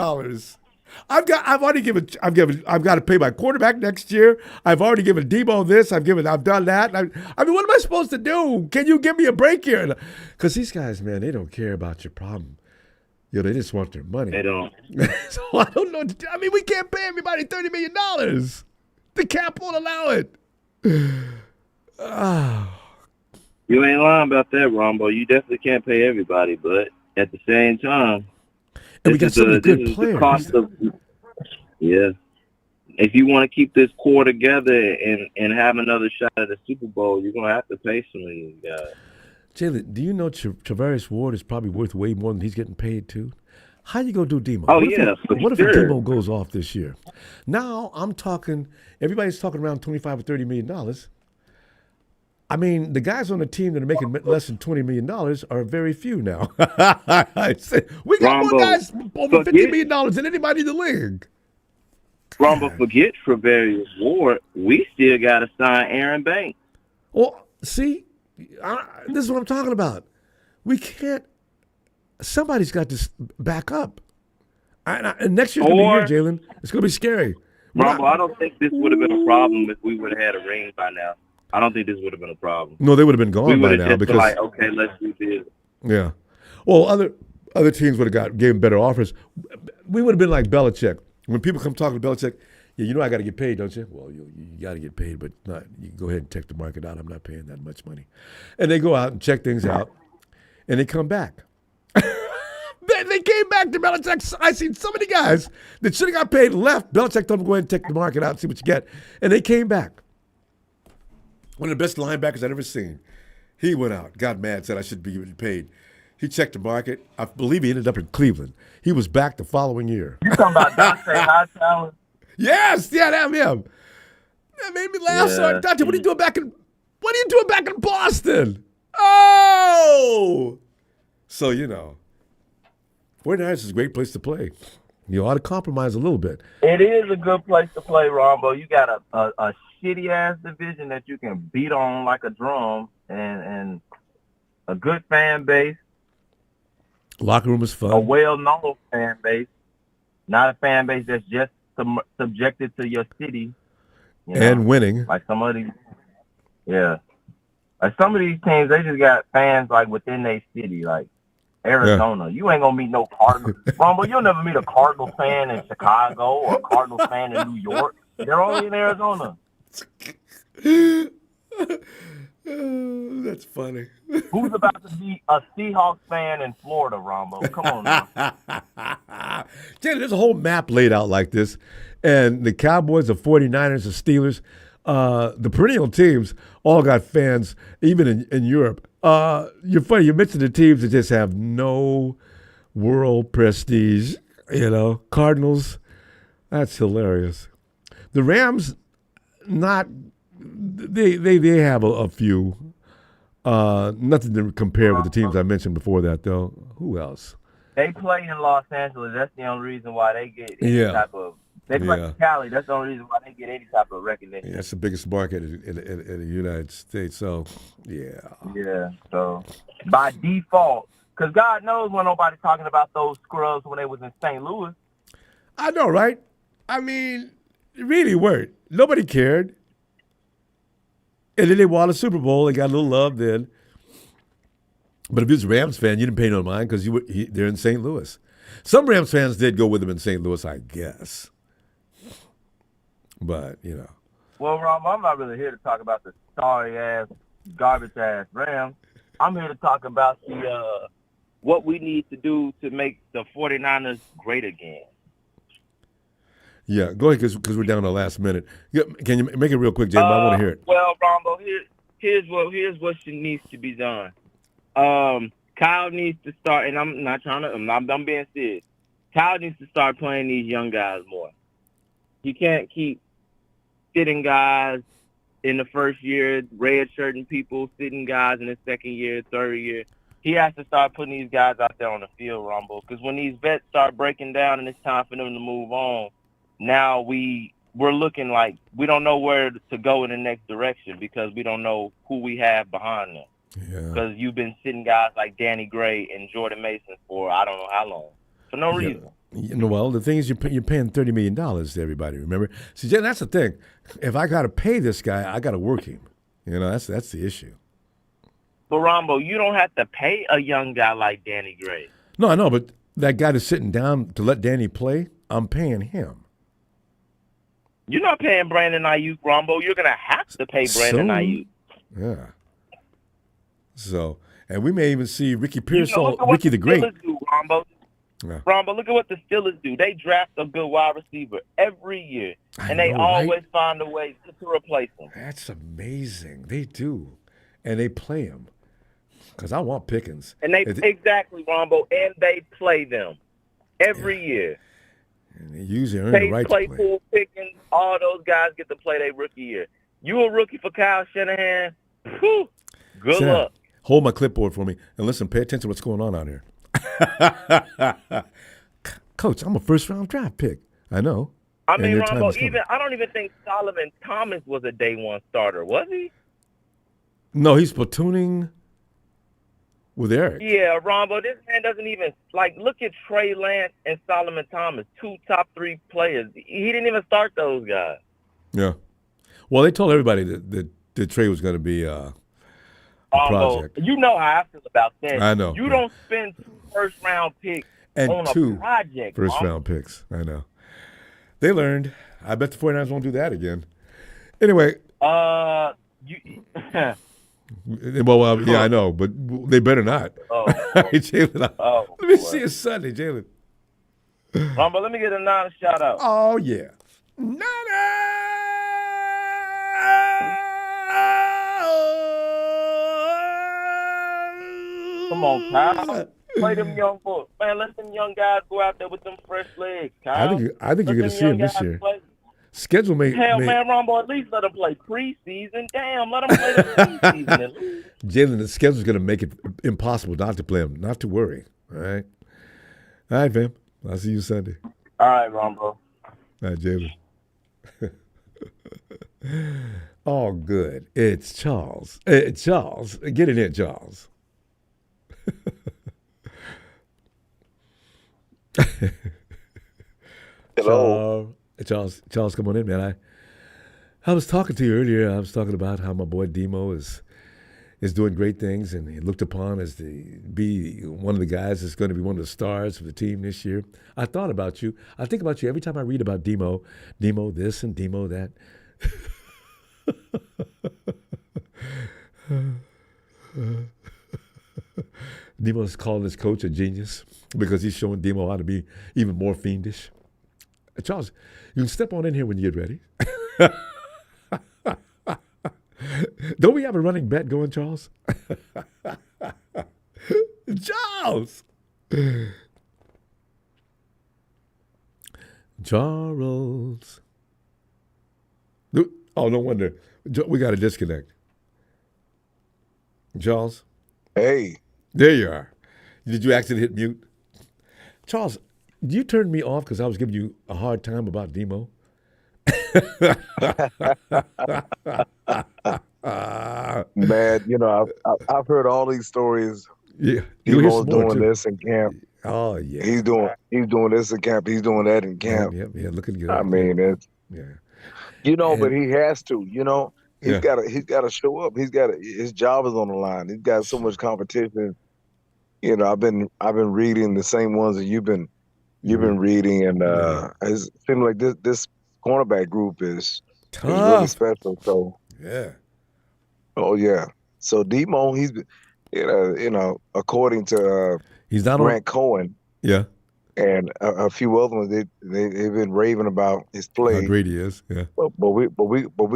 I've got to pay my quarterback next year. I've already given Debo this. I've done that. I mean, what am I supposed to do? Can you give me a break here? Because these guys, man, they don't care about your problem. They just want their money. They don't. So I don't know. I mean, we can't pay everybody $30 million. The cap won't allow it. You ain't lying about that, Ronbo. You definitely can't pay everybody, but at the same time, and we got so many good players. Yeah. If you want to keep this core together and have another shot at the Super Bowl, you're going to have to pay some of these guys. Jalen, do you know Travaris Ward is probably worth way more than he's getting paid too? How you going to do Demo? Oh, what if Demo goes off this year? Now I'm talking, everybody's talking around $25 or $30 million. I mean, the guys on the team that are making less than $20 million are very few now. We got more guys over $50 million than anybody in the league. Ronbo, forget Travaris Ward. We still got to sign Aaron Banks. Well, see, this is what I'm talking about. We can't. Somebody's got to back up. And next year's going to be here, Jalen. It's going to be scary. Ronbo, I don't think this would have been a problem if we would have had a ring by now. I don't think this would have been a problem. No, they would have been gone by now because like, okay, let's do this. Yeah. Well, other teams would have gave them better offers. We would have been like Belichick. When people come talking to Belichick, I got to get paid, don't you? Well, you got to get paid, but not. You go ahead and check the market out. I'm not paying that much money. And they go out and check things out, and they come back. They came back to Belichick. I seen so many guys that should have got paid left. Belichick told them go ahead and check the market out and see what you get. And they came back. One of the best linebackers I'd ever seen. He went out, got mad, said I should be getting paid. He checked the market. I believe he ended up in Cleveland. He was back the following year. You talking about Dante Hightower? Yes, yeah, that him. That made me laugh. So, Dante, what are you doing back in Boston? Oh! So, 49ers is a great place to play. You ought to compromise a little bit. It is a good place to play, Ronbo. You got a shitty-ass division that you can beat on like a drum and a good fan base. Locker room is fun. A well-known fan base. Not a fan base that's just subjected to your city. And winning. Like some of these. Yeah. Like some of these teams, they just got fans like within their city. Like Arizona. Yeah. You ain't going to meet no Cardinals. Rumble, you'll never meet a Cardinals fan in Chicago or a Cardinals fan in New York. They're only in Arizona. That's funny. Who's about to be a Seahawks fan in Florida, Rombo? Come on now. There's a whole map laid out like this. And the Cowboys, the 49ers, the Steelers, the perennial teams all got fans, even in Europe. You're funny. You mentioned the teams that just have no world prestige. Cardinals. That's hilarious. The Rams, they have a few. Nothing to compare with the teams I mentioned before that, though. Who else? They play in Los Angeles. That's the only reason why they get any type of. They play in Cali. That's the only reason why they get any type of recognition. Yeah, that's the biggest market in the United States. So, yeah. Yeah. So, by default, because God knows when nobody's talking about those scrubs when they was in St. Louis. I know, right? I mean, it really weren't. Nobody cared. And then they won a Super Bowl. They got a little love then. But if you was a Rams fan, you didn't pay no mind because they're in St. Louis. Some Rams fans did go with them in St. Louis, I guess. But, Well, Rob, I'm not really here to talk about the sorry-ass, garbage-ass Rams. I'm here to talk about the what we need to do to make the 49ers great again. Yeah, go ahead because we're down to the last minute. Can you make it real quick, James? I want to hear it. Well, Rombo, here's what needs to be done. Kyle needs to start, and I'm being serious. Kyle needs to start playing these young guys more. He can't keep sitting guys in the first year, red-shirting people, sitting guys in the second year, third year. He has to start putting these guys out there on the field, Rombo, because when these vets start breaking down and it's time for them to move on, now we're looking like we don't know where to go in the next direction because we don't know who we have behind them. Yeah. Because you've been sitting guys like Danny Gray and Jordan Mason for I don't know how long. for no reason. Well, the thing is, you're paying $30 million to everybody. Remember, see, Jay, that's the thing. If I got to pay this guy, I got to work him. That's the issue. But Ronbo, you don't have to pay a young guy like Danny Gray. No, I know, but that guy that's sitting down to let Danny play, I'm paying him. You're not paying Brandon Aiyuk, Ronbo. You're gonna have to pay Brandon Aiyuk. Yeah. So, and we may even see Ricky Pearsall, Ricky the Great. Ronbo. Yeah. Ronbo, look at what the Steelers do. They draft a good wide receiver every year, and they always find a way to replace him. That's amazing. They do, and they play him because I want Pickens. And exactly, Ronbo, and they play them every year. And they usually earn the right to play. Claypool, Pickens, all those guys get to play their rookie year. You a rookie for Kyle Shanahan? Whew, good luck. Hold my clipboard for me and listen. Pay attention to what's going on out here. Coach, I'm a first-round draft pick. I know. I mean, Ronbo, I don't even think Solomon Thomas was a day one starter, was he? No, he's platooning with Eric. Yeah, Ronbo, this man doesn't even, look at Trey Lance and Solomon Thomas, 2 top 3 players. He didn't even start those guys. Yeah. Well, they told everybody that Trey was going to be a project. You know how I feel about that. I know. You don't spend 2 first-round picks and on 2 a project. First-round picks. I know. They learned. I bet the 49ers won't do that again. Anyway. Well, yeah, I know, but they better not. Oh. Jalen, let me see it Sunday, Jalen. Ronbo, let me get a Niners shout out. Oh, yeah. Niners! Come on, Kyle. Play them young boys. Man, let them young guys go out there with them fresh legs, Kyle. I think you're going to see them this year. Schedule man, Ronbo, at least let them play preseason. Damn, let them play the preseason at least. Jalen, the schedule's going to make it impossible not to play them. Not to worry. All right? All right, fam. I'll see you Sunday. All right, Ronbo. All right, Jalen. Oh, good. It's Charles. Charles. Get in here, Charles. Hello. Charles, come on in, man. I was talking to you earlier. I was talking about how my boy Demo is doing great things, and he looked upon as be one of the guys that's going to be one of the stars of the team this year. I thought about you. I think about you every time I read about Demo this and Demo that. Demo's calling his coach a genius because he's showing Demo how to be even more fiendish. Charles, you can step on in here when you get ready. Don't we have a running bet going, Charles? Charles! Charles. Oh, no wonder. We got a disconnect. Charles? Hey. There you are. Did you accidentally hit mute? Charles, you turned me off because I was giving you a hard time about Demo? Man, I've heard all these stories. Yeah, Demo's doing this in camp. Oh yeah, he's doing this in camp. He's doing that in camp. Yeah, looking good. I mean, it's but he has to. He's got to show up. His job is on the line. He's got so much competition. I've been reading the same ones that you've been reading, and it seems like this cornerback group is really special. So oh yeah. So Demo, he's according to Grant Cohen, and a few other ones, they've been raving about his play. How great he is, yeah. But we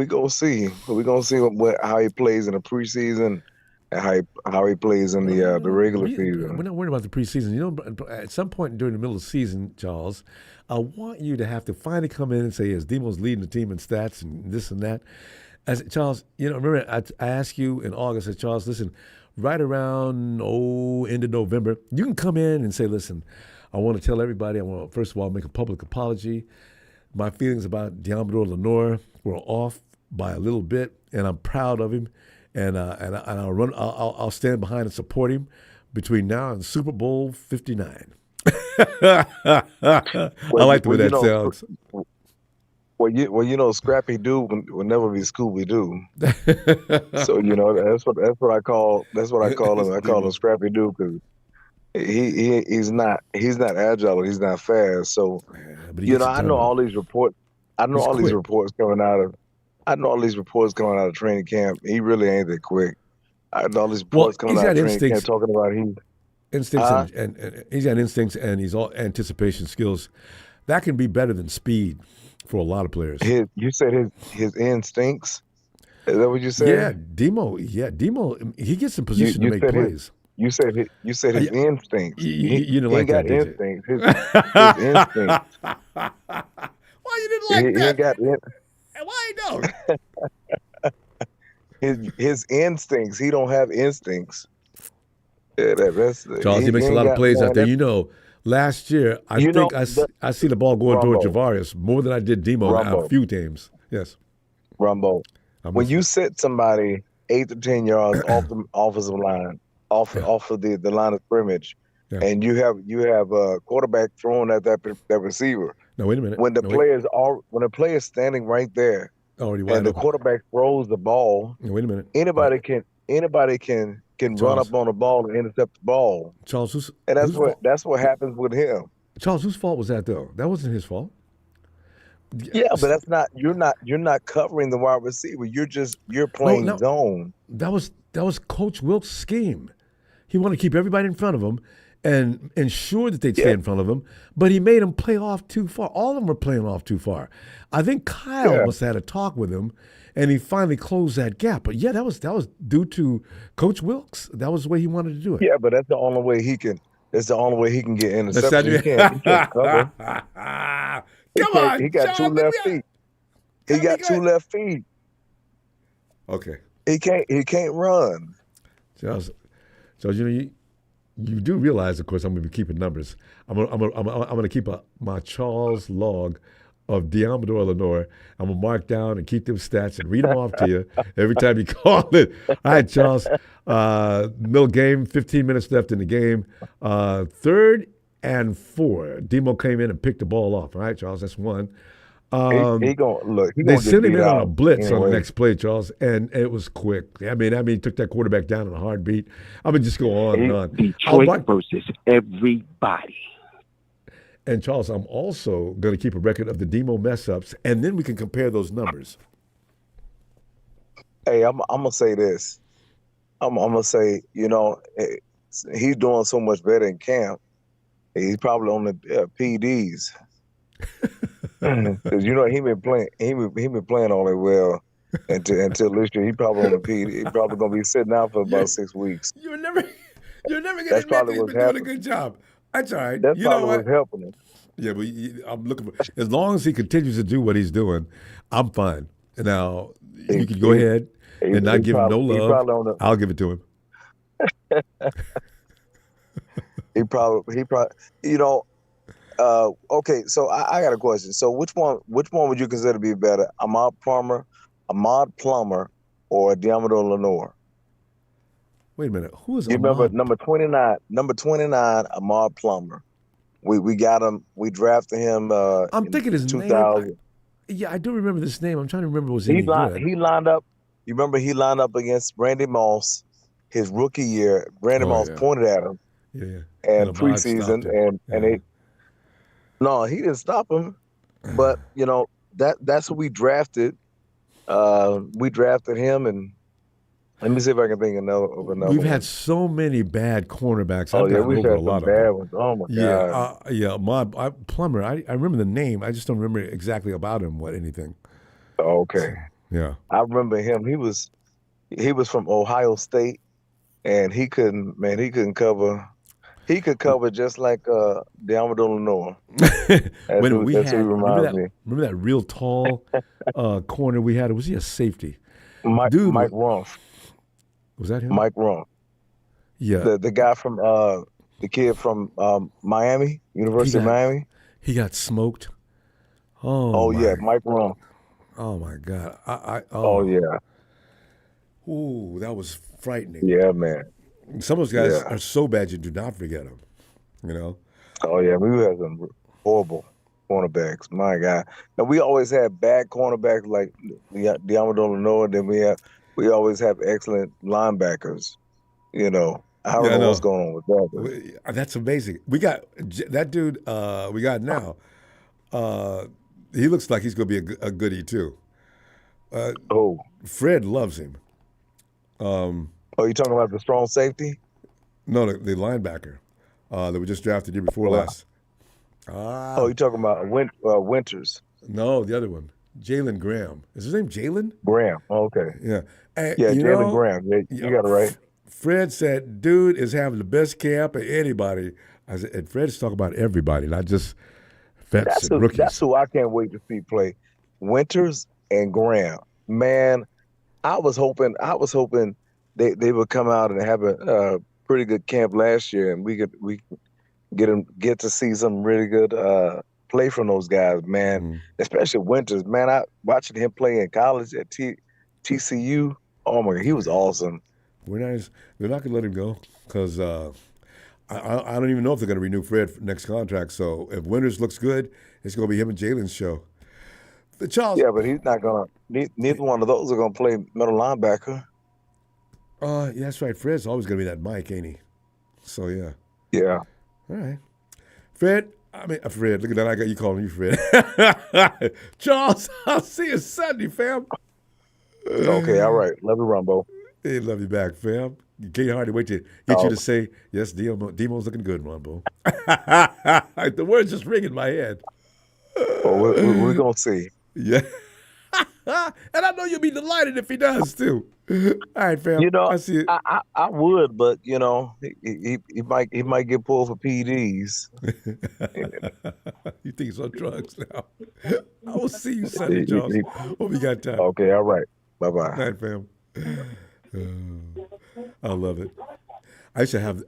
gonna see. We're gonna see how he plays in the preseason and how he plays in the regular season. We're not worried about the preseason. At some point during the middle of the season, Charles, I want you to have to finally come in and say, as Demo's leading the team in stats and this and that. Charles, remember I asked you in August, I said, Charles, listen, right around end of November, you can come in and say, listen, I want to tell everybody, I want to, first of all, make a public apology. My feelings about Deommodore Lenoir were off by a little bit, and I'm proud of him, and I'll stand behind and support him between now and Super Bowl 59. I like the way that sounds. Scrappy Doo will never be Scooby Doo. So that's what I call him. I call him Scrappy Doo because he's not agile. He's not fast. So I know all these reports. I know all these reports coming out of training camp. He really ain't that quick. I know all these reports coming out of training camp talking about instincts and he's got instincts and he's all anticipation skills. That can be better than speed for a lot of players. You said his instincts? Is that what you said? Yeah, Demo. He gets in position to make plays. You said his instincts. You didn't like that, did instincts. His instincts. Why you didn't like that? He got why you don't? his instincts. He don't have instincts. Yeah, that's Charles. He makes a lot of plays out there. Last year, I see the ball going towards Javarius more than I did Demo a few games. Yes. Ronbo, when you set somebody 8 to 10 yards off the offensive line, off of the line of scrimmage, and you have a quarterback throwing at that receiver. No, wait a minute. When the player is standing right there, and the quarterback throws the ball, wait a minute. Anybody can Charles, run up on the ball and intercept the ball. Charles, that's what happens with him. Charles, whose fault was that though? That wasn't his fault. Yeah, but that's not. You're not covering the wide receiver. You're playing zone. That was Coach Wilkes' scheme. He wanted to keep everybody in front of him and ensure that they'd stay in front of him. But he made them play off too far. All of them were playing off too far. I think Kyle must have had a talk with him. And he finally closed that gap. But that was due to Coach Wilkes. That was the way he wanted to do it. Yeah, but that's the only way he can. That's the only way he can get intercepted. He can't cover. He got two left feet. He got two left feet. Okay. He can't run. So you do realize, of course, I'm going to be keeping numbers. I'm going to keep my Charles log of Deommodore Lenoir. I'm going to mark down and keep them stats and read them off to you every time you call it. All right, Charles. Middle game, 15 minutes left in the game. 3rd and 4. Demo came in and picked the ball off. All right, Charles, that's 1. They sent him in on a blitz on the next play, Charles, and it was quick. I mean, he took that quarterback down in a heartbeat. I mean, just go on and on. Detroit versus everybody. And Charles, I'm also going to keep a record of the Demo mess-ups, and then we can compare those numbers. Hey, I'm gonna say this. I'm gonna say, he's doing so much better in camp. He's probably on the PDs. Because he been playing. He been playing only well until this year. He probably on the PD. He probably gonna be sitting out for about 6 weeks. You're never gonna admit that he's been doing a good job. That's all right. That's probably what's helping him. Yeah, but I'm looking for, as long as he continues to do what he's doing, I'm fine. Now you can go ahead and not give him no love. I'll give it to him. He probably. Okay, so I got a question. So which one would you consider to be better, Ahmad Plummer, or Deommodore Lenoir? Wait a minute. Who is you Ahmad? Remember number 29? Number 29, Ahmad Plummer. We got him. We drafted him. I'm thinking his 2000. name. I do remember this name. I'm trying to remember was he good. He lined up. You remember he lined up against Randy Moss his rookie year. Randy Moss pointed at him. Yeah. And preseason no, he didn't stop him. But that's who we drafted. We drafted him, and let me see if I can think of another. We've had so many bad cornerbacks. We've had some bad ones. Oh my God. Plummer. I remember the name. I just don't remember exactly about him. Anything. Okay. Yeah. I remember him. He was from Ohio State, and he couldn't cover. He could cover just like Deommodore Lenoir. Remember that real tall corner we had? Was he a safety? Mike Rumph. Was that him? Mike Rumph. Yeah. The guy from the kid from Miami, University of Miami. He got smoked. Mike Rumph. Oh my God. Yeah. Ooh, that was frightening. Yeah, man. Some of those guys are so bad you do not forget them, Oh yeah, we had some horrible cornerbacks. My God. Now we always had bad cornerbacks like Deommodore Lenoir. Then we always have excellent linebackers. I don't Yeah, I know what's know. going on with that. That's amazing. We got that dude. We got now. He looks like he's going to be a goodie too. Fred loves him. You talking about the strong safety? No, the linebacker that we just drafted year before last. You talking about Winters? No, the other one, Jalen Graham. Is his name Jalen? Graham. Okay. Yeah. And, Jalen Graham. Yeah, you got it right. Fred said, "Dude is having the best camp of anybody." I said, and Fred's talking about everybody, not just vets and rookies. That's who I can't wait to see play. Winters and Graham. Man, I was hoping they would come out and have a pretty good camp last year, and we get to see some really good play from those guys, man. Especially Winters, man. I watching him play in college at TCU. Oh my God, he was awesome. They're not gonna let him go because I don't even know if they're gonna renew Fred for next contract. So if Winters looks good, it's gonna be him and Jalen's show. Charles. Yeah, but he's not gonna. Neither one of those are gonna play middle linebacker. Yeah, that's right. Fred's always gonna be that Mike, ain't he? So yeah. Yeah. All right. Fred. Look at that. I got you calling you Fred. Charles, I'll see you Sunday, fam. Okay, all right. Love you, Ronbo. Hey, love you back, fam. You can't hardly wait to get you to say, yes, Demo's looking good, Ronbo. The words just ring in my head. Well, we're going to see. Yeah. And I know you'll be delighted if he does, too. All right, fam. I see it. I would, but, he might get pulled for PEDs. You think he's on drugs now? I will see you Sunday, Charles. What we got time? Okay, all right. Bye-bye. All right, fam. I love it. I used to have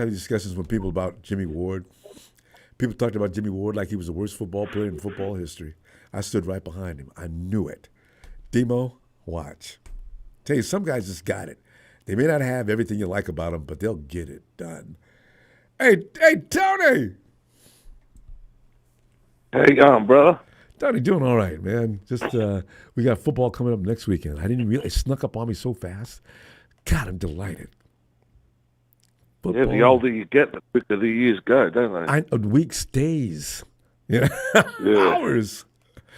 discussions with people about Jimmy Ward. People talked about Jimmy Ward like he was the worst football player in football history. I stood right behind him. I knew it. Demo, watch. Tell you, some guys just got it. They may not have everything you like about them, but they'll get it done. Hey, Tony! How you going, brother? Tony, doing all right, man. Just we got football coming up next weekend. I didn't realize it snuck up on me so fast. God, I'm delighted. Football. Yeah, the older you get, the quicker the years go, don't they? Weeks, days, hours.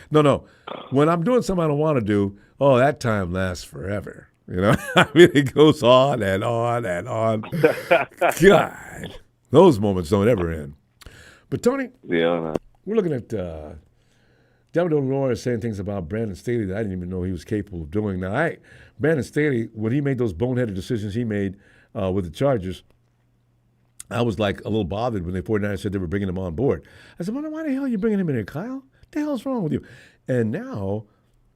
No. When I'm doing something I don't want to do, that time lasts forever. It goes on and on and on. God, those moments don't ever end. But Tony, we're looking at Deommodore Lenoir is saying things about Brandon Staley that I didn't even know he was capable of doing. Now, Brandon Staley, when he made those boneheaded decisions he made with the Chargers, I was like a little bothered when the 49ers said they were bringing him on board. I said, why the hell are you bringing him in here, Kyle? What the hell's wrong with you? And now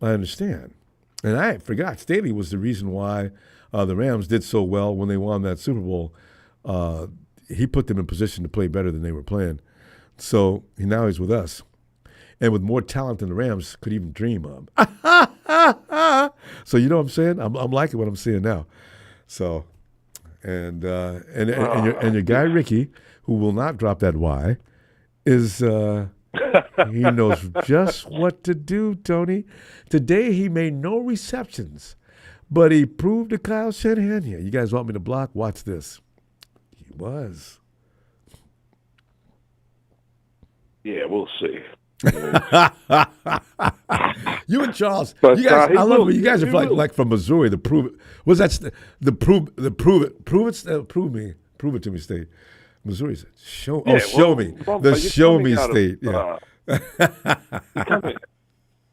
I understand. And I forgot Staley was the reason why the Rams did so well when they won that Super Bowl. He put them in position to play better than they were playing. So now he's with us. And with more talent than the Rams could even dream of. So you know what I'm saying? I'm liking what I'm seeing now. So, and your guy Ricky, who will not drop that Y, is he knows just what to do, Tony. Today he made no receptions, but he proved to Kyle Shanahan. Yeah, you guys want me to block? Watch this. He was. Yeah, we'll see. You and Charles, you guys, I love it. You guys are like from Missouri. The prove it was that the prove it to me state. Missouri said show me the show me state. Yeah.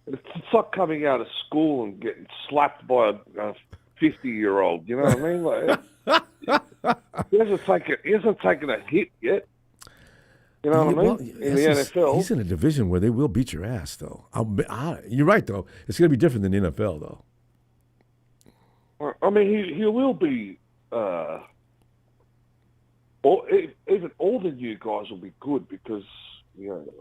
It's like coming out of school and getting slapped by a 50-year-old. You know what I mean? Like, he hasn't taken a hit yet. You know what I mean? In the NFL. He's in a division where they will beat your ass, though. You're right, though. It's going to be different than the NFL, though. I mean, he will be. Even all the new guys will be good because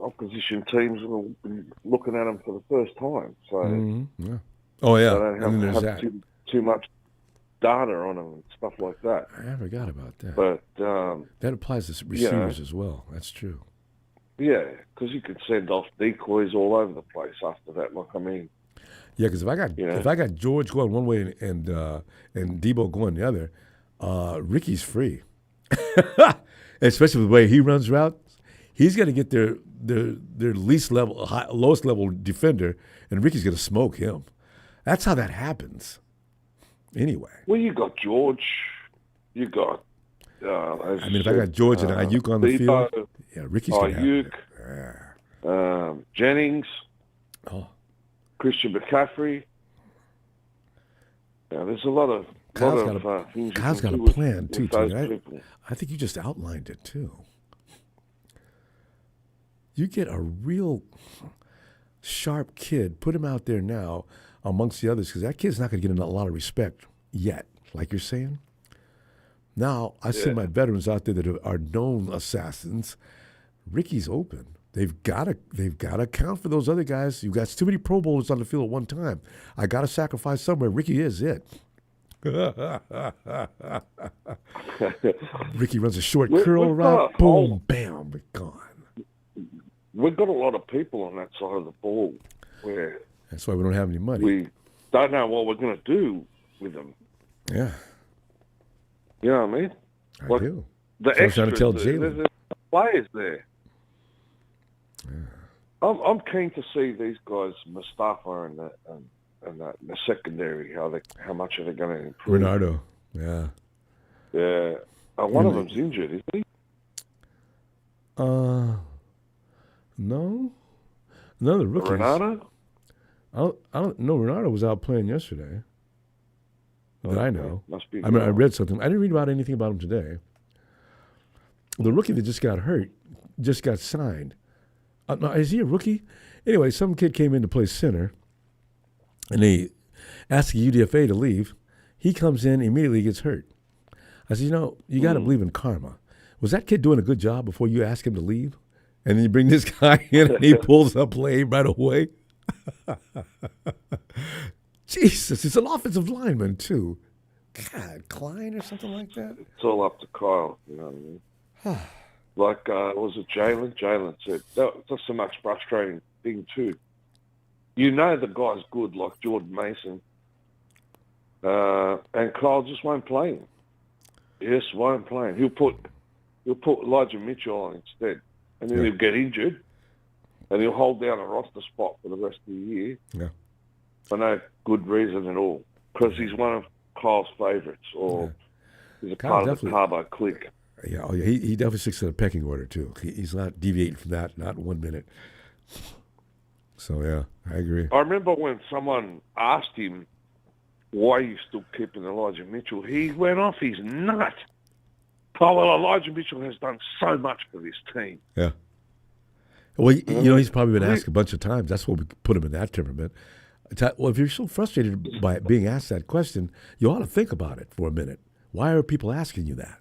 opposition teams will be looking at them for the first time. So, yeah. Oh yeah, they don't have too much data on them and stuff like that. I forgot about that. But that applies to receivers as well. That's true. Yeah, because you could send off decoys all over the place after that. Like, I mean, yeah, because if I got George going one way and Debo going the other, Ricky's free. Especially with the way he runs routes, he's going to get their lowest level defender, and Ricky's going to smoke him. That's how that happens. Anyway. Well, you got George. You got. If I got George and Aiyuk on the field, yeah, Ricky's going to have Aiyuk, Jennings, Christian McCaffrey. Yeah, there's a lot of. Kyle's got a plan too. I think you just outlined it too. You get a real sharp kid, put him out there now amongst the others, because that kid's not going to get a lot of respect yet, like you're saying. Now, I see my veterans out there that are known assassins. Ricky's open. They've got to account for those other guys. You've got too many Pro Bowlers on the field at one time. I got to sacrifice somewhere. Ricky is it. Ricky runs a short curl route. Boom, bam, we're gone. We've got a lot of people on that side of the ball where that's why we don't have any money. We don't know what we're going to do with them. Yeah. You know what I mean? I do. The so extras, I'm trying to tell Jalen. There's players there. Yeah. I'm keen to see these guys, Mustafa and the secondary, how much are they going to improve? Renardo, yeah. Yeah. One of them's injured, isn't he? No. None of the rookies. Renardo? I don't know. Renardo was out playing yesterday. That I know. Must be. I mean, I read something. I didn't read about anything about him today. The rookie that just got hurt just got signed. Is he a rookie? Anyway, some kid came in to play center, and they asked the UDFA to leave. He comes in, immediately gets hurt. I said, you got to believe in karma. Was that kid doing a good job before you ask him to leave? And then you bring this guy in, and he pulls up lane right away. Jesus, he's an offensive lineman, too. God, Klein or something like that? It's all up to Kyle, you know what I mean? Like, was it Jalen? Jalen said, that's the most frustrating thing, too. You know the guy's good, like Jordan Mason, and Kyle just won't play him. Yes, won't play him. He'll put Elijah Mitchell on instead, and then he'll get injured, and he'll hold down a roster spot for the rest of the year. Yeah. For no good reason at all, because he's one of Kyle's favourites, or he's a part of the Carbo clique. Yeah, he definitely sticks to the pecking order, too. He's not deviating from that, not 1 minute. So, yeah, I agree. I remember when someone asked him why you still keeping Elijah Mitchell, he went off his nut. Oh, well, Elijah Mitchell has done so much for this team. Yeah. Well, he's probably been asked a bunch of times. That's what we put him in that temperament. Well, if you're so frustrated by being asked that question, you ought to think about it for a minute. Why are people asking you that?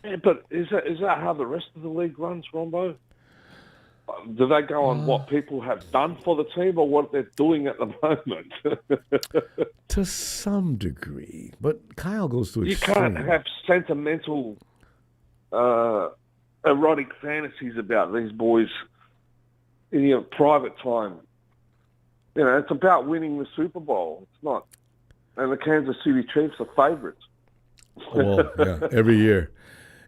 Yeah, but is that how the rest of the league runs, Ronbo? Do they go on what people have done for the team or what they're doing at the moment? To some degree. But Kyle goes to extreme. You can't have sentimental, erotic fantasies about these boys in your private time. It's about winning the Super Bowl. It's not. And the Kansas City Chiefs are favorites. Well, yeah, every year.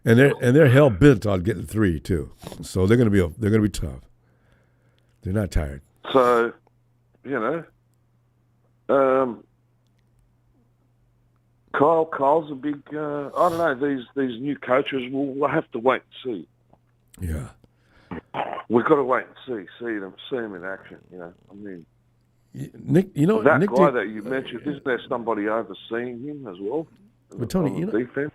And they're hell bent on getting 3 too. So they're going to be tough. They're not tired. So, Kyle's a big. I don't know. These new coaches. We'll have to wait and see. Yeah, we've got to wait and see them in action. I mean, Nick. That Nick guy that you mentioned. Isn't there somebody overseeing him as well? But Tony, defense.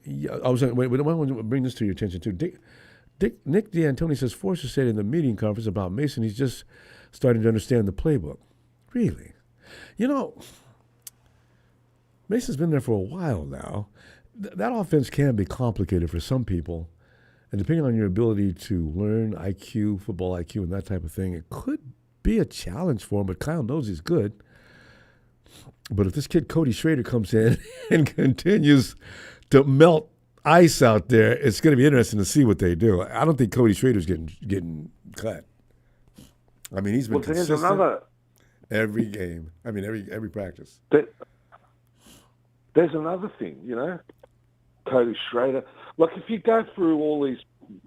Yeah, I was wait. I want to bring this to your attention too. Nick D'Antoni says Forster said in the meeting conference about Mason, he's just starting to understand the playbook. Really, Mason's been there for a while now. That offense can be complicated for some people, and depending on your ability to learn IQ, football IQ, and that type of thing, it could be a challenge for him. But Kyle knows he's good. But if this kid Cody Schrader comes in and continues to melt ice out there, it's going to be interesting to see what they do. I don't think Cody Schrader's getting cut. I mean, he's been consistent every game. I mean, every practice. There's another thing, you know, Cody Schrader. Look, if you go through all these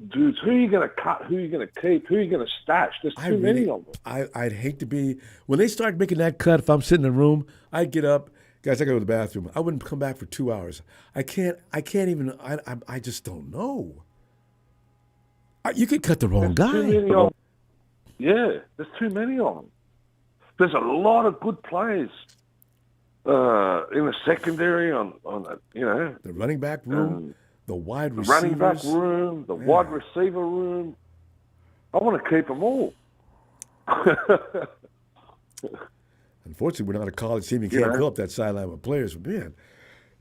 dudes, who are you going to cut? Who are you going to keep? Who are you going to stash? There's too many of them. I'd hate to be when they start making that cut. If I'm sitting in the room, I'd get up, guys. I go to the bathroom. I wouldn't come back for 2 hours. I can't even. I just don't know. You could cut the wrong guy. Yeah, there's too many of them. There's a lot of good players in the secondary on you know, the running back room, the wide receivers. running back room, the wide receiver room. I want to keep them all. Unfortunately, we're not a college team. You can't fill up that sideline with players. But man,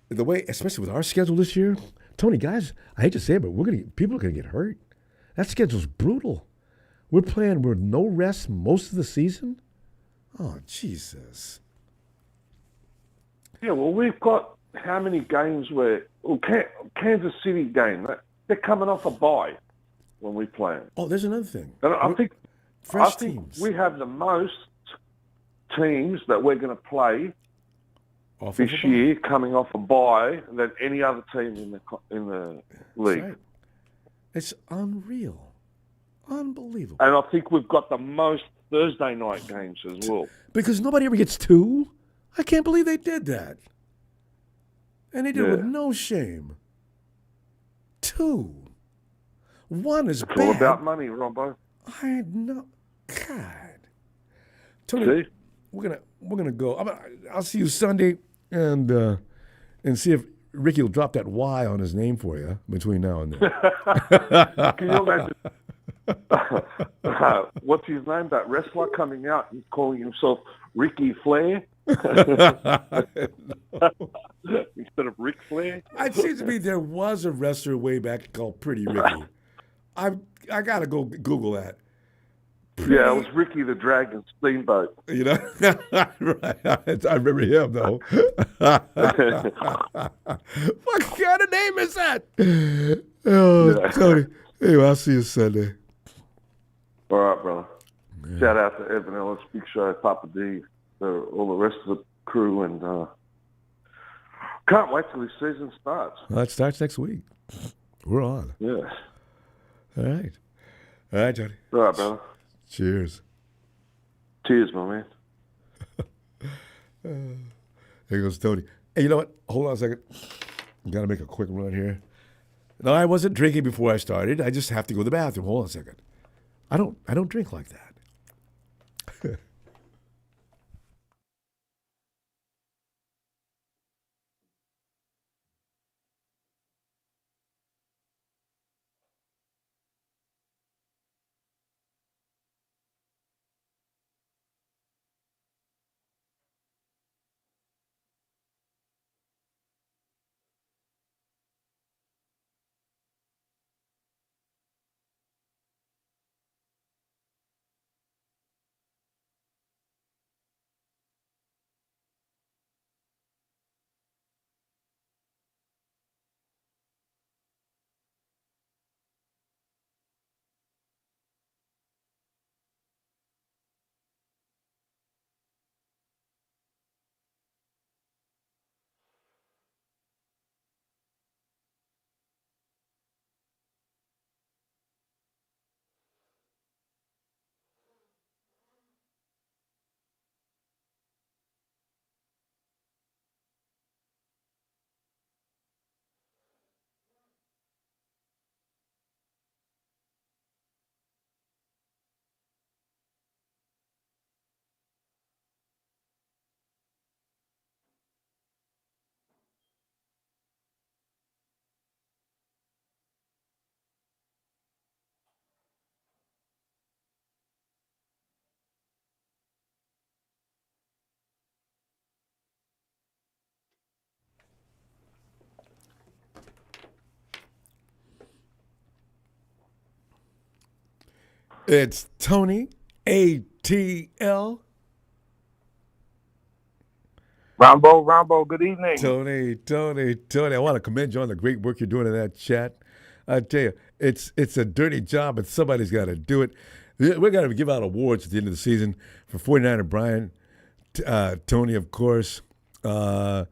the way, especially with our schedule this year, Tony, guys, I hate to say it, but people are gonna get hurt. That schedule's brutal. We're playing with no rest most of the season. Oh, Jesus. Yeah, well, we've got how many games where Kansas City game, they're coming off a bye when we play them. Oh, there's another thing. And I think teams. we have the most teams that we're going to play this year coming off a bye than any other team in the league. Right. It's unreal. Unbelievable. And I think we've got the most Thursday night games as well. Because nobody ever gets two. I can't believe they did that. And they did it with no shame. Two. One is it's bad. All about money, Ronbo. I know. God. Tony, we're gonna go. I'll see you Sunday and see if Ricky will drop that Y on his name for you between now and then. Can you imagine? What's his name? That wrestler coming out and calling himself Ricky Flair instead of Ric Flair. It seems to me there was a wrestler way back called Pretty Ricky. I gotta go Google that. Yeah, it was Ricky the Dragon Steamboat. You know, right? I remember him though. What kind of name is that? Oh, Tony. Anyway, I'll see you Sunday. All right, brother. Yeah. Shout out to Evan Ellis, Big Show, Papa D, all the rest of the crew, and can't wait till this season starts. Well, it starts next week. We're on. Yeah. All right. All right, Johnny. All right, brother. Cheers. Cheers, my man. Here goes Tony. Hey, you know what? Hold on a second. Got to make a quick run here. No, I wasn't drinking before I started. I just have to go to the bathroom. Hold on a second. I don't drink like that. It's Tony ATL. Ronbo, good evening. Tony, I want to commend you on the great work you're doing in that chat. I tell you, it's a dirty job, but somebody's got to do it. We're going to give out awards at the end of the season for 49er Brian, Tony, of course. Not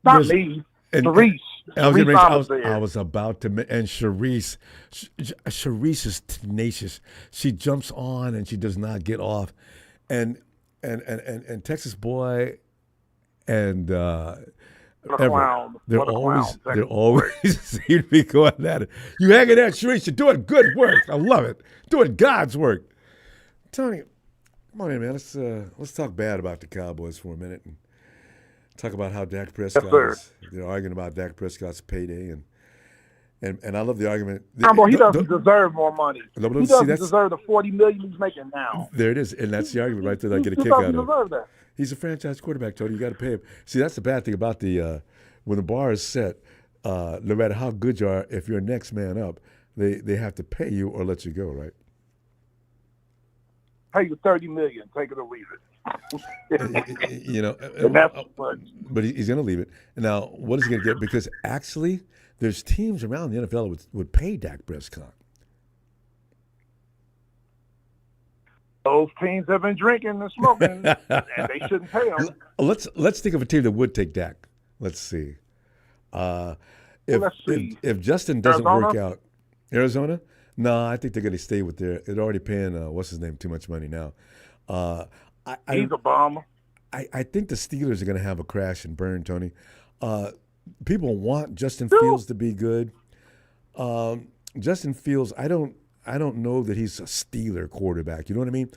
me, Sharice. I was about to, and Sharice. Sharice is tenacious. She jumps on and she does not get off, and Texas boy, and they're always seem to be going at it. You hanging there, Sharice? You're doing good work. I love it. Doing God's work. Tony, come on in, man. Let's talk bad about the Cowboys for a minute and talk about how Dak Prescott they're arguing about Dak Prescott's payday and I love the argument. He doesn't deserve more money. He doesn't deserve the $40 million he's making now. There it is, and that's the argument right there that I get a kick out of. Deserve that. He's a franchise quarterback, Tony. You got to pay him. See, that's the bad thing about the when the bar is set. No matter how good you are, if you're next man up, they have to pay you or let you go, right? Pay you $30 million, take it or leave it. You know, but he's going to leave it. Now, what is he going to get? Because actually, there's teams around the NFL would pay Dak Prescott. Those teams have been drinking and smoking, and they shouldn't pay them. Let's think of a team that would take Dak. Let's see. If Justin doesn't work out, Arizona? No, I think they're going to stay with they're already paying what's his name too much money now. He's a bum. I think the Steelers are going to have a crash and burn, Tony. People want Justin Fields to be good. Justin Fields, I don't know that he's a Steeler quarterback. You know what I mean?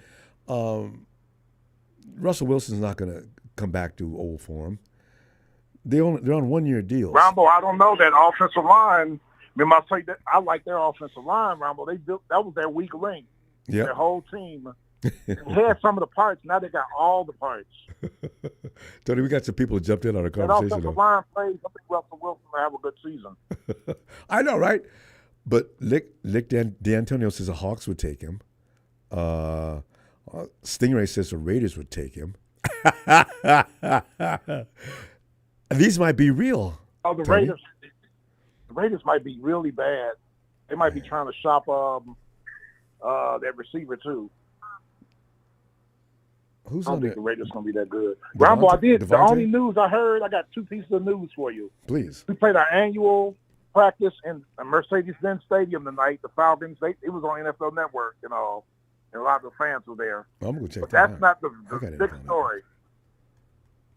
Russell Wilson's not going to come back to old form. They're on 1-year deals. Ronbo, I don't know that offensive line. Remember, I say that I like their offensive line, Ronbo. That was their weak link. Yep. Their whole team. They had some of the parts. Now they got all the parts. Tony, we got some people who jumped in on our conversation. That offensive line plays. I think Russell Wilson will have a good season. I know, right? But Lick D'Antonio says the Hawks would take him. Stingray says the Raiders would take him. These might be real. Oh, the Raiders might be really bad. They might be trying to shop that receiver too. I don't think the Raiders going to be that good. Ronbo, the only news I heard, I got 2 pieces of news for you. Please. We played our annual practice in Mercedes-Benz Stadium tonight. The Falcons, it was on NFL Network and all, and a lot of the fans were there. I'm going to check but that that's not the big story.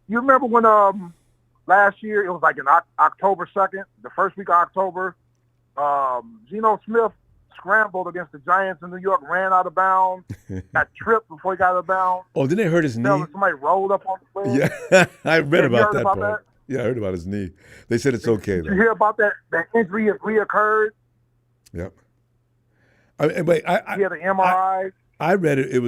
You remember when last year, it was like in October 2nd, the first week of October, Geno Smith scrambled against the Giants in New York, ran out of bounds, got tripped before he got out of bounds. Oh, didn't they hurt his knee? Somebody rolled up on the field. Yeah, I read about that part. Yeah, I heard about his knee. They said it's okay. Did you hear about that? That injury reoccurred? Yep. He had an MRI. I read it. It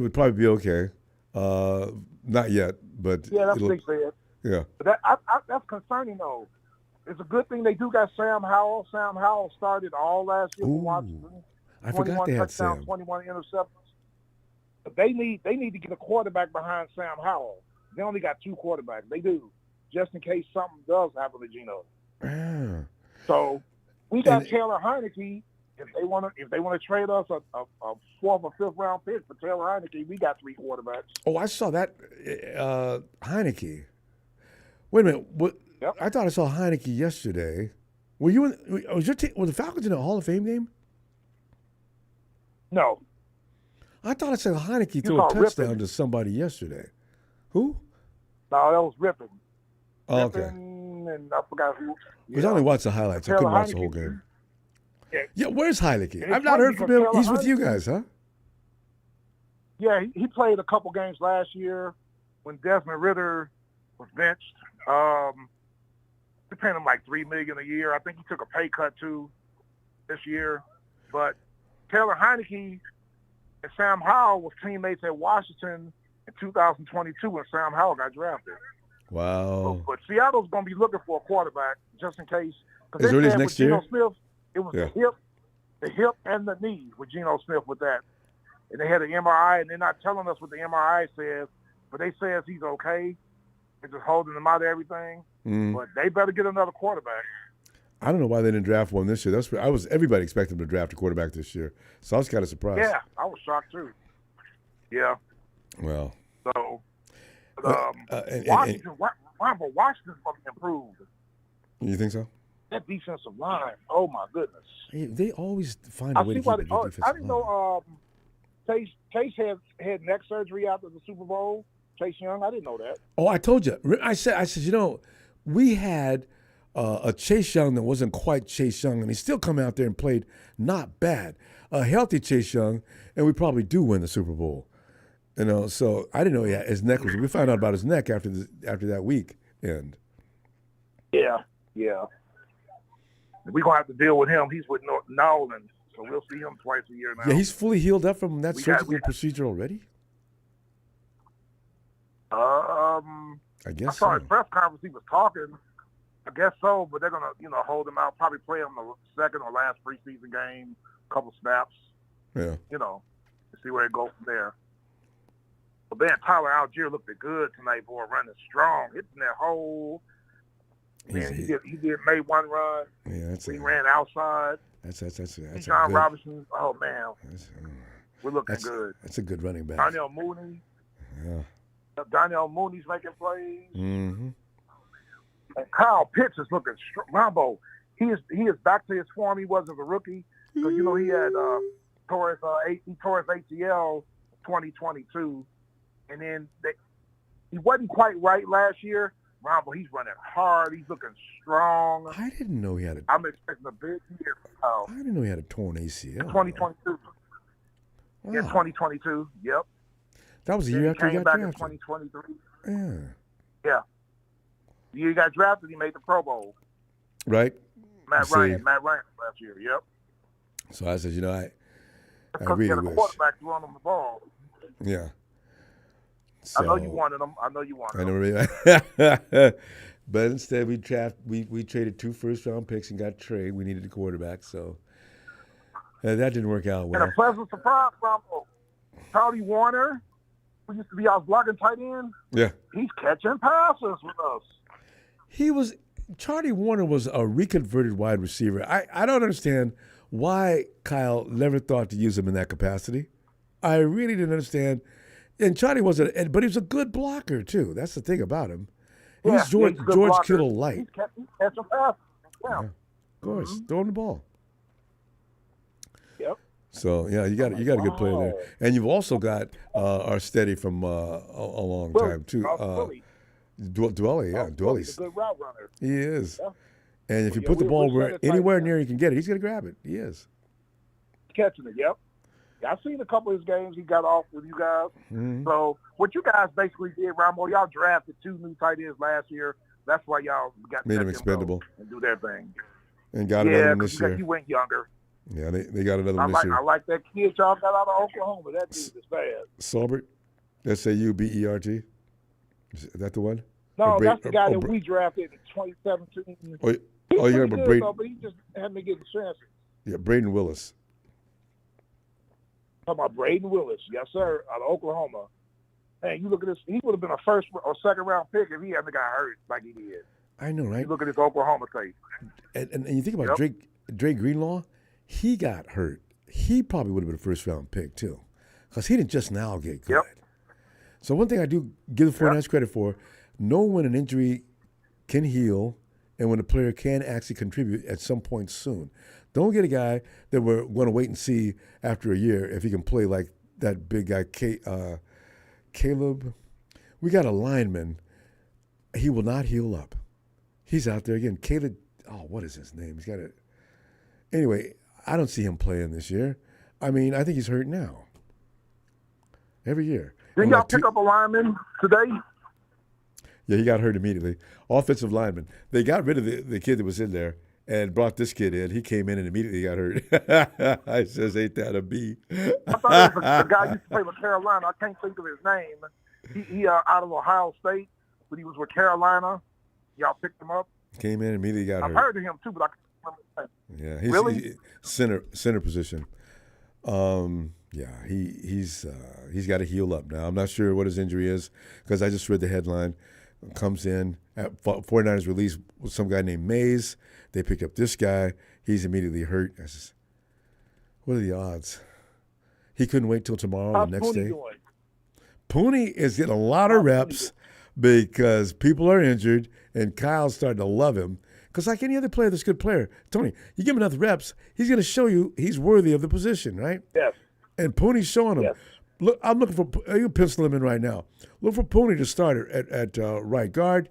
would probably be okay. Not yet, but yeah, that's what they said. Yeah. But that's concerning though. It's a good thing they do got Sam Howell. Sam Howell started all last year for Washington. I forgot they had Sam. 21 interceptions. But they need to get a quarterback behind Sam Howell. They only got 2 quarterbacks. They do, just in case something does happen to Geno. Yeah. So we got Taylor Heineke. If they want to trade us a 4th or 5th round pick for Taylor Heineke, we got 3 quarterbacks. Oh, I saw that Heineke. Wait a minute. What? Yep. I thought I saw Heineke yesterday. Were you were the Falcons in a Hall of Fame game? No. I thought I saw Heineke threw a touchdown to somebody yesterday. Who? No, that was Rippin. Oh, okay. And I forgot who. Because I only watched the highlights. I couldn't watch the whole game. Yeah, where's Heineke? I've not heard from him. He's with you guys, huh? Yeah, he played a couple games last year when Desmond Ridder was benched. They're paying him like $3 million a year. I think he took a pay cut too this year. But Taylor Heineke and Sam Howell was teammates at Washington in 2022 when Sam Howell got drafted. Wow. But Seattle's going to be looking for a quarterback just in case. As early as next year? Smith, it was the hip and the knee with Geno Smith with that. And they had an MRI, and they're not telling us what the MRI says, but they says he's okay. They're just holding them out of everything. But they better get another quarterback. I don't know why they didn't draft one this year. Everybody expected them to draft a quarterback this year, so I was kind of surprised. Yeah, I was shocked too. Yeah. Well. So, and Washington's going to improve. You think so? That defensive line, oh my goodness! They always find a way to keep it defensive. I didn't know Chase had neck surgery after the Super Bowl. Chase Young, I didn't know that. Oh, I told you. I said, we had a Chase Young that wasn't quite Chase Young, and he still come out there and played not bad. A healthy Chase Young, and we probably do win the Super Bowl. So I didn't know his neck was. We found out about his neck after that weekend. Yeah. We're going to have to deal with him. He's with Nolan, so we'll see him twice a year now. Yeah, he's fully healed up from that surgical procedure already? I guess I saw so. his press conference. He was talking. I guess so, but they're going to, hold him out, probably play him the second or last preseason game, a couple snaps. Yeah. To see where it goes from there. But then Tyler Algier looked good tonight, boy, running strong, hitting that hole. Man, he did made one run. Yeah, he ran outside. That's John Robinson. Oh man, we're looking good. That's a good running back. Darnell Mooney. Yeah. Darnell Mooney's making plays. Mm-hmm. And Kyle Pitts is looking strong. Ronbo, he is back to his form he was as a rookie. So he had tore his ACL 2022, and then he wasn't quite right last year. Ronbo, he's running hard. He's looking strong. I didn't know he had I'm expecting a big year from Kyle. I didn't know he had a torn ACL. 2022. Wow. Yeah, 2022. Yep. That was the year after he got back drafted. in 2023. Yeah. Yeah. The year he got drafted, he made the Pro Bowl. Right. Matt Ryan last year. Yep. So I said, I Because really he had a wish. quarterback throwing him the ball. Yeah. I know you wanted him. I know you wanted him. Really. But instead, we traded 2 first-round picks and got Trey. We needed a quarterback, so that didn't work out well. And a pleasant surprise, Ronbo. Charlie Warner, who used to be our blocking tight end. Yeah. He's catching passes with us. Charlie Warner was a reconverted wide receiver. I don't understand why Kyle never thought to use him in that capacity. I really didn't understand. And Charlie but he was a good blocker too. That's the thing about him. He's George Kittle light. He's catching passes. Yeah. Of course, throwing the ball. Yep. So yeah, you got a good player there, and you've also got our steady from a long time too. Dwelly, He's a good route runner. He is. Yeah. And if you put the ball anywhere near he can get it, he's gonna grab it. He is. Catching it. Yep. I've seen a couple of his games. He got off with you guys. Mm-hmm. So what you guys basically did, Ronbo, y'all drafted 2 new tight ends last year. That's why y'all made them expendable and do their thing. And got another one this year. You went younger. Yeah, they got another one this year. I like that kid y'all got out of Oklahoma. That dude is bad. Saubert, SAUBERT. Is that the one? No, that's the guy that we drafted in 2017. Oh, you got good, Braden. but he just hadn't been getting chances. Yeah, Braden Willis. Talking about Braden Willis, yes sir, out of Oklahoma. Hey, you look at this. He would have been a first or second round pick if he hadn't got hurt like he did. I know, right? You look at his Oklahoma tape. And you think about Drake Greenlaw, he got hurt. He probably would have been a first round pick too, because he didn't just now get good. Yep. So one thing I do give the 49ers credit for, know when an injury can heal and when a player can actually contribute at some point soon. Don't get a guy that we're going to wait and see after a year if he can play like that big guy, Caleb. We got a lineman. He will not heal up. He's out there again. Caleb, what is his name? He's got it. Anyway, I don't see him playing this year. I mean, I think he's hurt now. Every year. Did y'all pick up a lineman today? Yeah, he got hurt immediately. Offensive lineman. They got rid of the kid that was in there and brought this kid in. He came in and immediately got hurt. I says, ain't that a B? I thought it was the guy used to play with Carolina. I can't think of his name. He out of Ohio State, but he was with Carolina. Y'all picked him up? Came in and immediately got hurt. I've heard of him too, but I can't remember his name. Yeah, he's really? Center position. Yeah, he's got to heal up now. I'm not sure what his injury is because I just read the headline. comes in. 49ers release some guy named Mays. They pick up this guy. He's immediately hurt. I says, what are the odds? He couldn't wait till tomorrow, How's the next Pooney day. doing? Pooney is getting a lot of reps because people are injured, and Kyle's starting to love him. Because like any other player that's a good player, Tony, you give him enough reps, he's going to show you he's worthy of the position, right? Yes. And Pooney's showing him. Yes. Look, I'm looking for – you can pencil him in right now. Look for Pooney to start at right guard,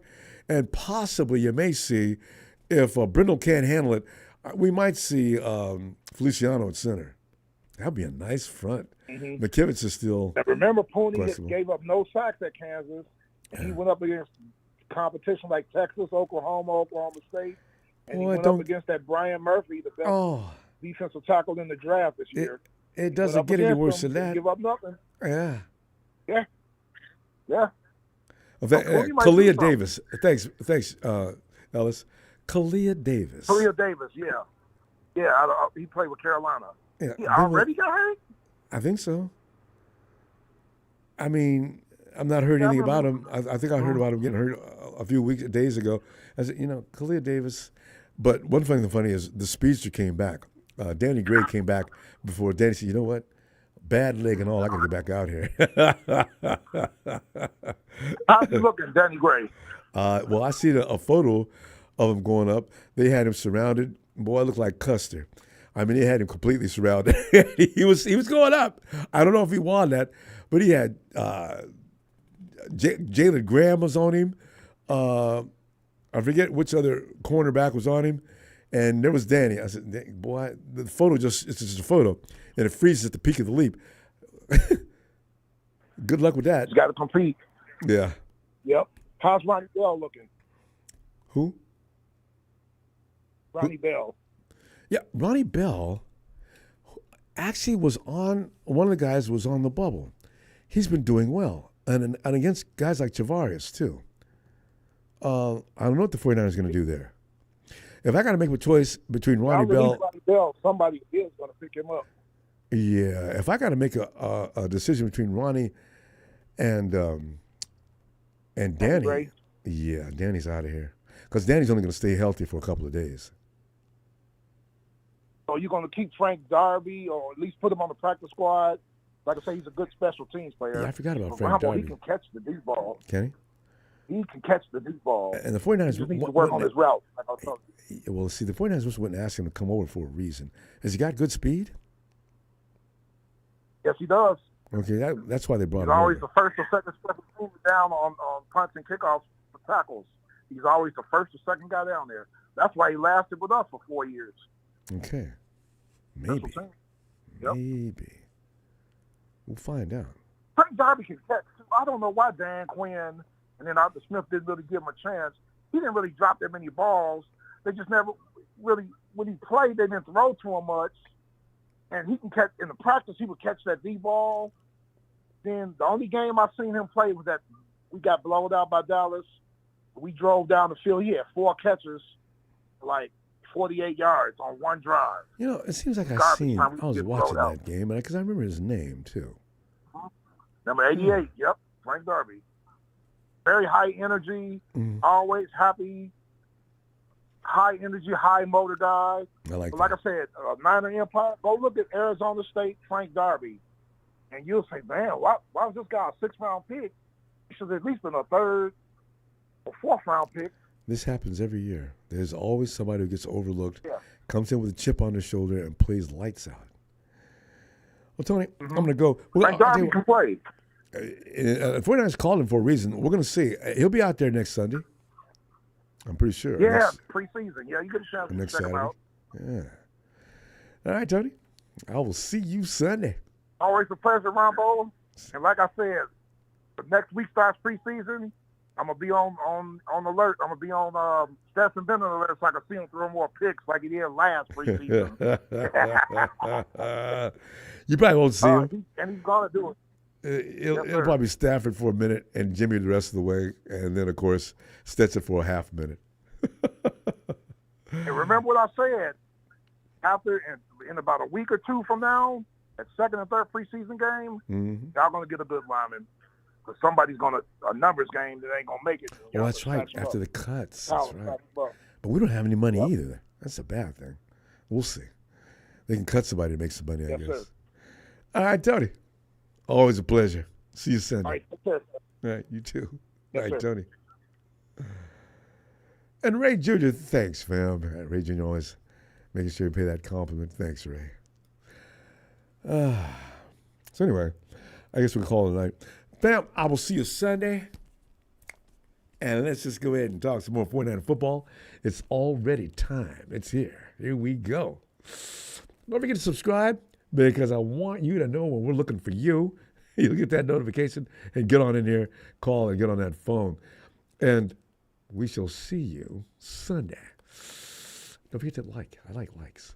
and possibly you may see if Brindle can't handle it, we might see Feliciano at center. That would be a nice front. Mm-hmm. McKivitz is still Now remember, Pooney questionable. gave up no sacks at Kansas, and he went up against competition like Texas, Oklahoma State, and he went up against that Brian Murphy, the best defensive tackle in the draft this year. It doesn't get any worse than that. Give up nothing. Yeah. Yeah. Yeah. Kalia Davis. Thanks, Ellis. Kalia Davis. Kalia Davis, yeah. Yeah, he played with Carolina. Yeah, He already got hurt? I think so. I mean, I'm not heard anything about him. I think I heard about him getting hurt a few days ago. I said, Kalia Davis. But one thing that's funny is the speedster came back. Danny Gray came back before Danny said, you know what? Bad leg and all, I got to get back out here. How's he looking, Danny Gray? Well, I see a photo of him going up. They had him surrounded. Boy, it looked like Custer. I mean, they had him completely surrounded. he was going up. I don't know if he won that, but he had Jalen Graham was on him. I forget which other cornerback was on him. And there was Danny. I said, boy, the photo it's just a photo, and it freezes at the peak of the leap. Good luck with that. He's got to compete. Yeah. Yep. How's Ronnie Bell looking? Who? Ronnie Bell. Yeah, Ronnie Bell actually was on, one of the guys was on the bubble. He's been doing well. And against guys like Javarius, too. I don't know what the 49ers are going to do there. If I got to make a choice between Ronnie Bell, somebody is going to pick him up. Yeah, if I got to make a decision between Ronnie and Danny, Gray. Yeah, Danny's out of here because Danny's only going to stay healthy for a couple of days. So you're going to keep Frank Darby, or at least put him on the practice squad? Like I say, he's a good special teams player. Yeah, I forgot about But Frank Ronbo, Darby. He can catch the deep ball. Can he? He can catch the deep ball. And the 49ers He just needs to work on his route. Like I was telling you. Well, see, the 49ers wouldn't ask him to come over for a reason. Has he got good speed? Yes, he does. Okay, that's why they brought He's him always over. the first or second special team down on punts and kickoffs for tackles. He's always the first or second guy down there. That's why he lasted with us for 4 years. Okay. Maybe. Yep. Maybe. We'll find out. Frank Darby can catch. I don't know why Dan Quinn and then Arthur Smith didn't really give him a chance. He didn't really drop that many balls. They just never really, when he played, they didn't throw to him much. And he can catch, in the practice, he would catch that deep ball. Then the only game I've seen him play was that we got blown out by Dallas. We drove down the field. He had 4 catches, like 48 yards on one drive. It seems like I was watching that game because I remember his name too. Number 88, yep, Frank Darby. Very high energy, always happy, high energy, high motor guy. I like but like I said, Niner Empire, go look at Arizona State Frank Darby, and you'll say, man, why was this guy a 6th-round pick? He should have at least been a 3rd or 4th-round pick. This happens every year. There's always somebody who gets overlooked, comes in with a chip on their shoulder, and plays lights out. Well, Tony, I'm going to go. Frank Darby can play. 49ers called him for a reason. We're going to see. He'll be out there next Sunday. I'm pretty sure. Yeah, preseason. Yeah, you get a chance to next check him Saturday. out. Yeah. All right, Tony. I will see you Sunday. Always a pleasure, Ronbo. And like I said, the next week starts preseason. I'm going to be on alert. I'm going to be on Stetson Bennett alert so I can see him throw more picks like he did last preseason. You probably won't see him. And he's going to do it. It'll probably be Stafford for a minute and Jimmy the rest of the way, and then, of course, Stetson for a half minute. And remember what I said. After, in about a week or 2 from now, at 2nd and 3rd preseason game, y'all going to get a good lineman. Because somebody's a numbers game that ain't gonna make it. Well, that's right. After the cuts, that's right. But we don't have any money either. That's a bad thing. We'll see. They can cut somebody to make some money, I guess. Sir. All right, Tony. Always a pleasure. See you Sunday. All right, take care, sir. All right, you too. Yes, all right, sir. Tony. And Ray Jr., thanks, fam. Ray Jr. always making sure you pay that compliment. Thanks, Ray. So anyway, I guess we'll call it a night. Fam, I will see you Sunday. And let's just go ahead and talk some more 49er football. It's already time. It's here. Here we go. Don't forget to subscribe because I want you to know when we're looking for you. You'll get that notification and get on in here, call and get on that phone. And we shall see you Sunday. Don't forget to like. I like likes.